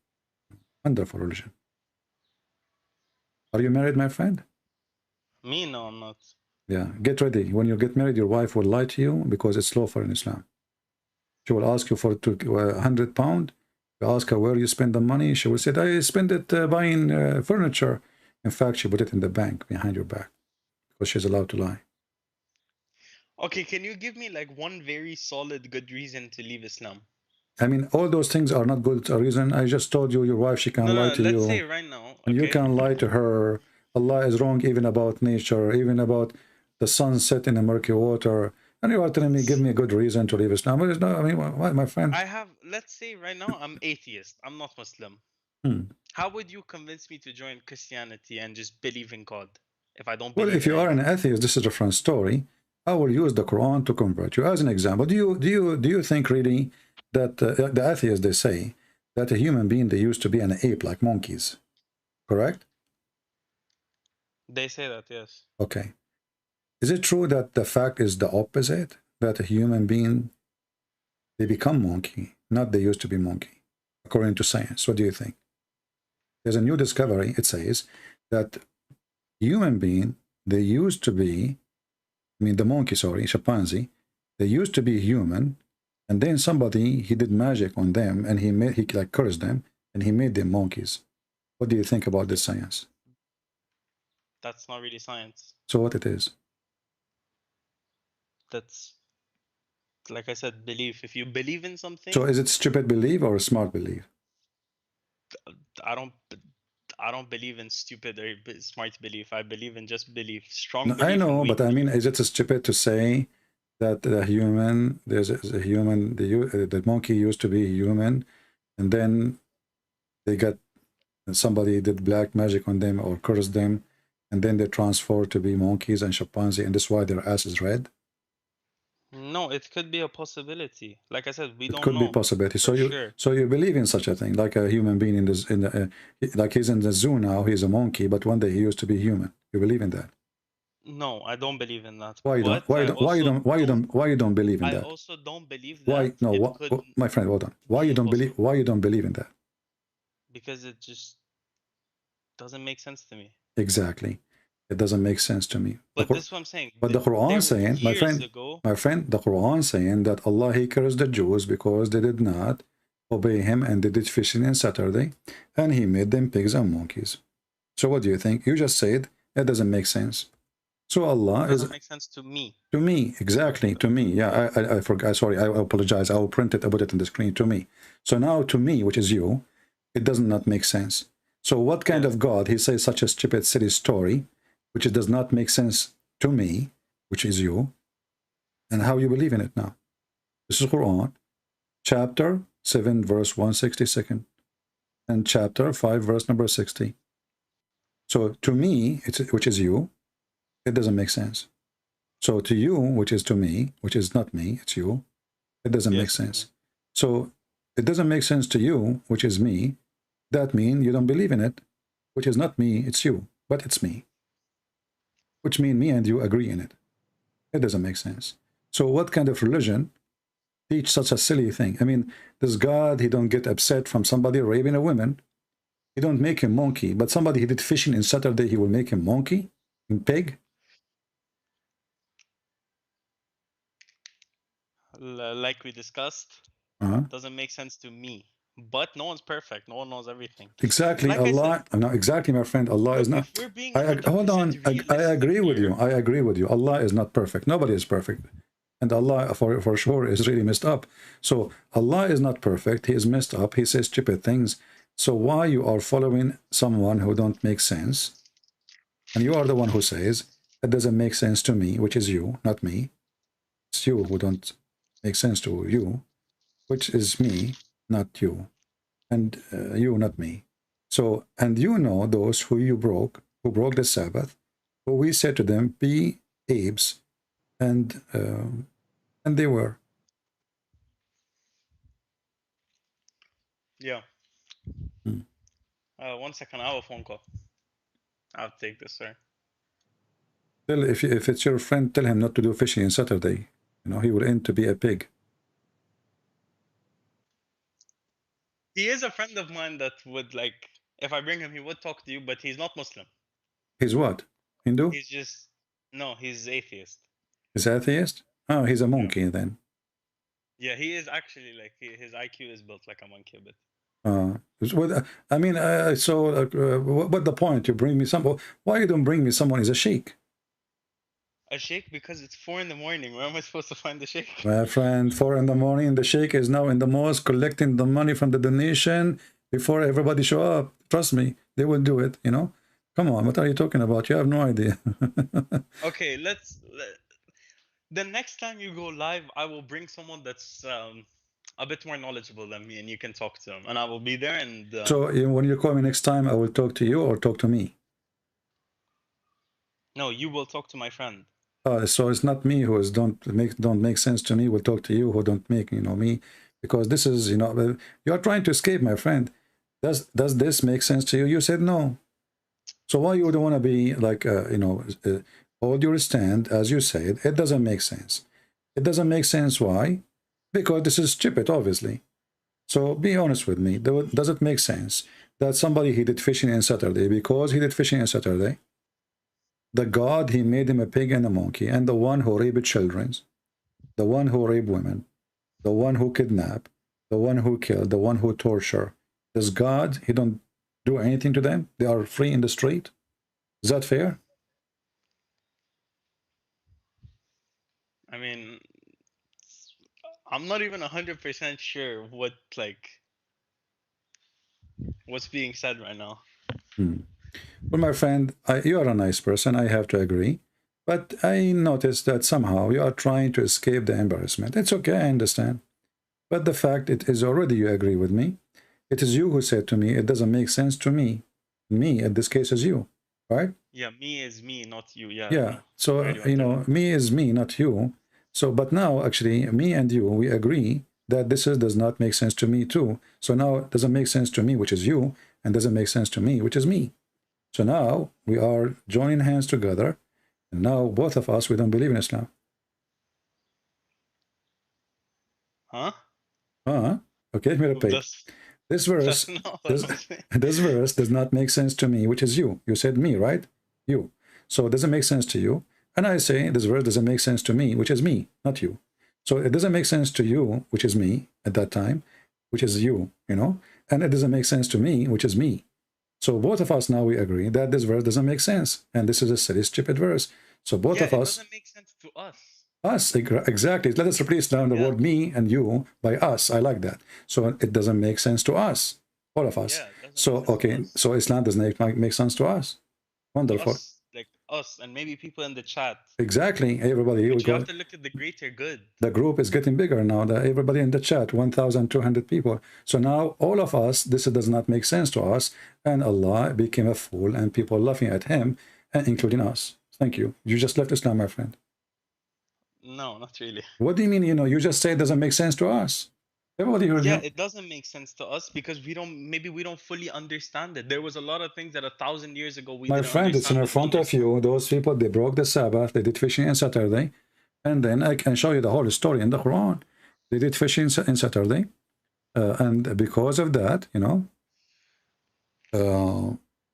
Wonderful religion. Are you married, my friend? Me? No, I'm not. Yeah, get ready. When you get married, your wife will lie to you because it's lawful in Islam. She will ask you for £100. You ask her where you spend the money. She will say, I spend it buying furniture. In fact, she put it in the bank behind your back because she's allowed to lie. Okay, can you give me like one very solid good reason to leave Islam? I mean, all those things are not good reason. I just told you your wife, she can lie to you. Let's say right now. Okay. And you can lie to her. Allah is wrong even about nature, even about the sun set in the murky water. And you are telling me, give me a good reason to leave Islam. But no, I mean, why, my friend? Let's say right now, I'm atheist. I'm not Muslim. How would you convince me to join Christianity and just believe in God if I don't believe Well, if you are an atheist, this is a different story. I will use the Quran to convert you. As an example, do you think really that the atheists, they say that a human being, they used to be an ape like monkeys, correct? They say that, yes. Okay. Is it true that the fact is the opposite? That a human being, they become monkey, not they used to be monkey, according to science? What do you think? There's a new discovery. It says that human being, they used to be, the monkey, sorry, chimpanzee, they used to be human, and then somebody, he did magic on them, and he like cursed them, and he made them monkeys. What do you think about this science? That's not really science. So what it is? That's, like I said, belief. If you believe in something. So is it stupid belief or smart belief? I don't believe in stupid or smart belief. I believe in just belief. Strong belief. I know, but I mean, is it stupid to say that the human, the monkey used to be human, and then somebody did black magic on them or cursed them, and then they transformed to be monkeys and chimpanzee, and that's why their ass is red? No, it could be a possibility. Like I said, we don't know. It could be a possibility. So you believe in such a thing, like a human being like he's in the zoo now, he's a monkey, but one day he used to be human. You believe in that? No, I don't believe in that. Why you don't believe in that? I also don't believe that. My friend, hold on. Why you don't believe in that? Because it just doesn't make sense to me. Exactly. It doesn't make sense to me. But this is what I'm saying. But the Quran saying, my friend, the Quran saying that Allah, he cursed the Jews because they did not obey him and they did fishing on Saturday, and he made them pigs and monkeys. So what do you think? You just said it doesn't make sense. So Allah doesn't make sense to me. To me, exactly, to me. Yeah, I forgot. Sorry, I apologize. I will print it. I put it on the screen. To me. So now to me, which is you, it does not make sense. So what kind of God? He says such a stupid, silly story, which it does not make sense to me, which is you, and how you believe in it now. This is Quran, chapter 7, verse 162, and chapter 5, verse number 60. So to me, which is you, it doesn't make sense. So to you, which is to me, which is not me, it's you, it doesn't make sense. So it doesn't make sense to you, which is me. That means you don't believe in it, which is not me, it's you, but it's me. Which means me and you agree in it. It doesn't make sense. So what kind of religion teach such a silly thing? I mean, this God, he don't get upset from somebody raping a woman. He don't make him monkey, but somebody he did fishing in Saturday, he will make him monkey and pig. Like we discussed, doesn't make sense to me. But no one's perfect. No one knows everything. Exactly. Like Allah, no, exactly, my friend. Allah is not. Hold on. I agree with you. I agree with you. Allah is not perfect. Nobody is perfect. And Allah, for sure, is really messed up. So Allah is not perfect. He is messed up. He says stupid things. So why you are following someone who don't make sense? And you are the one who says, it doesn't make sense to me, which is you, not me. It's you who don't make sense to you, which is me, not you. And you, not me. So, and you know those who broke the Sabbath, who we said to them, be apes, and they were. Yeah. 1 second, I have a phone call. I'll take this, sir. Tell, if it's your friend, tell him not to do fishing on Saturday. You know, he will end to be a pig. He is a friend of mine that would, like, if I bring him, he would talk to you, but he's not Muslim. He's what? Hindu? He's just, no, he's atheist. He's atheist? Oh, he's a monkey then. Yeah, he is actually, like, his IQ is built like a monkey a bit. I mean, so what the point? You bring me someone. Why you don't bring me someone who's a sheikh? A sheikh? Because it's 4 in the morning. Where am I supposed to find the sheikh? My friend, 4 in the morning, the sheikh is now in the mosque collecting the money from the donation before everybody show up. Trust me, they will do it, you know? Come on, what are you talking about? You have no idea. Okay, the next time you go live, I will bring someone that's a bit more knowledgeable than me, and you can talk to him, and I will be there. And so when you call me next time, I will talk to you or talk to me? No, you will talk to my friend. So it's not me who is don't make sense to me. Will talk to you who don't make me, because this is you are trying to escape, my friend. Does this make sense to you? You said no. So why you don't want to be like hold your stand as you said? It doesn't make sense. It doesn't make sense. Why? Because this is stupid, obviously. So be honest with me. Does it make sense that somebody he did fishing on Saturday because he did fishing on Saturday? The God, he made him a pig and a monkey, and the one who raped children, the one who raped women, the one who kidnapped, the one who killed, the one who torture. Does God, he don't do anything to them? They are free in the street? Is that fair? I mean, I'm not even 100% sure what's being said right now. Well, my friend, you are a nice person, I have to agree. But I noticed that somehow you are trying to escape the embarrassment. It's okay, I understand. But the fact it is already you agree with me. It is you who said to me, it doesn't make sense to me. Me, in this case, is you, right? Yeah, me is me, not you. Yeah. Yeah, so, me is me, not you. So, but now, actually, me and you, we agree that this does not make sense to me too. So now it doesn't make sense to me, which is you, and doesn't make sense to me, which is me. So now we are joining hands together, and now both of us, we don't believe in Islam. Huh? Okay, let me repeat. This verse, this verse does not make sense to me, which is you. You said me, right? You. So it doesn't make sense to you. And I say this verse doesn't make sense to me, which is me, not you. So it doesn't make sense to you, which is me at that time, which is you, and it doesn't make sense to me, which is me. So both of us now we agree that this verse doesn't make sense, and this is a silly, stupid verse. So both of us. It doesn't make sense to us. Us, exactly. Let us replace down the word me and you by us. I like that. So it doesn't make sense to us, all of us. So okay, so Islam doesn't make sense to us. Wonderful. Us, like us, and maybe people in the chat. Exactly. Everybody. But you have to look at the greater good. The group is getting bigger now. Everybody in the chat, 1,200 people. So now all of us, this does not make sense to us, and Allah became a fool, and people laughing at him, and including us. Thank you. You just left Islam, my friend. No, not really. What do you mean? You just say it doesn't make sense to us. Everybody heard it doesn't make sense to us because we don't fully understand it. There was a lot of things that 1,000 years ago we my didn't friend, it's in front of you. Those people, they broke the Sabbath, they did fishing on Saturday, and then I can show you the whole story in the Quran. They did fishing on Saturday, and because of that,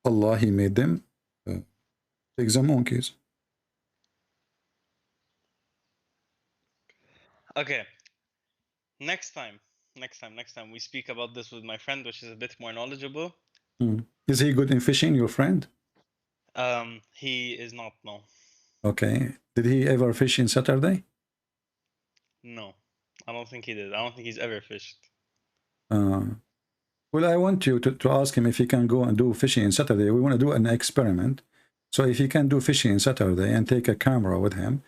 Allah, he made them pigs and monkeys. Okay, next time we speak about this with my friend, which is a bit more knowledgeable. Is he good in fishing, your friend? He is not, no. Okay. Did he ever fish in Saturday? No, I don't think he did. I don't think he's ever fished. Well, I want you to ask him if he can go and do fishing on Saturday. We want to do an experiment. So if he can do fishing on Saturday and take a camera with him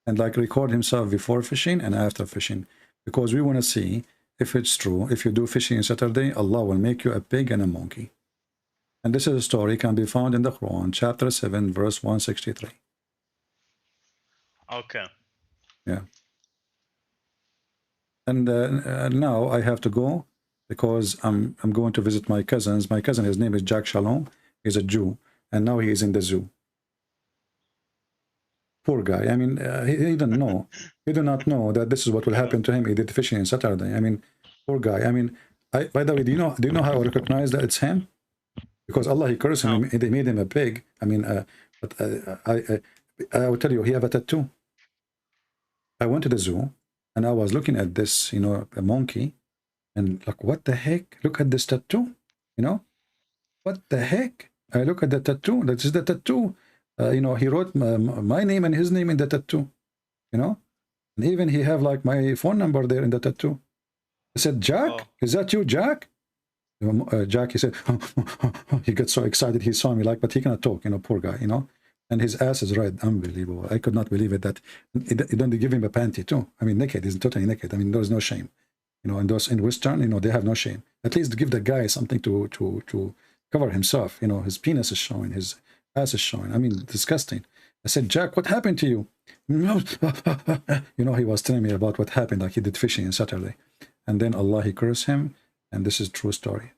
and like record himself before fishing and after fishing, because we want to see if it's true. If you do fishing on Saturday, Allah will make you a pig and a monkey. And this is a story can be found in the Quran, chapter 7, verse 163. Okay. Yeah. And now I have to go because I'm going to visit my cousins. My cousin, his name is Jack Shalom. He's a Jew, and now he is in the zoo. Poor guy. I mean, he didn't know. He did not know that this is what will happen to him. He did fishing on Saturday. I mean, poor guy. I mean, by the way, do you know how I recognize that it's him? Because Allah, he cursed him. They made him a pig. I mean, but I will tell you, he have a tattoo. I went to the zoo, and I was looking at this, you know, a monkey, and like, what the heck? Look at this tattoo, you know? What the heck? I look at the tattoo. That is the tattoo. You know, he wrote my name and his name in the tattoo, you know? And even he have like my phone number there in the tattoo. I said, Jack, is that you, Jack? Jack, he said, he got so excited. He saw me like, but he cannot talk, you know, poor guy, you know? And his ass is red. Unbelievable. I could not believe it that it don't give him a panty too. I mean, naked. He's totally naked. I mean, there's no shame. You know, and those in Western, you know, they have no shame. At least give the guy something to cover himself. You know, his penis is showing, his ass is showing. I mean, disgusting. I said, Jack, what happened to you? You know, he was telling me about what happened, like he did fishing on Saturday. And then Allah, he cursed him. And this is true story.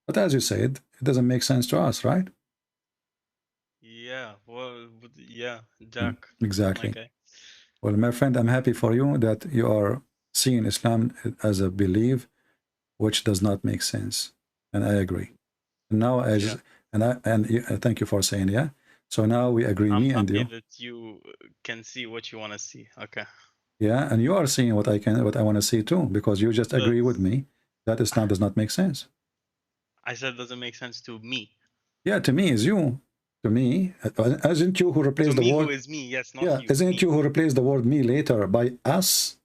But as you said, it doesn't make sense to us, right? Yeah, well, yeah, Jack. Exactly. Okay. Well, my friend, I'm happy for you that you are seeing Islam as a belief which does not make sense. And I agree. And now, thank you for saying, yeah. So now we agree, me and you. That you can see what you want to see. Okay. Yeah, and you are seeing what I want to see too, because you just agree with me that Islam does not make sense. I said it doesn't make sense to me. Yeah, to me is you. To me, isn't you who replaced the word? Who is me? Yes, not you. Isn't it you who replaced the word me later by us?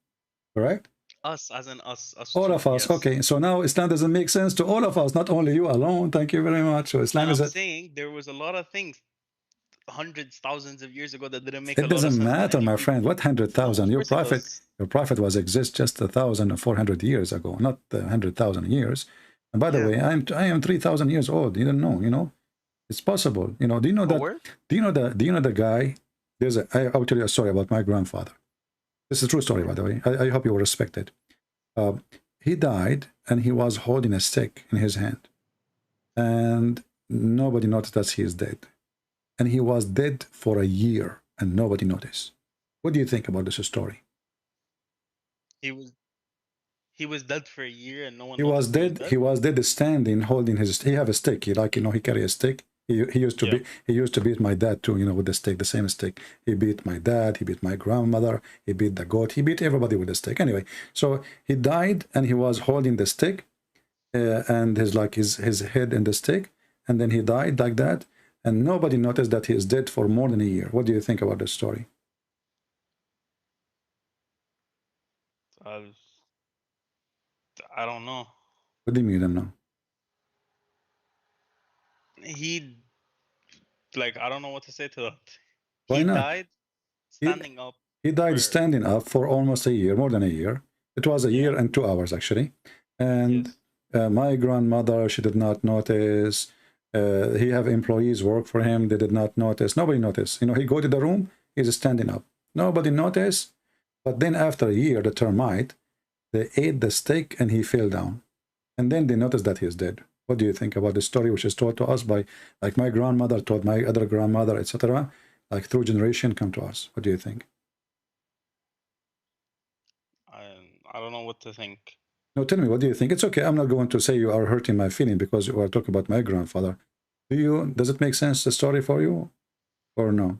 Correct? Us, as in us. All of us. Yes. Okay, so now Islam doesn't make sense to all of us, not only you alone. Thank you very much. So Islam is. I'm saying there was a lot of things, hundreds, thousands of years ago that didn't make. It doesn't matter, my friend. What 100,000? Your prophet was exist just 1,400 years ago, not 100,000 years. And by the way, I am 3,000 years old. You don't know, you know. It's possible, you know. Do you know that? Do you know the guy? I will tell you a story about my grandfather. This is a true story, by the way. I hope you will respect it. He died, and he was holding a stick in his hand, and nobody noticed that he is dead. And he was dead for a year, and nobody noticed. What do you think about this story? He was dead for a year, and no one. He was dead. He was dead, standing, holding his. He have a stick. He he carry a stick. He used to beat my dad too, you know, with the stick, the same stick. He beat my dad, he beat my grandmother, he beat the goat, he beat everybody with the stick. Anyway, so he died, and he was holding the stick, and his head in the stick, and then he died like that, and nobody noticed that he is dead for more than a year. What do you think about this story? I don't know. What do you mean you don't know? I don't know what to say to that. Why not? Died standing up. He died standing up for almost a year, more than a year. It was a year and 2 hours, actually. And my grandmother, she did not notice. He have employees work for him. They did not notice. Nobody noticed. You know, he go to the room, he's standing up. Nobody noticed. But then after a year, the termite, they ate the steak and he fell down. And then they noticed that he is dead. What do you think about the story which is told to us by, like my grandmother told my other grandmother, etc., like through generation come to us? What do you think? I don't know what to think. No, tell me, what do you think? It's okay. I'm not going to say you are hurting my feeling because you are talking about my grandfather. Does it make sense, the story for you, or no?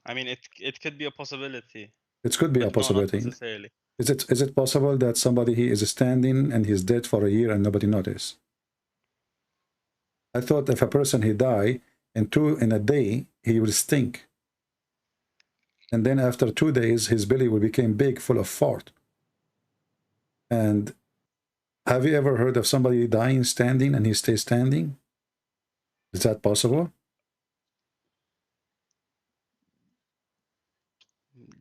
I mean, it could be a possibility. It could be a possibility. Not necessarily. Is it possible that somebody he is standing and he's dead for a year and nobody noticed? I thought if a person he die in a day, he will stink. And then after 2 days, his belly will become big, full of fart. And have you ever heard of somebody dying standing and he stays standing? Is that possible?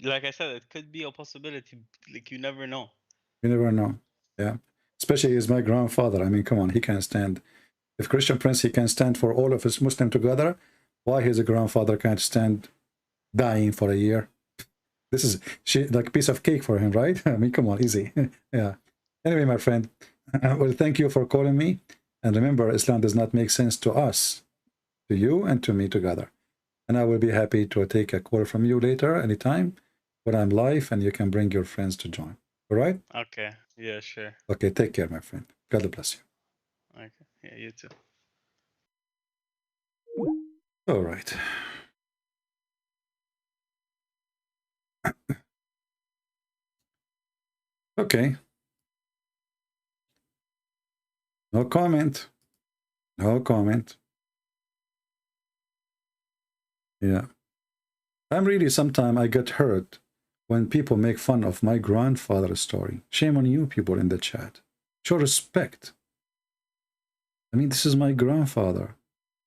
like I said, it could be a possibility. Like you never know. You never know. Yeah. Especially he's my grandfather. I mean, come on, he can't stand. If Christian Prince, he can stand for all of his Muslim together, why his grandfather can't stand dying for a year? This is like a piece of cake for him, right? I mean, come on, easy. Yeah. Anyway, my friend, well, thank you for calling me. And remember, Islam does not make sense to us, to you and to me together. And I will be happy to take a call from you later, anytime, when I'm live, and you can bring your friends to join. All right? Okay. Yeah, sure. Okay, take care, my friend. God bless you. Okay. Yeah, you too. All right. Okay. No comment. No comment. Yeah. I'm really, sometimes I get hurt when people make fun of my grandfather's story. Shame on you people in the chat. Show respect. I mean, this is my grandfather.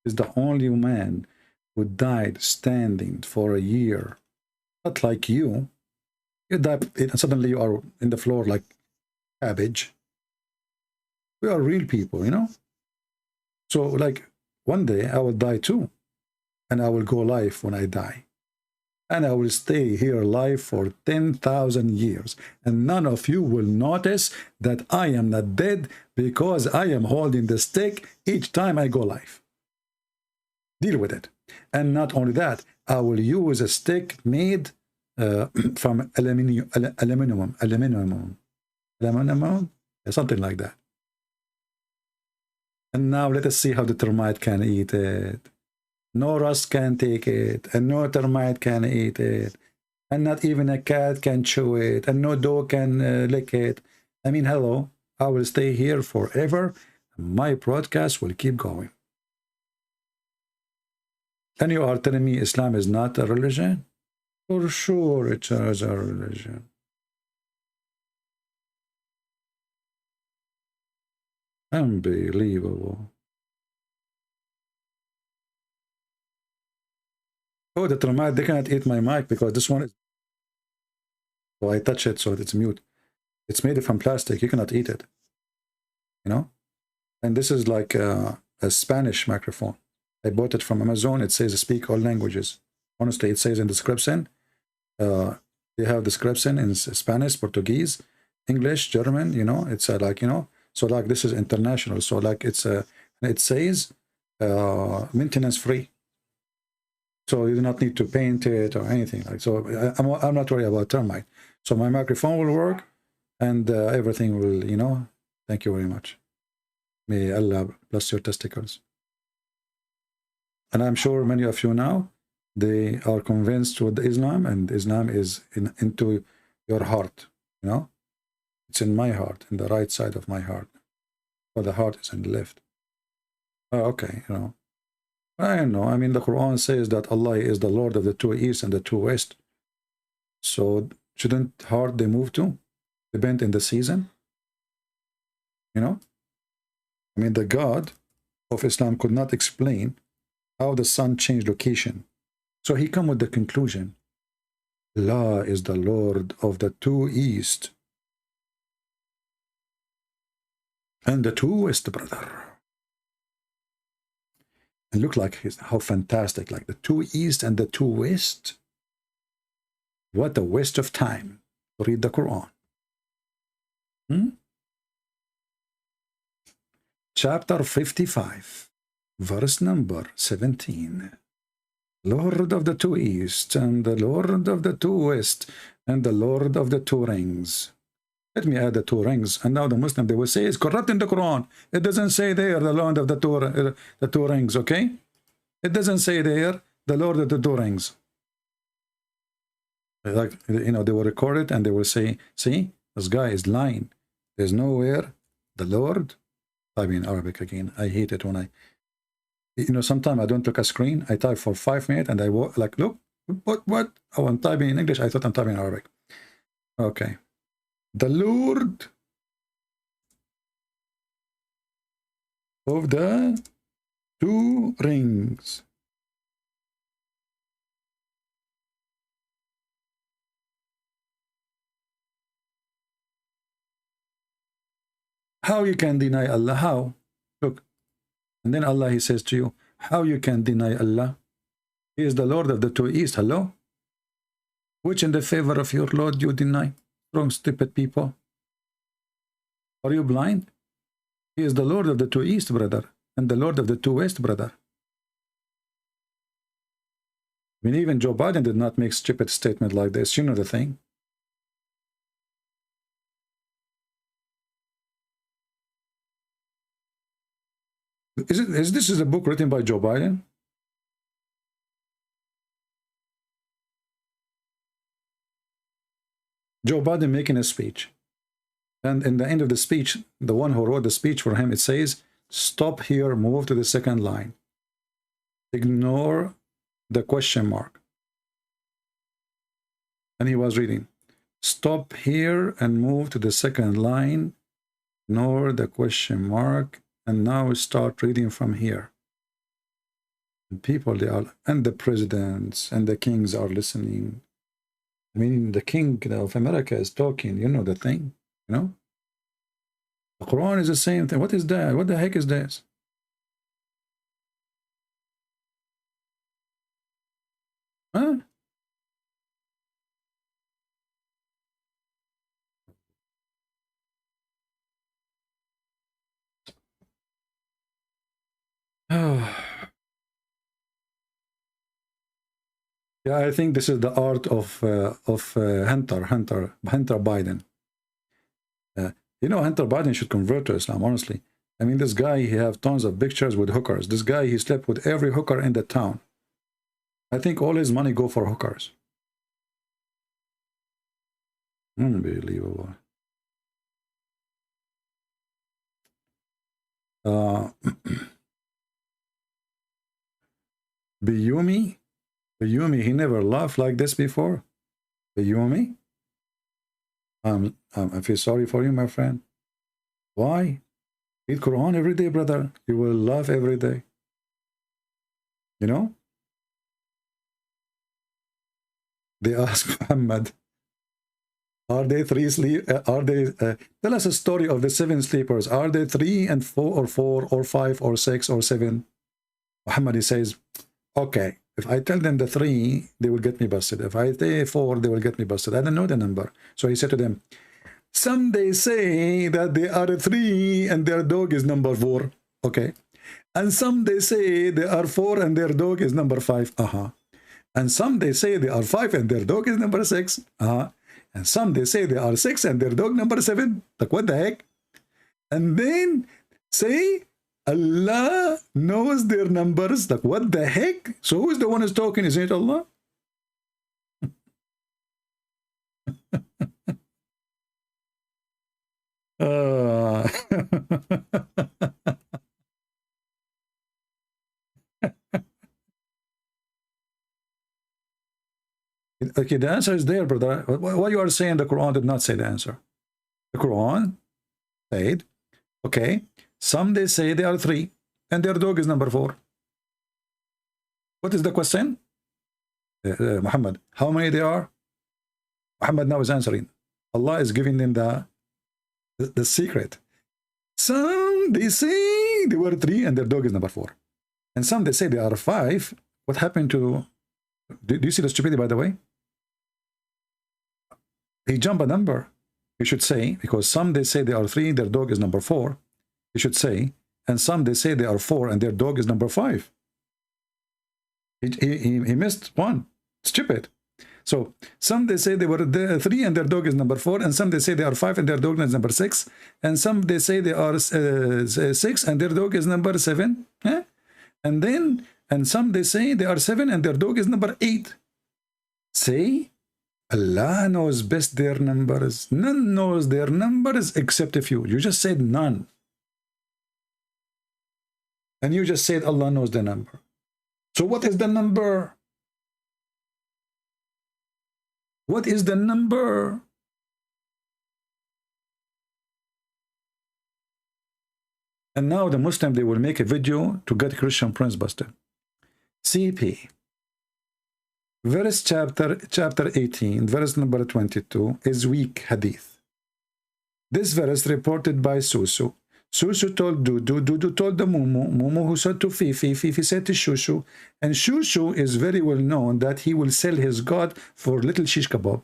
He's the only man who died standing for a year. Not like you. You die and suddenly you are in the floor like cabbage. We are real people, you know? So like one day I will die too. And I will go live when I die. And I will stay here alive for 10,000 years. And none of you will notice that I am not dead because I am holding the stick each time I go live. Deal with it. And not only that, I will use a stick made from aluminum, something like that. And now let us see how the termite can eat it. No rust can take it, and no termite can eat it, and not even a cat can chew it, and no dog can lick it. I mean, hello, I will stay here forever. My broadcast will keep going. And you are telling me Islam is not a religion? For sure it is a religion. Unbelievable. Oh, the termite, they cannot eat my mic because this one is... So I touch it so it's mute. It's made from plastic. You cannot eat it. You know? And this is like a Spanish microphone. I bought it from Amazon. It says speak all languages. Honestly, it says in the description. They have description in Spanish, Portuguese, English, German, you know. It's like, you know. So like this is international. So like it's it says maintenance free. So you do not need to paint it or anything like. So I'm not worried about termite. So my microphone will work, and everything will, you know. Thank you very much. May Allah bless your testicles. And I'm sure many of you now, they are convinced with Islam, and Islam is into your heart. You know, it's in my heart, in the right side of my heart. Well, the heart is in the left. Oh, okay, you know. I don't know. I mean, the Quran says that Allah is the Lord of the two east and the two west. So shouldn't heart they move to? Depend in the season? You know? I mean, the God of Islam could not explain how the sun changed location. So he come with the conclusion. Allah is the Lord of the two east and the two west, brother. And look like how fantastic, like the two east and the two west. What a waste of time to read the Quran. Chapter 55, verse number 17. Lord of the two east and the Lord of the two west and the Lord of the two rings. Let me add the two rings. And now the Muslim, they will say it's corrupt in the Quran. It doesn't say there the Lord of the two rings, okay? It doesn't say there the Lord of the two rings. Like, you know, they will record it and they will say, see, this guy is lying. There's nowhere the Lord. I mean Arabic again. I hate it when I, you know, sometimes I don't look at screen. I type for 5 minutes and I walk like, look, what? Oh, I'm typing in English. I thought I'm typing in Arabic. Okay. The Lord of the two rings. How you can deny Allah? How? Look. And then Allah, he says to you, how you can deny Allah? He is the Lord of the two East. Hello? Which in the favor of your Lord you deny? Wrong, stupid people. Are you blind? He is the Lord of the two East, brother, and the Lord of the two West, brother. I mean, even Joe Biden did not make stupid statement like this. You know the thing. Is this a book written by Joe Biden? Joe Biden making a speech. And in the end of the speech, the one who wrote the speech for him, it says, stop here, move to the second line. Ignore the question mark. And he was reading, stop here and move to the second line, ignore the question mark, and now start reading from here. And people, they are, and the presidents and the kings are listening. I mean, the king of America is talking, you know the thing, you know? The Quran is the same thing. What is that? What the heck is this? Huh? Yeah, I think this is the art of Hunter Biden. You know, Hunter Biden should convert to Islam, honestly. I mean, this guy, he have tons of pictures with hookers. This guy, he slept with every hooker in the town. I think all his money go for hookers. Unbelievable. Biyumi, he never laughed like this before. Biyumi, I feel sorry for you, my friend. Why? Read Quran every day, brother. You will laugh every day. You know? They ask Muhammad, are they three sleep? Tell us a story of the 7 sleepers. Are they 3 and 4 or 5 or 6 or 7? Muhammad, he says, okay, if I tell them the 3, they will get me busted. If I say 4, they will get me busted. I don't know the number. So he said to them, some they say that they are 3 and their dog is number 4. Okay. And some they say they are 4 and their dog is number 5. And some they say they are 5 and their dog is number 6. And some they say they are 6 and their dog number 7. Like, what the heck? And then say Allah knows their numbers. Like, what the heck? So who is the one who's talking? Isn't it Allah? Okay, the answer is there, brother. What you are saying, the Quran did not say the answer. The Quran said, okay, some they say they are 3 and their dog is number 4. What is the question? Muhammad, how many they are? Muhammad now is answering. Allah is giving them the secret. Some they say they were 3 and their dog is number 4. And some they say they are 5. What happened to... Do you see the stupidity, by the way? He jumped a number. You should say, because some they say they are 3, their dog is number 4. You should say, and some they say they are 4 and their dog is number 5. He missed one. Stupid. So some they say they were 3 and their dog is number 4, and some they say they are 5 and their dog is number 6, and some they say they are 6 and their dog is number 7. And some they say they are 7 and their dog is number 8. Say, Allah knows best their numbers. None knows their numbers except a few. You just said none. And you just said Allah knows the number. So what is the number? What is the number? And now the Muslim, they will make a video to get Christian Prince busted. CP. Verse chapter 18, verse number 22 is weak hadith. This verse reported by Susu. Susu told Dudu, Dudu told the Mumu, Mumu who said to Fifi, Fifi said to Shushu, and Shushu is very well known that he will sell his God for little shish kebab.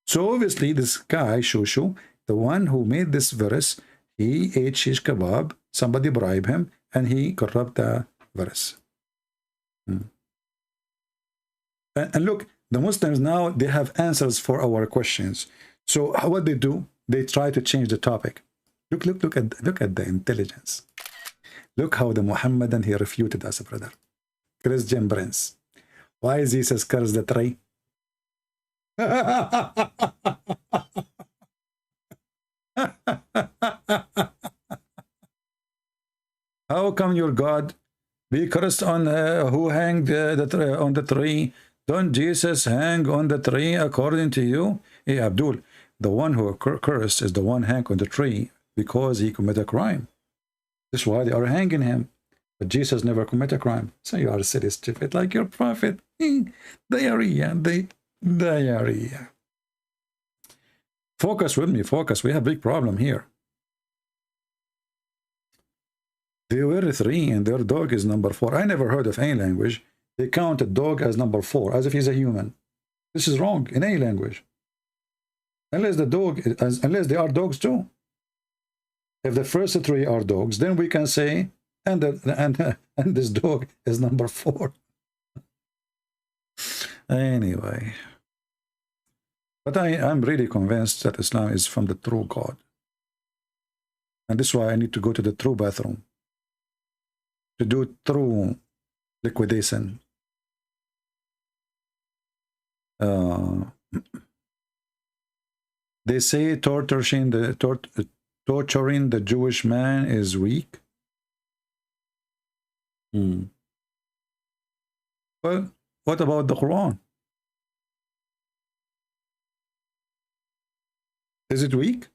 So obviously this guy, Shushu, the one who made this verse, he ate shish kebab, somebody bribed him, and he corrupt the verse. And look, the Muslims now, they have answers for our questions. So what they do, they try to change the topic. Look at the intelligence. Look how the Muhammadan, he refuted us, brother. Christian Prince. Why Jesus cursed the tree? How come your God be cursed on who hanged on the tree? Don't Jesus hang on the tree according to you? Hey, Abdul, the one who cursed is the one hanged on the tree because he committed a crime. That's why they are hanging him. But Jesus never committed a crime. So you are silly, stupid, like your prophet. Diarrhea. Focus with me, focus. We have a big problem here. They were 3 and their dog is number 4. I never heard of any language. They count a dog as number 4, as if he's a human. This is wrong in any language. Unless unless they are dogs too. If the first 3 are dogs, then we can say, and this dog is number 4. Anyway. But I'm really convinced that Islam is from the true God. And this is why I need to go to the true bathroom to do true liquidation. They say torturing the Jewish man is weak. Well, what about the Quran? Is it weak?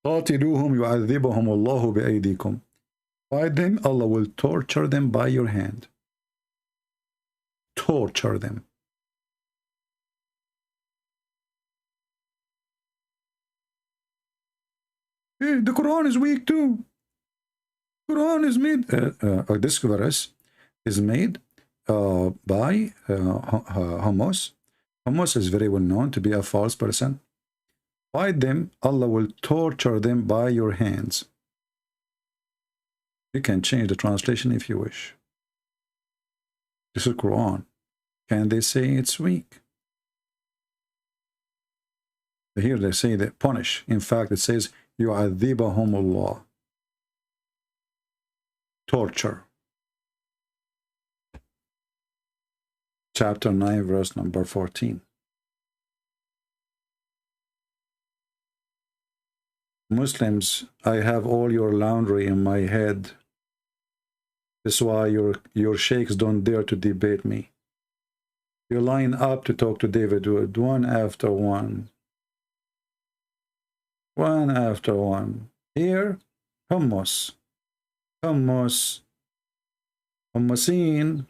قاتلوهم يعذبهم الله بأيديكم. By them, Allah will torture them by your hand. Torture them. Hey, the Quran is weak too. Quran is made. This verse is made by Hamas. Hamas is very well known to be a false person. By them, Allah will torture them by your hands. You can change the translation if you wish. This is Quran. Can they say it's weak? Here they say they punish. In fact, it says, يُعَذِّبَهُمُ اللَّهُ. Torture. Chapter 9, verse number 14. Muslims, I have all your laundry in my head. That's why your sheikhs don't dare to debate me. You line up to talk to David Wood, one after one. One after one. Here, hummus. Hummus. Hummusin.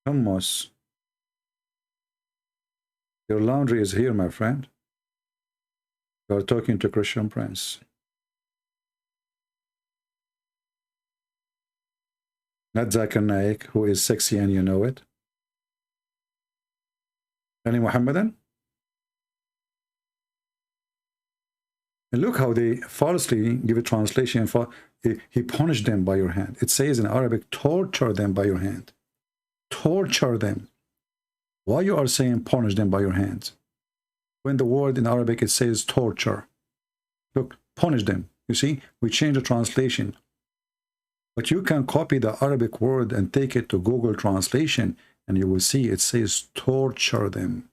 Hummus. Your laundry is here, my friend. You are talking to Christian Prince. Not Zakir Naik, who is sexy and you know it. Any Muhammadan? And look how they falsely give a translation for he punished them by your hand. It says in Arabic, torture them by your hand. Torture them. Why you are saying punish them by your hands? When the word in Arabic it says torture. Look, punish them. You see, we change the translation. But you can copy the Arabic word and take it to Google Translation, and you will see it says torture them.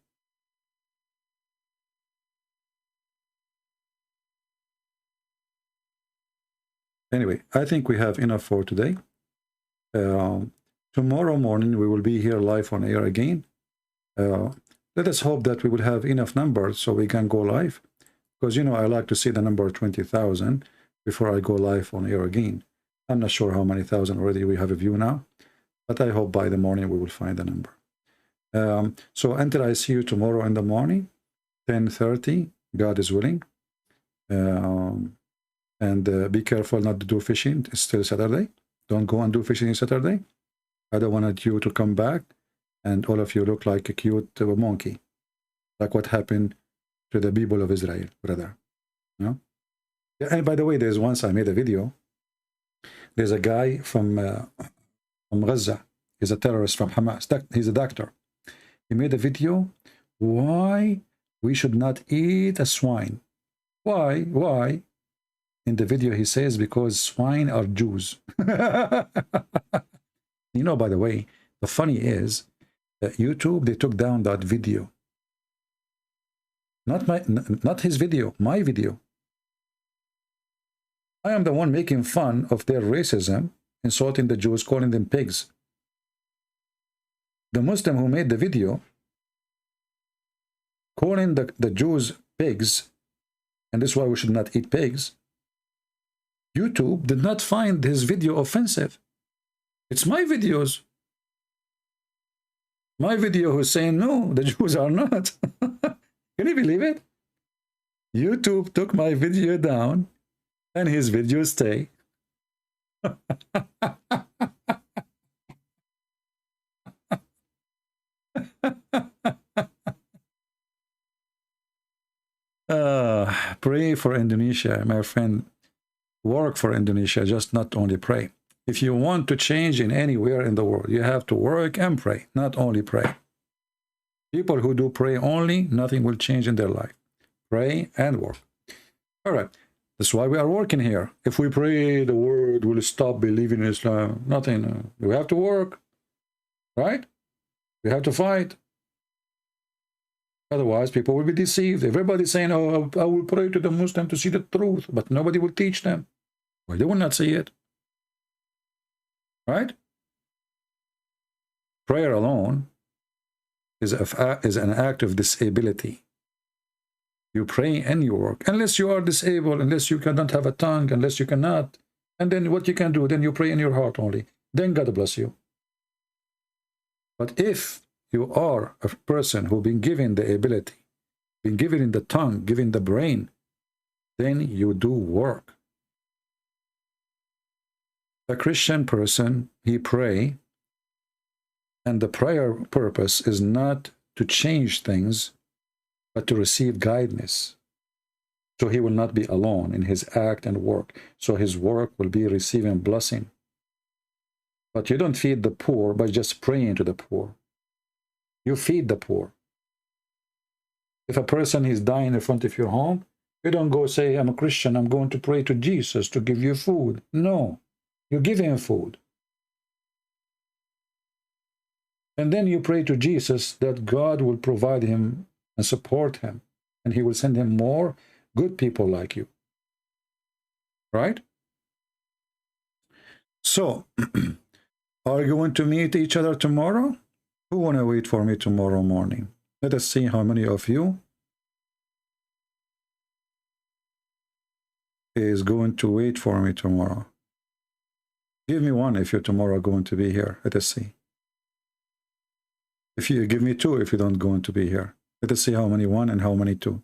Anyway, I think we have enough for today. Tomorrow morning we will be here live on air again. Let us hope that we will have enough numbers so we can go live. Because, you know, I like to see the number 20,000 before I go live on air again. I'm not sure how many thousand already we have a view now, but I hope by the morning we will find the number. So until I see you tomorrow in the morning, 10:30, God is willing. And be careful not to do fishing. It's still Saturday. Don't go and do fishing on Saturday. I don't want you to come back and all of you look like a cute monkey, like what happened to the people of Israel, brother. No? Yeah, and by the way, there's once I made a video. There's a guy from Gaza. He's a terrorist from Hamas. He's a doctor. He made a video why we should not eat a swine. Why? Why? In the video he says because swine are Jews. You know, by the way, the funny is that YouTube, they took down that video. Not his video, my video. I am the one making fun of their racism, insulting the Jews, calling them pigs. The Muslim who made the video, calling the Jews pigs, and this is why we should not eat pigs, YouTube did not find his video offensive. It's my videos. My video who's saying, no, the Jews are not. Can you believe it? YouTube took my video down, and his videos stay. Pray for Indonesia, my friend. Work for Indonesia, just not only pray. If you want to change in anywhere in the world, you have to work and pray, not only pray. People who do pray only, nothing will change in their life. Pray and work. All right. That's why we are working here. If we pray, the world will stop believing in Islam. Nothing. We have to work. Right? We have to fight. Otherwise, people will be deceived. Everybody's saying, oh, I will pray to the Muslim to see the truth. But nobody will teach them. Well, they will not see it. Right? Prayer alone is an act of disability. You pray and you work. Unless you are disabled, unless you don't have a tongue, unless you cannot. And then what you can do, then you pray in your heart only. Then God bless you. But if you are a person who's been given the ability, been given the tongue, given the brain, then you do work. A Christian person, he pray, and the prayer purpose is not to change things, but to receive guidance. So he will not be alone in his act and work. So his work will be receiving blessing. But you don't feed the poor by just praying to the poor. You feed the poor. If a person is dying in front of your home, you don't go say, I'm a Christian, I'm going to pray to Jesus to give you food. No, you give him food. And then you pray to Jesus that God will provide him and support him. And he will send him more good people like you. Right? So, are you going to meet each other tomorrow? Who want to wait for me tomorrow morning? Let us see how many of you is going to wait for me tomorrow. Give me one if you're tomorrow going to be here. Let us see. If you give me two if you don't going to be here. Let us see how many one and how many two.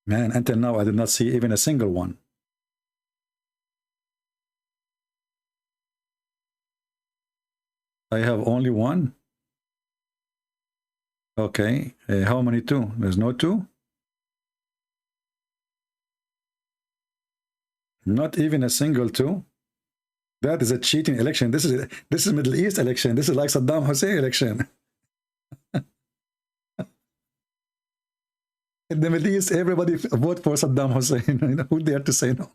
Man, until now I did not see even a single one. I have only one. Okay, how many two? There's no two? Not even a single two? That is a cheating election. This is Middle East election. This is like Saddam Hussein election. In the Middle East, everybody vote for Saddam Hussein. Who dare to say no?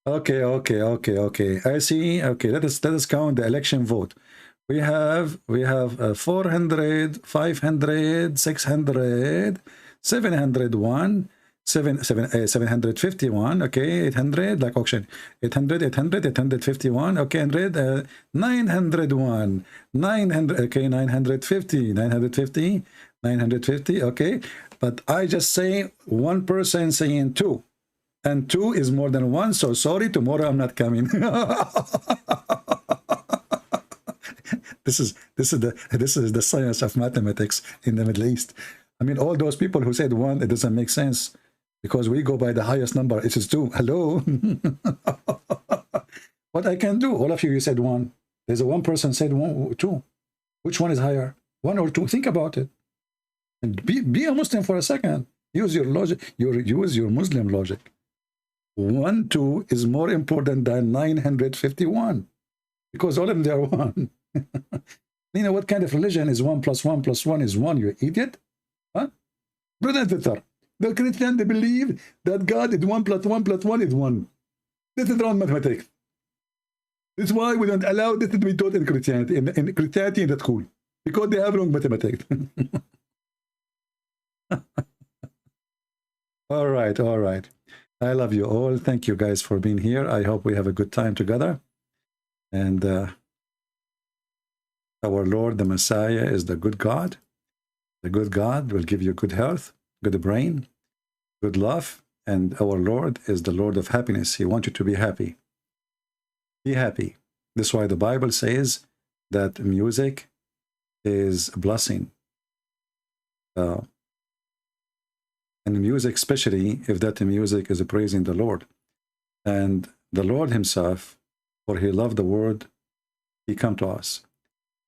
Okay. I see. Okay, let us count the election vote. We have 400, 500, 600, 701, 751. Okay, 800 like auction. 800, 851. Okay, 901, 900. Okay, 950. Okay, but I just say one person saying two, and 2 is more than 1. So sorry, tomorrow I'm not coming. This is the science of mathematics in the Middle East. I mean, all those people who said 1, it doesn't make sense because we go by the highest number. It is 2. Hello. What I can do? All of you said 1. There's a one person said 2. Which one is higher? 1 or 2? Think about it. And be a Muslim for a second. Use your logic. Use your Muslim logic. 1, 2 is more important than 951 because all of them they are 1. You know what kind of religion is 1 plus 1 plus 1 is 1? You idiot? Huh? Brother and sister, the Christians, they believe that God is 1 plus 1 plus 1 is 1. This is wrong mathematics. That's why we don't allow this to be taught in Christianity, in Christianity in the school, because they have wrong mathematics. All right, all right. I love you all. Thank you guys for being here. I hope we have a good time together. And our Lord, the Messiah, is the good God. The good God will give you good health, good brain, good love. And our Lord is the Lord of happiness. He wants you to be happy. Be happy. That's why the Bible says that music is a blessing. And music, especially if that music is praising the Lord. And the Lord himself, for he loved the world, he come to us.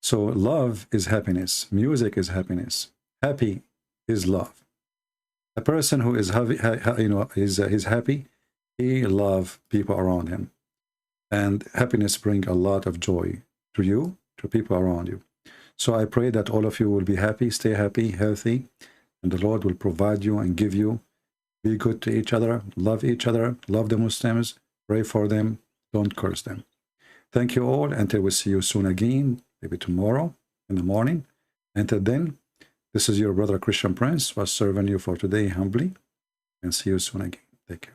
So love is happiness. Music is happiness. Happy is love. A person who is happy, is happy, he loves people around him. And happiness brings a lot of joy to you, to people around you. So I pray that all of you will be happy, stay happy, healthy, and the Lord will provide you and give you. Be good to each other, love the Muslims, pray for them, don't curse them. Thank you all. Until we see you soon again, maybe tomorrow in the morning. Until then, this is your brother Christian Prince, was serving you for today humbly, and see you soon again. Take care.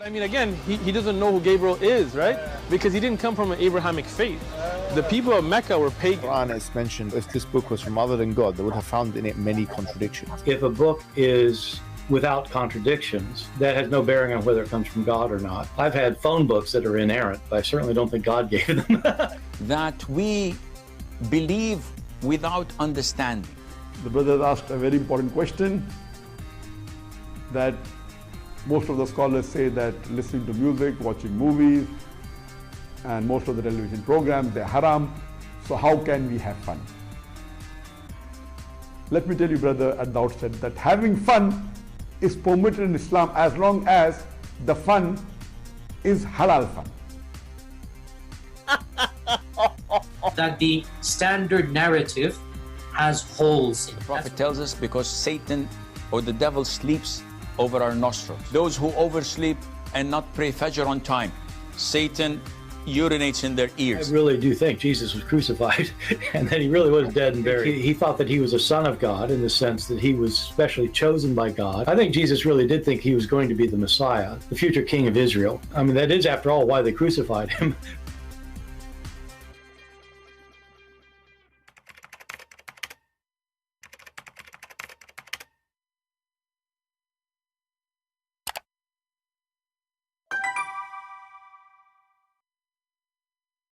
I mean, again, he doesn't know who Gabriel is, right? Because he didn't come from an Abrahamic faith. The people of Mecca were pagan. Quran is mentioned. If this book was from other than God, they would have found in it many contradictions. If a book is without contradictions, that has no bearing on whether it comes from God or not. I've had phone books that are inerrant, but I certainly don't think God gave them. That we believe without understanding. The brother asked a very important question, that most of the scholars say that listening to music, watching movies, and most of the television programs, they're haram. So how can we have fun? Let me tell you, brother, at the outset that having fun is permitted in Islam as long as the fun is halal fun. That the standard narrative has holes in it. The Prophet tells us because Satan or the devil sleeps over our nostrils. Those who oversleep and not pray Fajr on time, Satan urinates in their ears. I really do think Jesus was crucified and that he really was dead and buried. He thought that he was a son of God in the sense that he was specially chosen by God. I think Jesus really did think he was going to be the Messiah, the future king of Israel. I mean, that is, after all, why they crucified him.